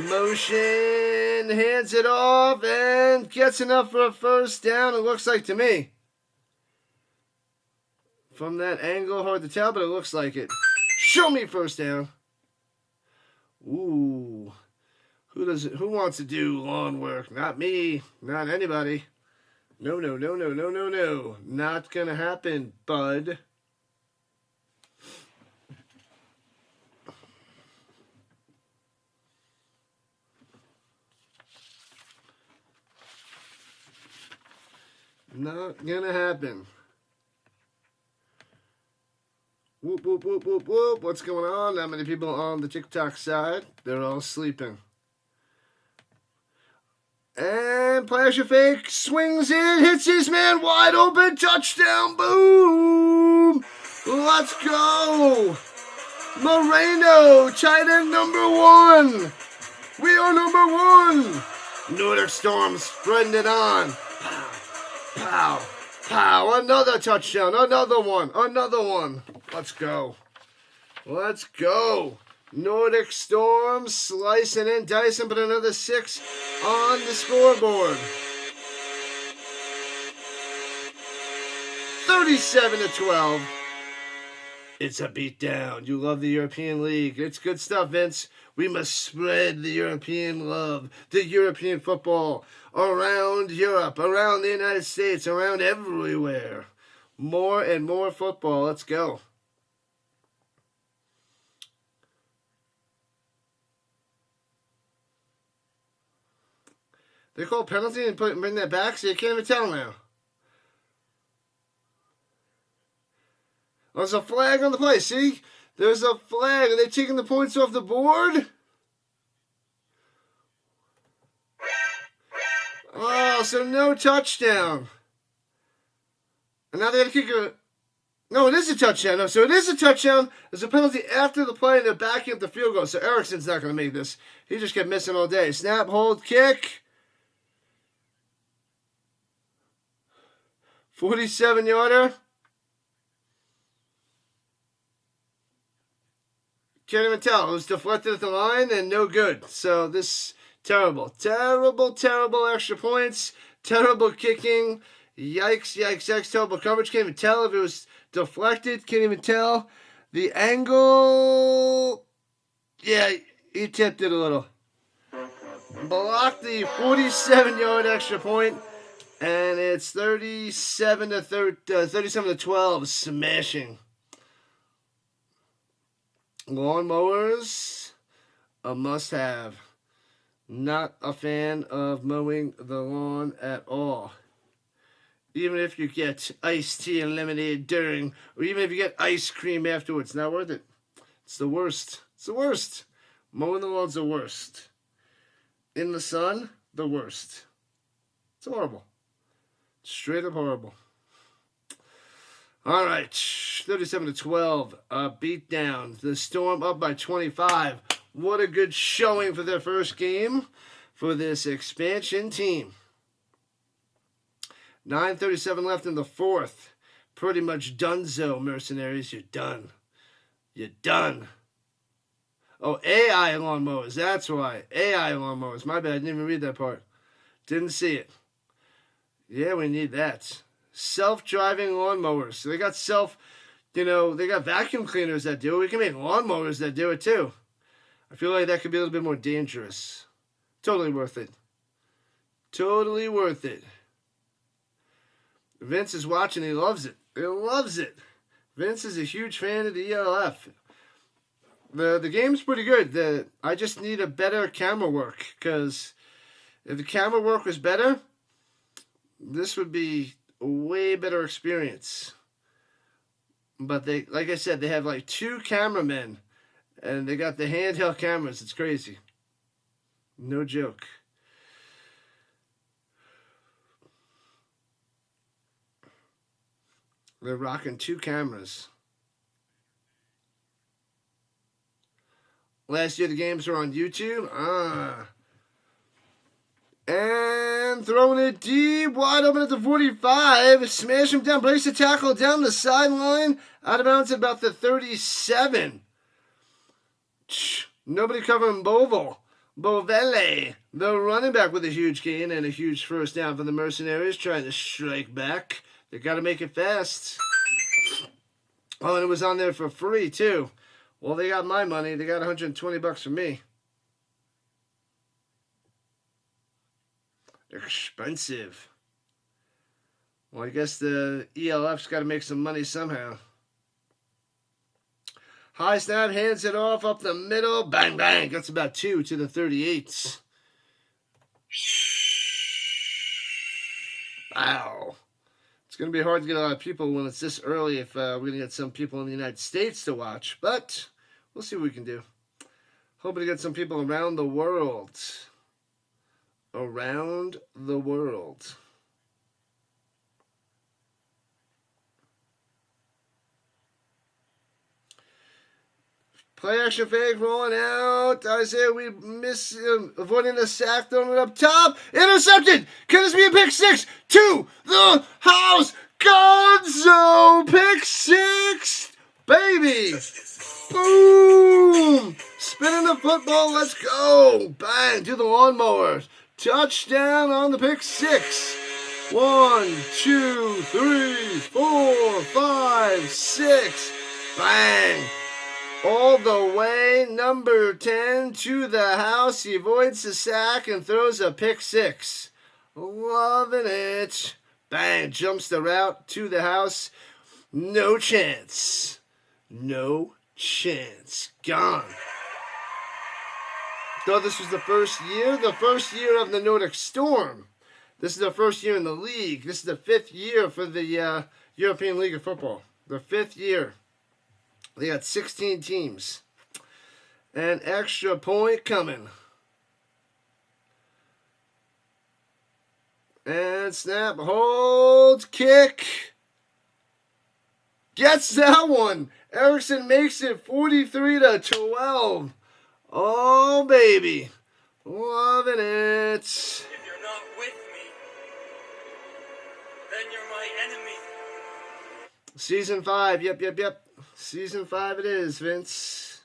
Motion. Hands it off and gets enough for a first down, it looks like to me. From that angle, hard to tell, but it looks like it. Show me first down. Ooh. Who wants to do lawn work? Not me. Not anybody. No. Not gonna happen, bud. Not gonna happen. Whoop, whoop, whoop, whoop, whoop. What's going on? Not many people on the TikTok side. They're all sleeping. And Plasher Fake swings it, hits his man wide open, touchdown, boom! Let's go! Moreno, tight end number 1. We are number 1. Nordic Storm spreading it on. Pow, pow, pow. Another touchdown, another one. Let's go. Let's go. Nordic Storm slicing and dicing, but another 6 on the scoreboard. 37-12. It's a beatdown. You love the European League. It's good stuff, Vince. We must spread the European love, the European football around Europe, around the United States, around everywhere. More and more football. Let's go. They call penalty and bring that back, so you can't even tell now. There's a flag on the play. See? There's a flag. Are they taking the points off the board? Oh, so no touchdown. And now they got to kick a... No, it is a touchdown. No, so it is a touchdown. There's a penalty after the play, and they're backing up the field goal. So Ericsson's not going to make this. He just kept missing all day. Snap, hold, kick. 47-yarder. Can't even tell. It was deflected at the line and no good. So this, terrible extra points. Terrible kicking. Yikes. Terrible coverage. Can't even tell if it was deflected. Can't even tell. The angle. Yeah, he tipped it a little. Blocked the 47-yard extra point. And it's 37-12, smashing. Lawnmowers, a must-have. Not a fan of mowing the lawn at all. Even if you get iced tea and lemonade during, or even if you get ice cream afterwards, not worth it. It's the worst. It's the worst. Mowing the lawn's the worst. In the sun, the worst. It's horrible. Straight up horrible. All right, 37-12, a beatdown. The Storm up by 25. What a good showing for their first game for this expansion team. 9:37 left in the 4th. Pretty much donezo, Mercenaries. You're done. You're done. Oh, AI lawnmowers. That's why. AI lawnmowers. My bad. I didn't even read that part. Didn't see it. Yeah, we need that. Self-driving lawnmowers. So they got they got vacuum cleaners that do it. We can make lawnmowers that do it too. I feel like that could be a little bit more dangerous. Totally worth it. Totally worth it. Vince is watching. He loves it. He loves it. Vince is a huge fan of the E.L.F. The game's pretty good. I just need a better camera work, because if the camera work was better, this would be a way better experience. But they, like I said, they have like 2 cameramen, and they got the handheld cameras. It's crazy. No joke. They're rocking 2 cameras. Last year the games were on YouTube. And throwing it deep, wide open at the 45. Smash him down, breaks the tackle down the sideline. Out of bounds at about the 37. Nobody covering Bovell. Bovelle, the running back, with a huge gain and a huge first down for the Mercenaries, trying to strike back. They got to make it fast. Oh, and it was on there for free, too. Well, they got my money. They got $120 from me. Expensive. Well, I guess the E.L.F's got to make some money somehow. High snap, hands it off up the middle. Bang, bang. That's about 2 to the 38. Wow. It's going to be hard to get a lot of people when it's this early if we're going to get some people in the United States to watch. But we'll see what we can do. Hoping to get some people around the world. Around the world. Play action fake, rolling out. Isaiah, we miss him, avoiding the sack, throwing it up top. Intercepted. Can this be a pick 6? To the house. Gonzo. Pick 6. Baby. Boom. Spinning the football. Let's go. Bang. Do the lawnmower. Touchdown on the pick 6. 1, 2, 3, 4, 5, 6. Bang. All the way, number 10 to the house. He avoids the sack and throws a pick 6. Loving it. Bang, jumps the route to the house. No chance. No chance. Gone. Though this was the first year of the Nordic Storm. This is the first year in the league. This is the 5th year for the European League of Football. The 5th year. They got 16 teams. An extra point coming. And snap, holds, kick. Gets that one. Erickson makes it 43-12. Oh, baby. Loving it. If you're not with me, then you're my enemy. Season 5. Yep. Season 5 it is, Vince.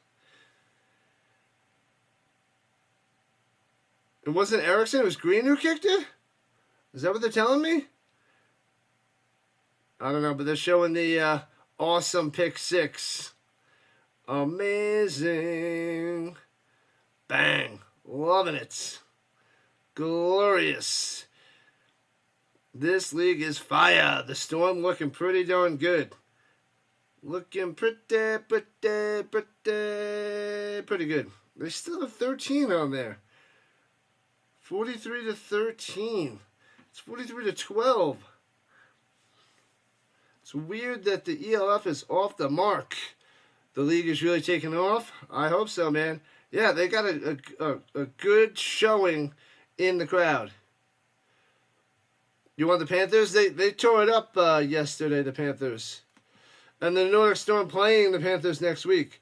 It wasn't Erickson, it was Green who kicked it? Is that what they're telling me? I don't know, but they're showing the awesome pick 6. Amazing. Bang. Loving it. Glorious. This league is fire. The Storm looking pretty darn good. Looking pretty good. They still have 13 on there. 43-13. It's 43-12. It's weird that the E.L.F. is off the mark. The league is really taking off. I hope so, man. Yeah, they got a good showing in the crowd. You want the Panthers? They tore it up yesterday, the Panthers. And the Nordic Storm playing the Panthers next week.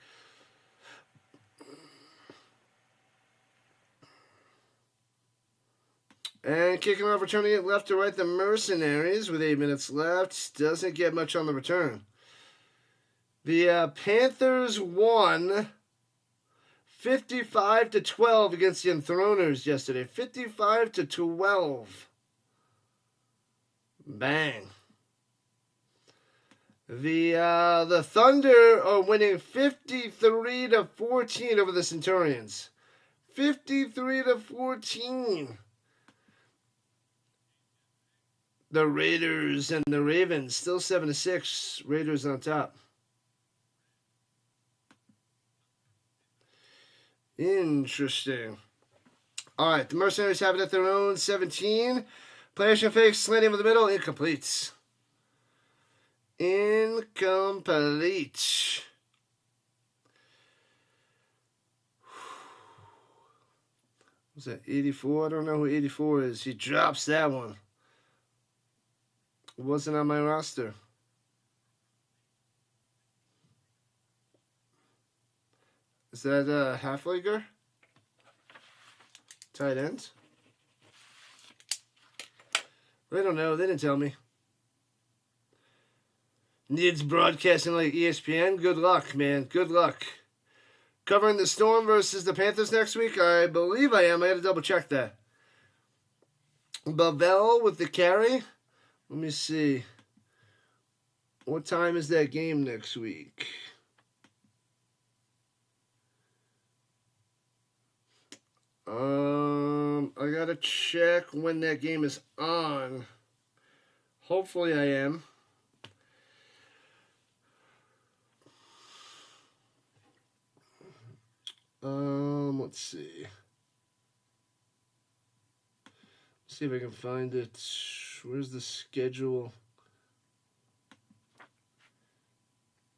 And kicking off, returning it left to right, the Mercenaries with 8 minutes left. Doesn't get much on the return. The Panthers won 55-12 against the Enthroners yesterday. 55-12. Bang. The Thunder are winning 53-14 over the Centurions. 53-14. The Raiders and the Ravens still 7-6. Raiders on top. Interesting. All right, the Mercenaries have it at their own 17. Play-action fake, slanting over the middle, incomplete. Incomplete. Was that 84? I don't know who 84 is. He drops that one. It wasn't on my roster. Is that a half-leaguer? Tight end? I don't know. They didn't tell me. Needs broadcasting like ESPN. Good luck, man. Good luck. Covering the Storm versus the Panthers next week? I believe I am. I had to double check that. Bavel with the carry. Let me see. What time is that game next week? I gotta check when that game is on. Hopefully I am. Let's see. See if I can find it. Where's the schedule?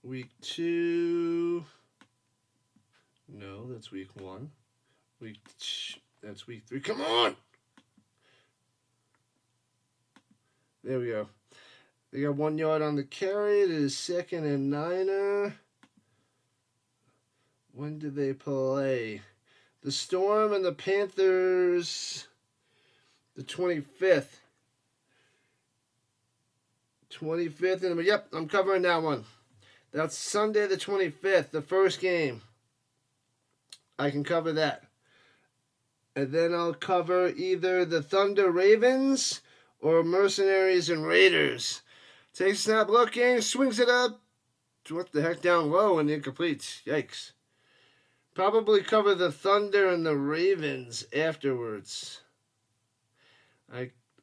Week 2. No, that's week 1. That's week 3. Come on! There we go. They got 1 yard on the carry. It is 2nd and 9. When did they play? The Storm and the Panthers, the 25th. 25th. And yep, I'm covering that one. That's Sunday the 25th, the first game. I can cover that. And then I'll cover either the Thunder Ravens or Mercenaries and Raiders. Takes a snap looking, swings it up. What the heck, down low and incomplete. Yikes. Probably cover the Thunder and the Ravens afterwards.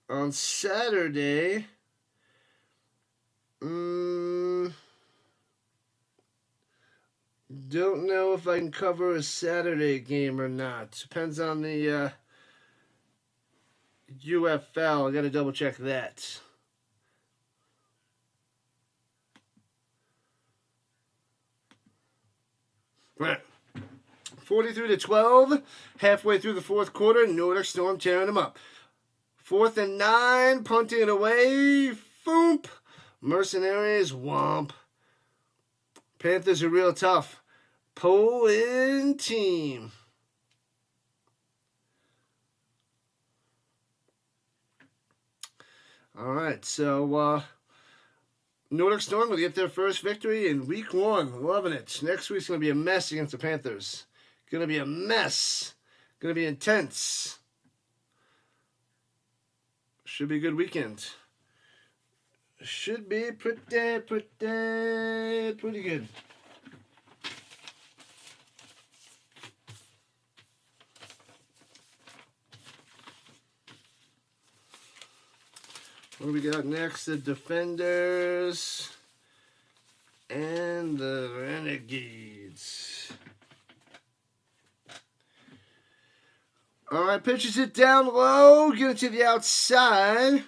On Saturday, don't know if I can cover a Saturday game or not. Depends on the UFL. I got to double check that. Right. 43-12, halfway through the fourth quarter, Nordic Storm tearing them up. 4th and 9, punting it away, foomp. Mercenaries, womp. Panthers are real tough. Pull-in team. All right, so Nordic Storm will get their first victory in week 1. Loving it. Next week's going to be a mess against the Panthers. Going to be a mess. Going to be intense. Should be a good weekend. Should be pretty good. What do we got next? The Defenders and the Renegades. All right, pitches it down low, get it to the outside.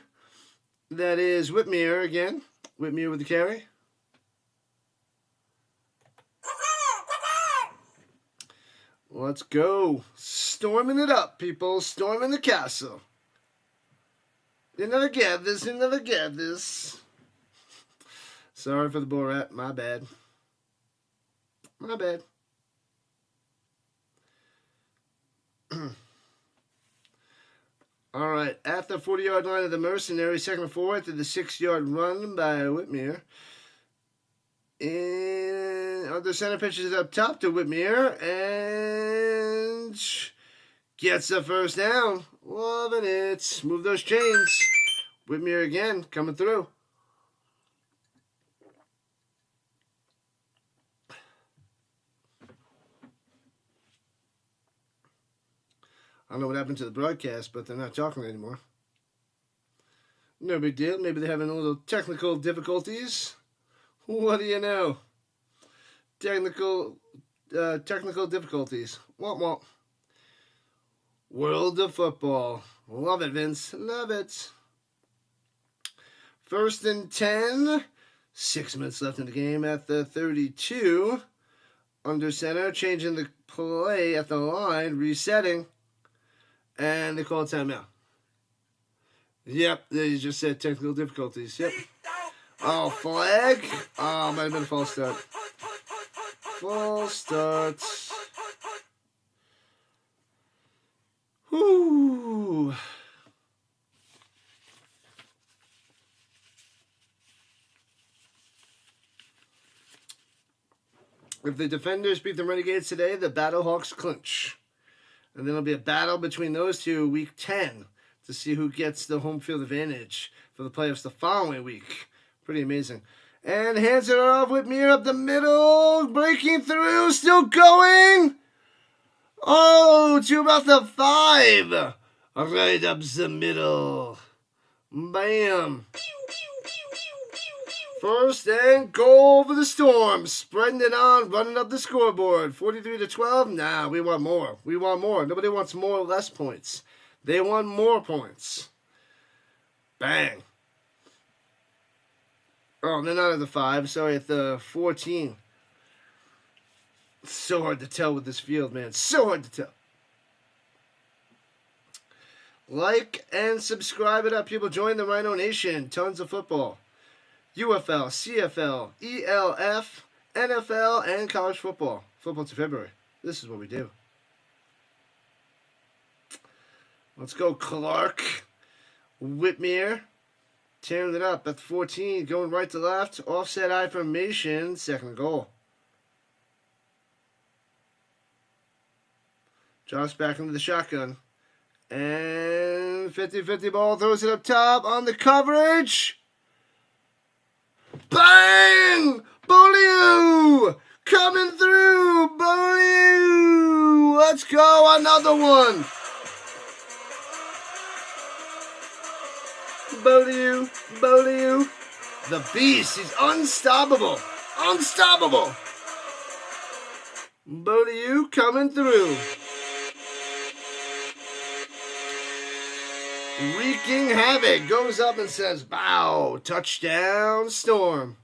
That is Whitmere again. Whitmere with the carry. Let's go. Storming it up, people. Storming the castle. You never get this. You never get this. Sorry for the Borat. My bad. My bad. All right. At the 40-yard line of the Mercenaries, 2nd and 4 after the 6-yard run by Whitmere. And other center pitches up top to Whitmere. And gets the first down. Loving it. Move those chains. Whitmere again, coming through. I don't know what happened to the broadcast, but they're not talking anymore. No big deal. Maybe they're having a little technical difficulties. What do you know? Technical difficulties. Womp womp. World of football. Love it, Vince. Love it. First and 10. 6 minutes left in the game at the 32. Under center, changing the play at the line, resetting. And they call a timeout. Yep, they just said technical difficulties. Yep. Oh, flag. Oh, might have been a false start. False start. Whoo. If the defenders beat the Renegades today, the Battlehawks clinch. And then it'll be a battle between those two week 10 to see who gets the home field advantage for the playoffs the following week. Pretty amazing. And hands it off with Mir up the middle. Breaking through. Still going. Oh, to about the 5. Right up the middle. Bam. First and goal for the Storm. Spreading it on, running up the scoreboard. 43-12. Nah, we want more. We want more. Nobody wants more or less points. They want more points. Bang. Oh, they're not at the 5. Sorry, at the 14. It's so hard to tell with this field, man. So hard to tell. Like and subscribe it up, people. Join the Rhino Nation. Tons of football. UFL, CFL, E.L.F, NFL, and college football. Football to February. This is what we do. Let's go, Clark. Whitmere. Tearing it up at the 14. Going right to left. Offset I formation. Second goal. Drops back into the shotgun. And 50-50 ball. Throws it up top on the coverage. Bang! Beaulieu! Coming through! Beaulieu! Let's go! Another one! Beaulieu. The beast. He's unstoppable. Unstoppable! Beaulieu coming through. Wreaking havoc. Goes up and says, bow. Touchdown, Storm.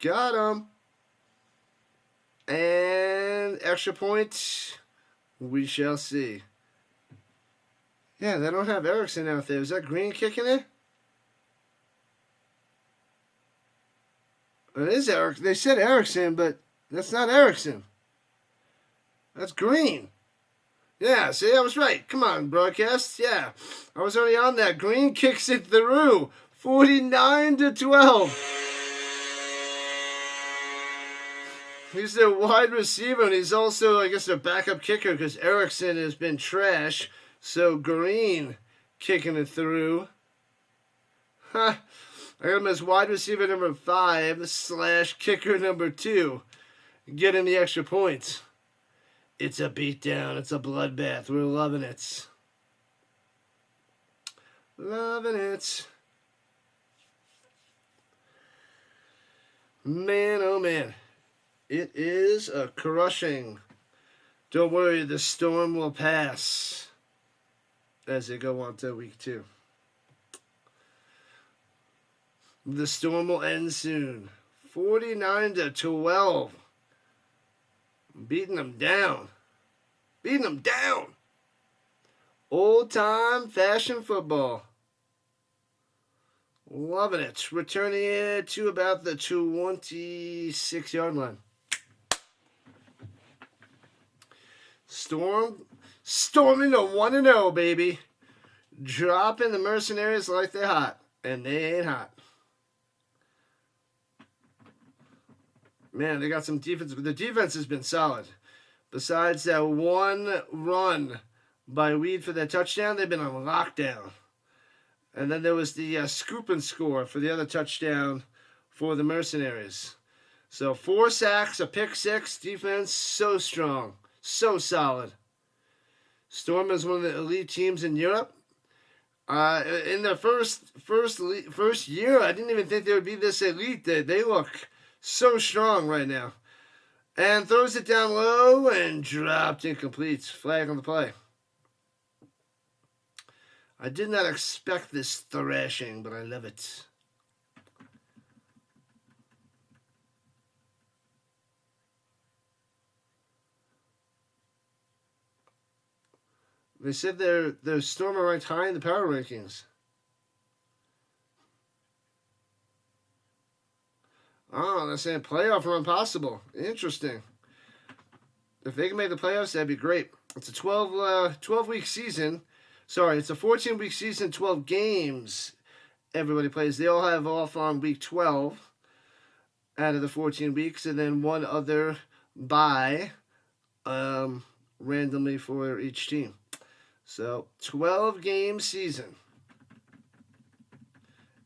Got him. And extra point. We shall see. Yeah, they don't have Erickson out there. Is that Green kicking it? It is Eric. They said Erickson, but that's not Erickson. That's Green. Yeah, see, I was right. Come on, broadcast. Yeah, I was already on that. Green kicks it through. 49-12. He's their wide receiver, and he's also, I guess, their backup kicker because Erickson has been trash. So Green kicking it through. Huh. I got him as wide receiver number 5 / kicker number 2. Getting the extra points. It's a beatdown. It's a bloodbath. We're loving it. Loving it. Man, oh man. It is a crushing. Don't worry, the storm will pass as they go on to week 2. The storm will end soon. 49-12. Beating them down. Beating them down. Old-time fashion football. Loving it. Returning it to about the 26-yard line. Storming to 1-0, baby. Dropping the Mercenaries like they're hot. And they ain't hot. Man, they got some defense. The defense has been solid. Besides that one run by Weed for that touchdown, they've been on lockdown. And then there was the scoop and score for the other touchdown for the Mercenaries. So 4 sacks, a pick 6, defense so strong, so solid. Storm is one of the elite teams in Europe. In their first year, I didn't even think they would be this elite. They look so strong right now. And throws it down low and dropped incomplete. Flag on the play. I did not expect this thrashing, but I love it. They said their Storm are ranked high in the power rankings. Oh, they're saying playoff run possible. Interesting. If they can make the playoffs, that'd be great. It's a 12-week season. Sorry, it's a 14-week season, 12 games everybody plays. They all have off on week 12 out of the 14 weeks, and then one other bye randomly for each team. So, 12-game season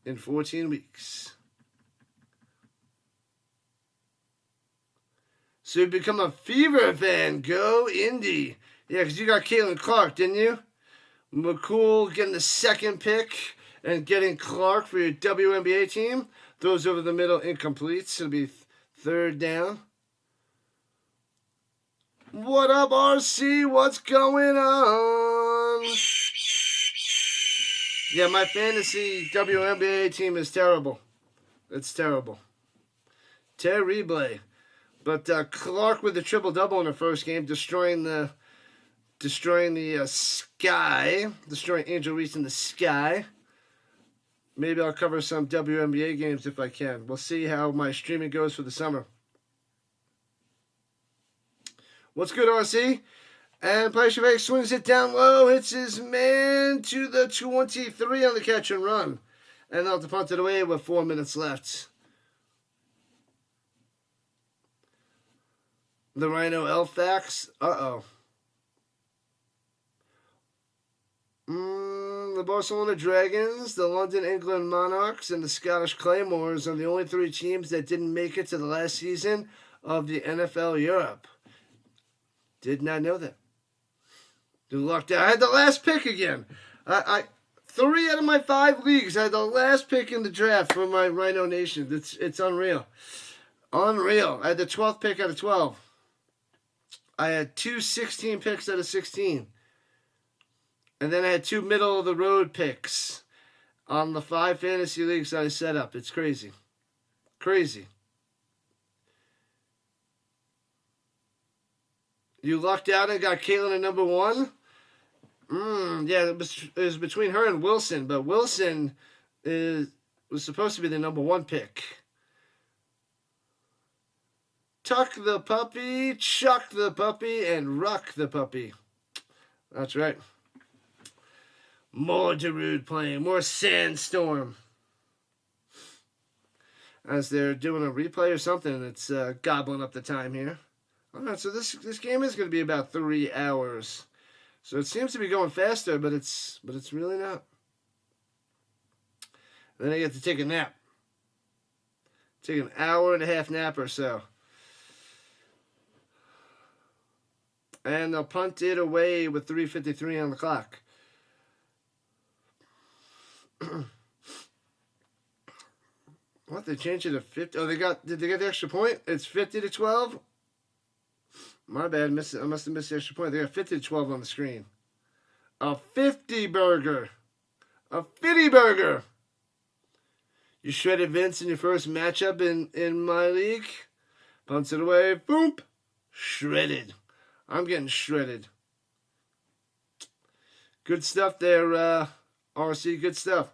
in 14 weeks. So you become a Fever fan. Go Indy. Yeah, because you got Caitlin Clark, didn't you? McCool getting the second pick and getting Clark for your WNBA team. Throws over the middle, incomplete. So it'll be third down. What up, RC? What's going on? Yeah, my fantasy WNBA team is terrible. It's terrible. Terrible. But Clark with the triple-double in her first game, destroying the sky, destroying Angel Reese in the sky. Maybe I'll cover some WNBA games if I can. We'll see how my streaming goes for the summer. What's good, RC? And Play swings it down low, hits his man to the 23 on the catch and run. And they'll have to punt it away with 4 minutes left. The Rhino Elfax. Uh-oh. The Barcelona Dragons, the London England Monarchs, and the Scottish Claymores are the only 3 teams that didn't make it to the last season of the NFL Europe. Did not know that. Dude, lucked out. I had the last pick again. 3 out of my 5 leagues, I had the last pick in the draft for my Rhino Nation. It's unreal. Unreal. I had the 12th pick out of 12. I had 2 16 picks out of 16. And then I had 2 middle-of-the-road picks on the 5 fantasy leagues that I set up. It's crazy. Crazy. You lucked out and got Caitlin at number 1? Yeah, it was between her and Wilson. But Wilson was supposed to be the number 1 pick. Tuck the puppy, chuck the puppy, and ruck the puppy. That's right. More Darude playing, more Sandstorm. As they're doing a replay or something, it's gobbling up the time here. All right, so this game is going to be about 3 hours. So it seems to be going faster, but it's really not. And then I get to take a nap. Take an hour and a half nap or so. And they'll punt it away with 3:53 on the clock. What, they changed it to 50? Oh, did they get the extra point? It's 50-12? My bad, I must have missed the extra point. They got 50-12 on the screen. A 50 burger. A 50 burger. You shredded Vince in your first matchup in my league. Punts it away. Boom. Shredded. I'm getting shredded. Good stuff there, RC. Good stuff.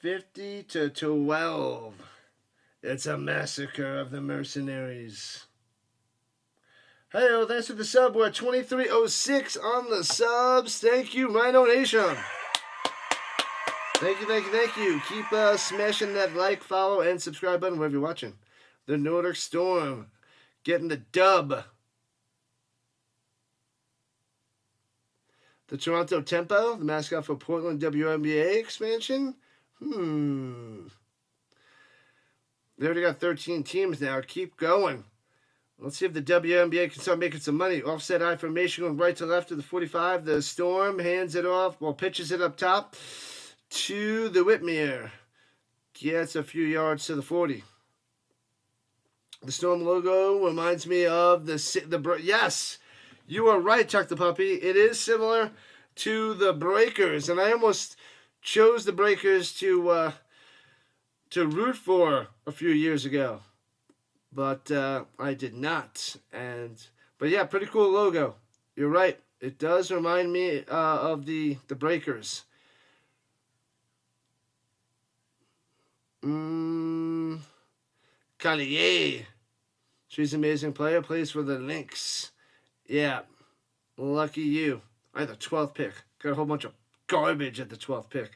$50-12. It's a massacre of the mercenaries. Hey, thanks for the sub. We're at 2306 on the subs. Thank you, Rhino Nation. Thank you. Keep smashing that like, follow, and subscribe button wherever you're watching. The Nordic Storm getting the dub. The Toronto Tempo, the mascot for Portland WNBA expansion. They already got 13 teams now. Keep going. Let's see if the WNBA can start making some money. Offset I formation going right to left of the 45. The Storm hands it off, pitches it up top to the Whitmere. Gets a few yards to the 40. The Storm logo reminds me of yes, you are right, Chuck the Puppy. It is similar to the Breakers, and I almost chose the Breakers to root for a few years ago. but I did not. But yeah, pretty cool logo. You're right. It does remind me of the Breakers. Collier. She's an amazing player. Plays for the Lynx. Yeah. Lucky you. I had the 12th pick. Got a whole bunch of garbage at the 12th pick.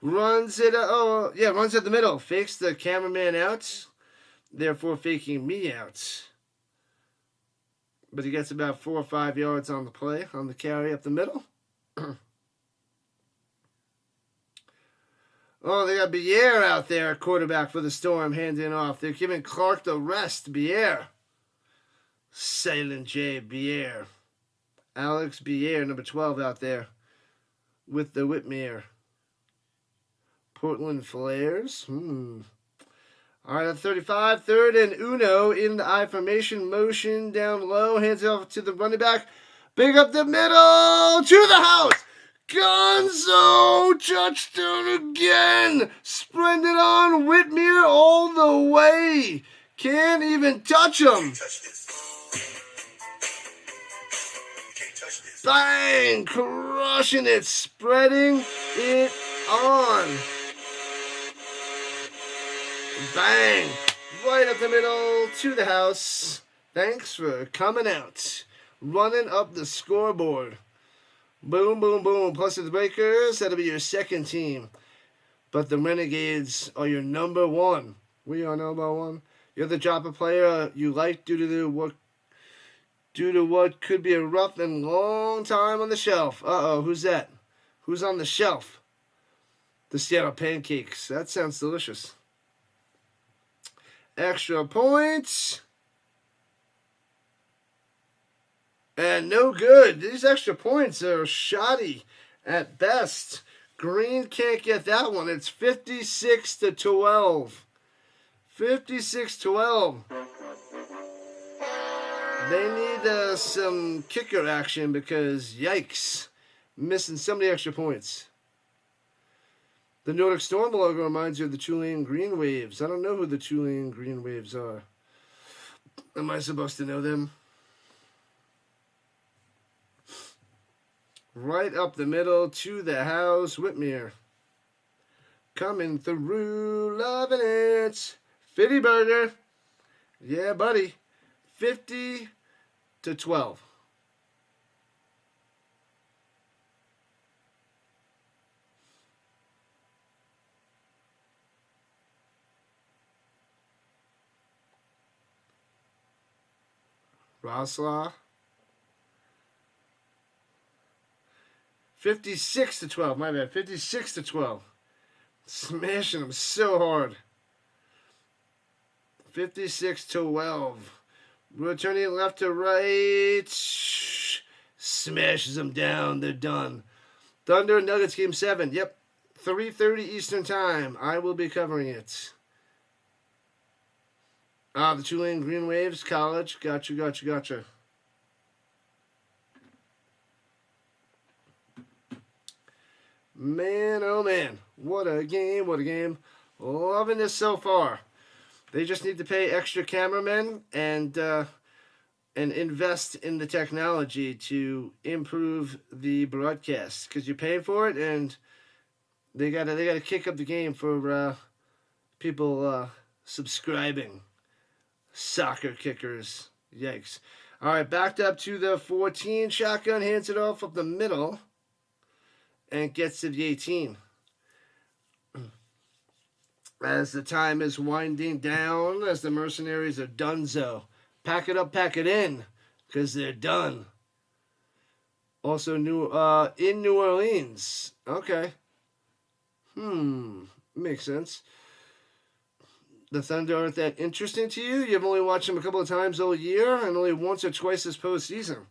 Runs it. Runs at the middle. Fakes the cameraman out. Therefore faking me out. But he gets about 4 or 5 yards on the play, on the carry up the middle. Oh, they got Bier out there, quarterback for the Storm, handing off. They're giving Clark the rest. Bier. Silent J. Bier. Alex Bier, number 12 out there with the Whitmere. Portland Flares. All right, at 35, third and Uno in the I formation motion down low. Hands it off to the running back. Big up the middle to the house. Gonzo touchdown again. Spread it on Whitmere all the way. Can't even touch him. Bang! Crushing it. Spreading it on. Bang! Right up the middle to the house. Thanks for coming out. Running up the scoreboard. Boom, boom, boom. Plus the Breakers, that'll be your second team. But the Renegades are your number one. We are number one. You're the dropper player you like due to what could be a rough and long time on the shelf. Uh-oh, who's that? Who's on the shelf? The Seattle Pancakes. That sounds delicious. Extra points. And no good. These extra points are shoddy at best. Green can't get that one. It's 56-12. 56-12. They need some kicker action because, yikes, missing so many extra points. The Nordic Storm logo reminds you of the Tulane Green Waves. I don't know who the Tulane Green Waves are. Am I supposed to know them? Right up the middle to the house, Whitmere. Coming through, loving it. Fitty Burger. Yeah, buddy. 50-12. Rosslaw. 56-12. My bad. 56-12. Smashing them so hard. 56-12. Returning left to right. Smashes them down. They're done. Thunder Nuggets game 7. Yep. 3:30 Eastern time. I will be covering it. The Tulane Green Waves College. Gotcha. Man, oh man. What a game. Loving this so far. They just need to pay extra cameramen and invest in the technology to improve the broadcast. Because you're paying for it, and they gotta kick up the game for people subscribing. Soccer kickers. Yikes. All right, backed up to the 14. Shotgun, hands it off up the middle. And gets to the 18. As the time is winding down, as the Mercenaries are donezo. Pack it up, pack it in, because they're done. Also in New Orleans. Okay. Makes sense. The Thunder aren't that interesting to you? You've only watched them a couple of times all year, and only once or twice this postseason.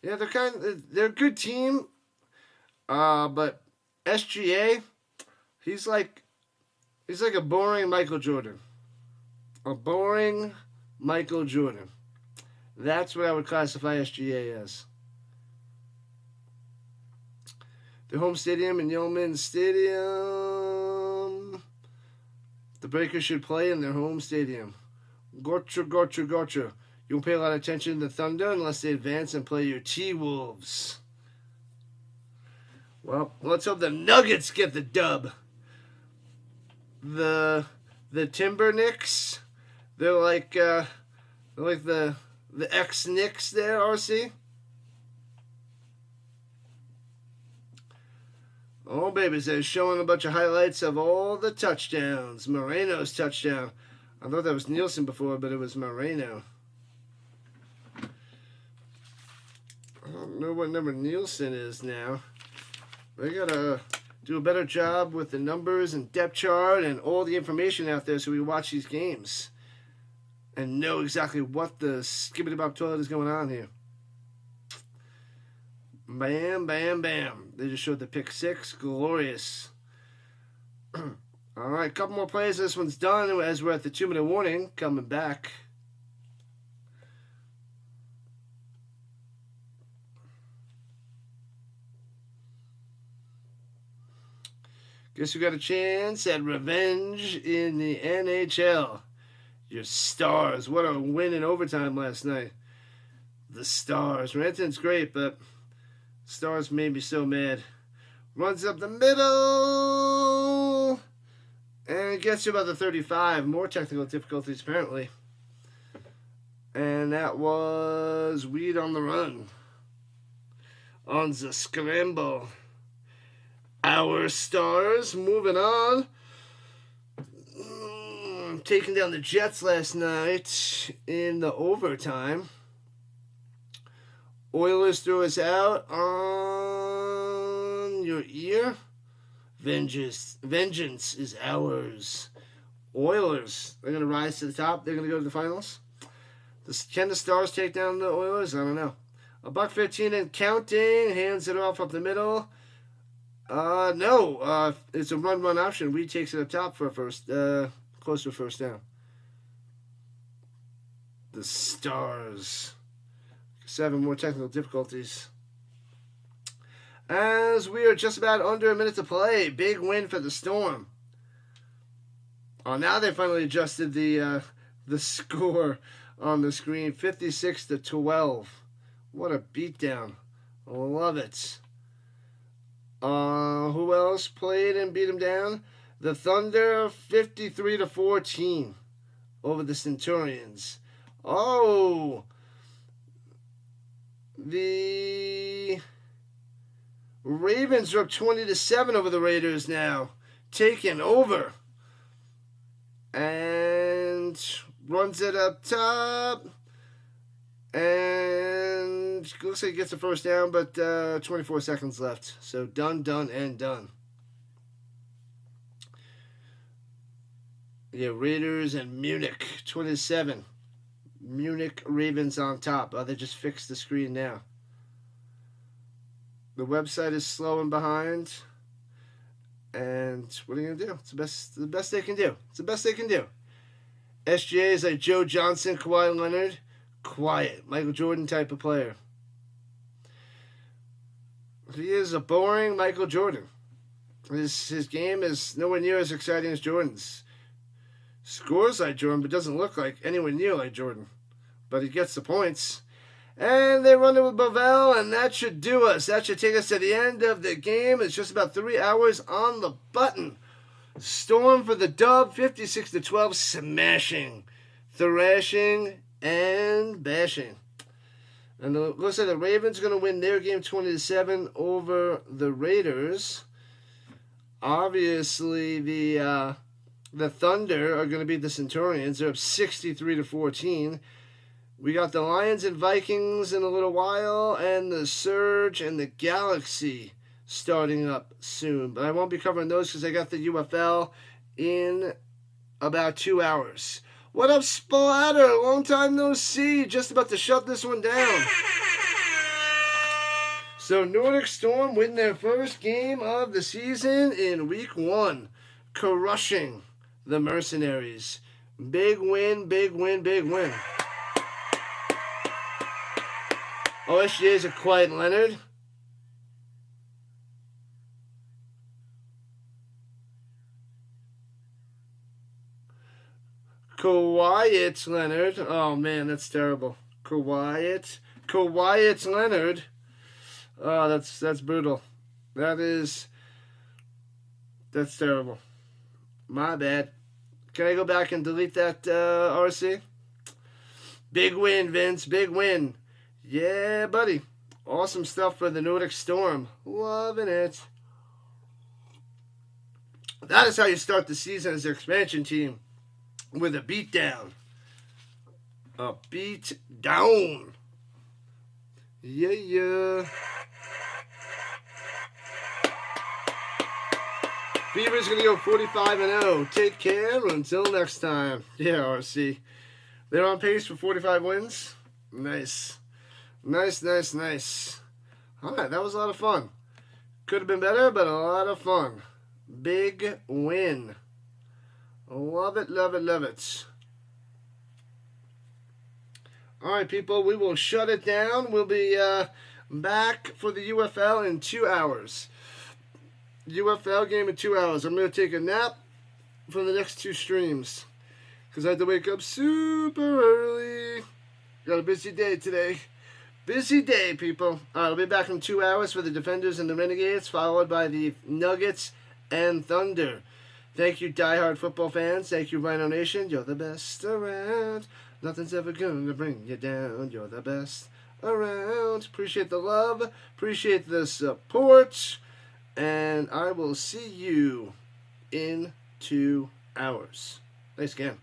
Yeah, they're a good team. But SGA, he's like a boring Michael Jordan. A boring Michael Jordan. That's what I would classify SGA as. The home stadium in Yeoman Stadium. The Breakers should play in their home stadium. Gotcha. You won't pay a lot of attention to the Thunder unless they advance and play your T-Wolves. Well, let's hope the Nuggets get the dub. The Timberknicks, they're like the ex-Knicks there, RC. Oh, babies, they're showing a bunch of highlights of all the touchdowns. Moreno's touchdown. I thought that was Nielsen before, but it was Moreno. I don't know what number Nielsen is now. They gotta do a better job with the numbers and depth chart and all the information out there so we watch these games and know exactly what the skibbity-bop toilet is going on here. Bam, bam, bam. They just showed the pick six. Glorious. All right, couple more plays. This one's done as we're at the 2-minute warning. Coming back. Guess we got a chance at revenge in the NHL. Your Stars. What a win in overtime last night. The Stars. Renton's great, but Stars made me so mad. Runs up the middle. And gets to about the 35. More technical difficulties, apparently. And that was Weed on the run. On the scramble. Our Stars moving on. Taking down the Jets last night in the overtime. Oilers threw us out on your ear. Vengeance is ours. Oilers, they're going to rise to the top. They're going to go to the finals. Can the Stars take down the Oilers? I don't know. $1.15 and counting. Hands it off up the middle. No. It's a run option. Weed takes it up top for a first, close to a first down. The Stars. 7 more technical difficulties. As we are just about under a minute to play. Big win for the Storm. Oh, now they finally adjusted the score on the screen. 56-12. What a beatdown. Love it. Who else played and beat them down? The Thunder, 53-14 over the Centurions. Oh, the Ravens are up 20-7 over the Raiders now, taking over, and runs it up top, and looks like he gets the first down, but 24 seconds left. So done, and done. Yeah, Raiders and Munich, 27. Munich Ravens on top. Oh, they just fixed the screen now. The website is slow and behind. And what are you gonna do? It's the best they can do. It's the best they can do. SGA is like Joe Johnson, Kawhi Leonard. Quiet, Michael Jordan type of player. He is a boring Michael Jordan. His game is nowhere near as exciting as Jordan's. Scores like Jordan, but doesn't look like anywhere near like Jordan. But he gets the points. And they run it with Bovell, and that should do us. That should take us to the end of the game. It's just about 3 hours on the button. Storm for the dub, 56-12, smashing, thrashing, and bashing. And it looks like the Ravens are going to win their game 20-7 over the Raiders. Obviously, the Thunder are going to beat the Centurions. They're up 63-14. We got the Lions and Vikings in a little while, and the Surge and the Galaxy starting up soon. But I won't be covering those because I got the UFL in about 2 hours. What up, Splatter? Long time no see. Just about to shut this one down. So Nordic Storm win their first game of the season in week 1. Crushing the Mercenaries. Big win, big win, big win. OSGA's a quiet Leonard. Quiet Leonard. Oh man, that's terrible. Quiet Leonard. Oh, that's brutal. That's terrible. My bad. Can I go back and delete that RC? Big win, Vince. Big win. Yeah, buddy. Awesome stuff for the Nordic Storm. Loving it. That is how you start the season as an expansion team. With a beatdown. A beat down. Yeah. Fever's going to go 45-0. Take care until next time. Yeah, RC. They're on pace for 45 wins. Nice. Nice. All right, that was a lot of fun. Could have been better, but a lot of fun. Big win. Love it. All right, people, we will shut it down. We'll be back for the UFL in 2 hours. UFL game in 2 hours. I'm going to take a nap for the next 2 streams because I had to wake up super early. Got a busy day today. Busy day, people. All right, I'll be back in 2 hours for the Defenders and the Renegades, followed by the Nuggets and Thunder. Thank you, diehard football fans. Thank you, Rhino Nation. You're the best around. Nothing's ever going to bring you down. You're the best around. Appreciate the love. Appreciate the support. And I will see you in 2 hours. Thanks again.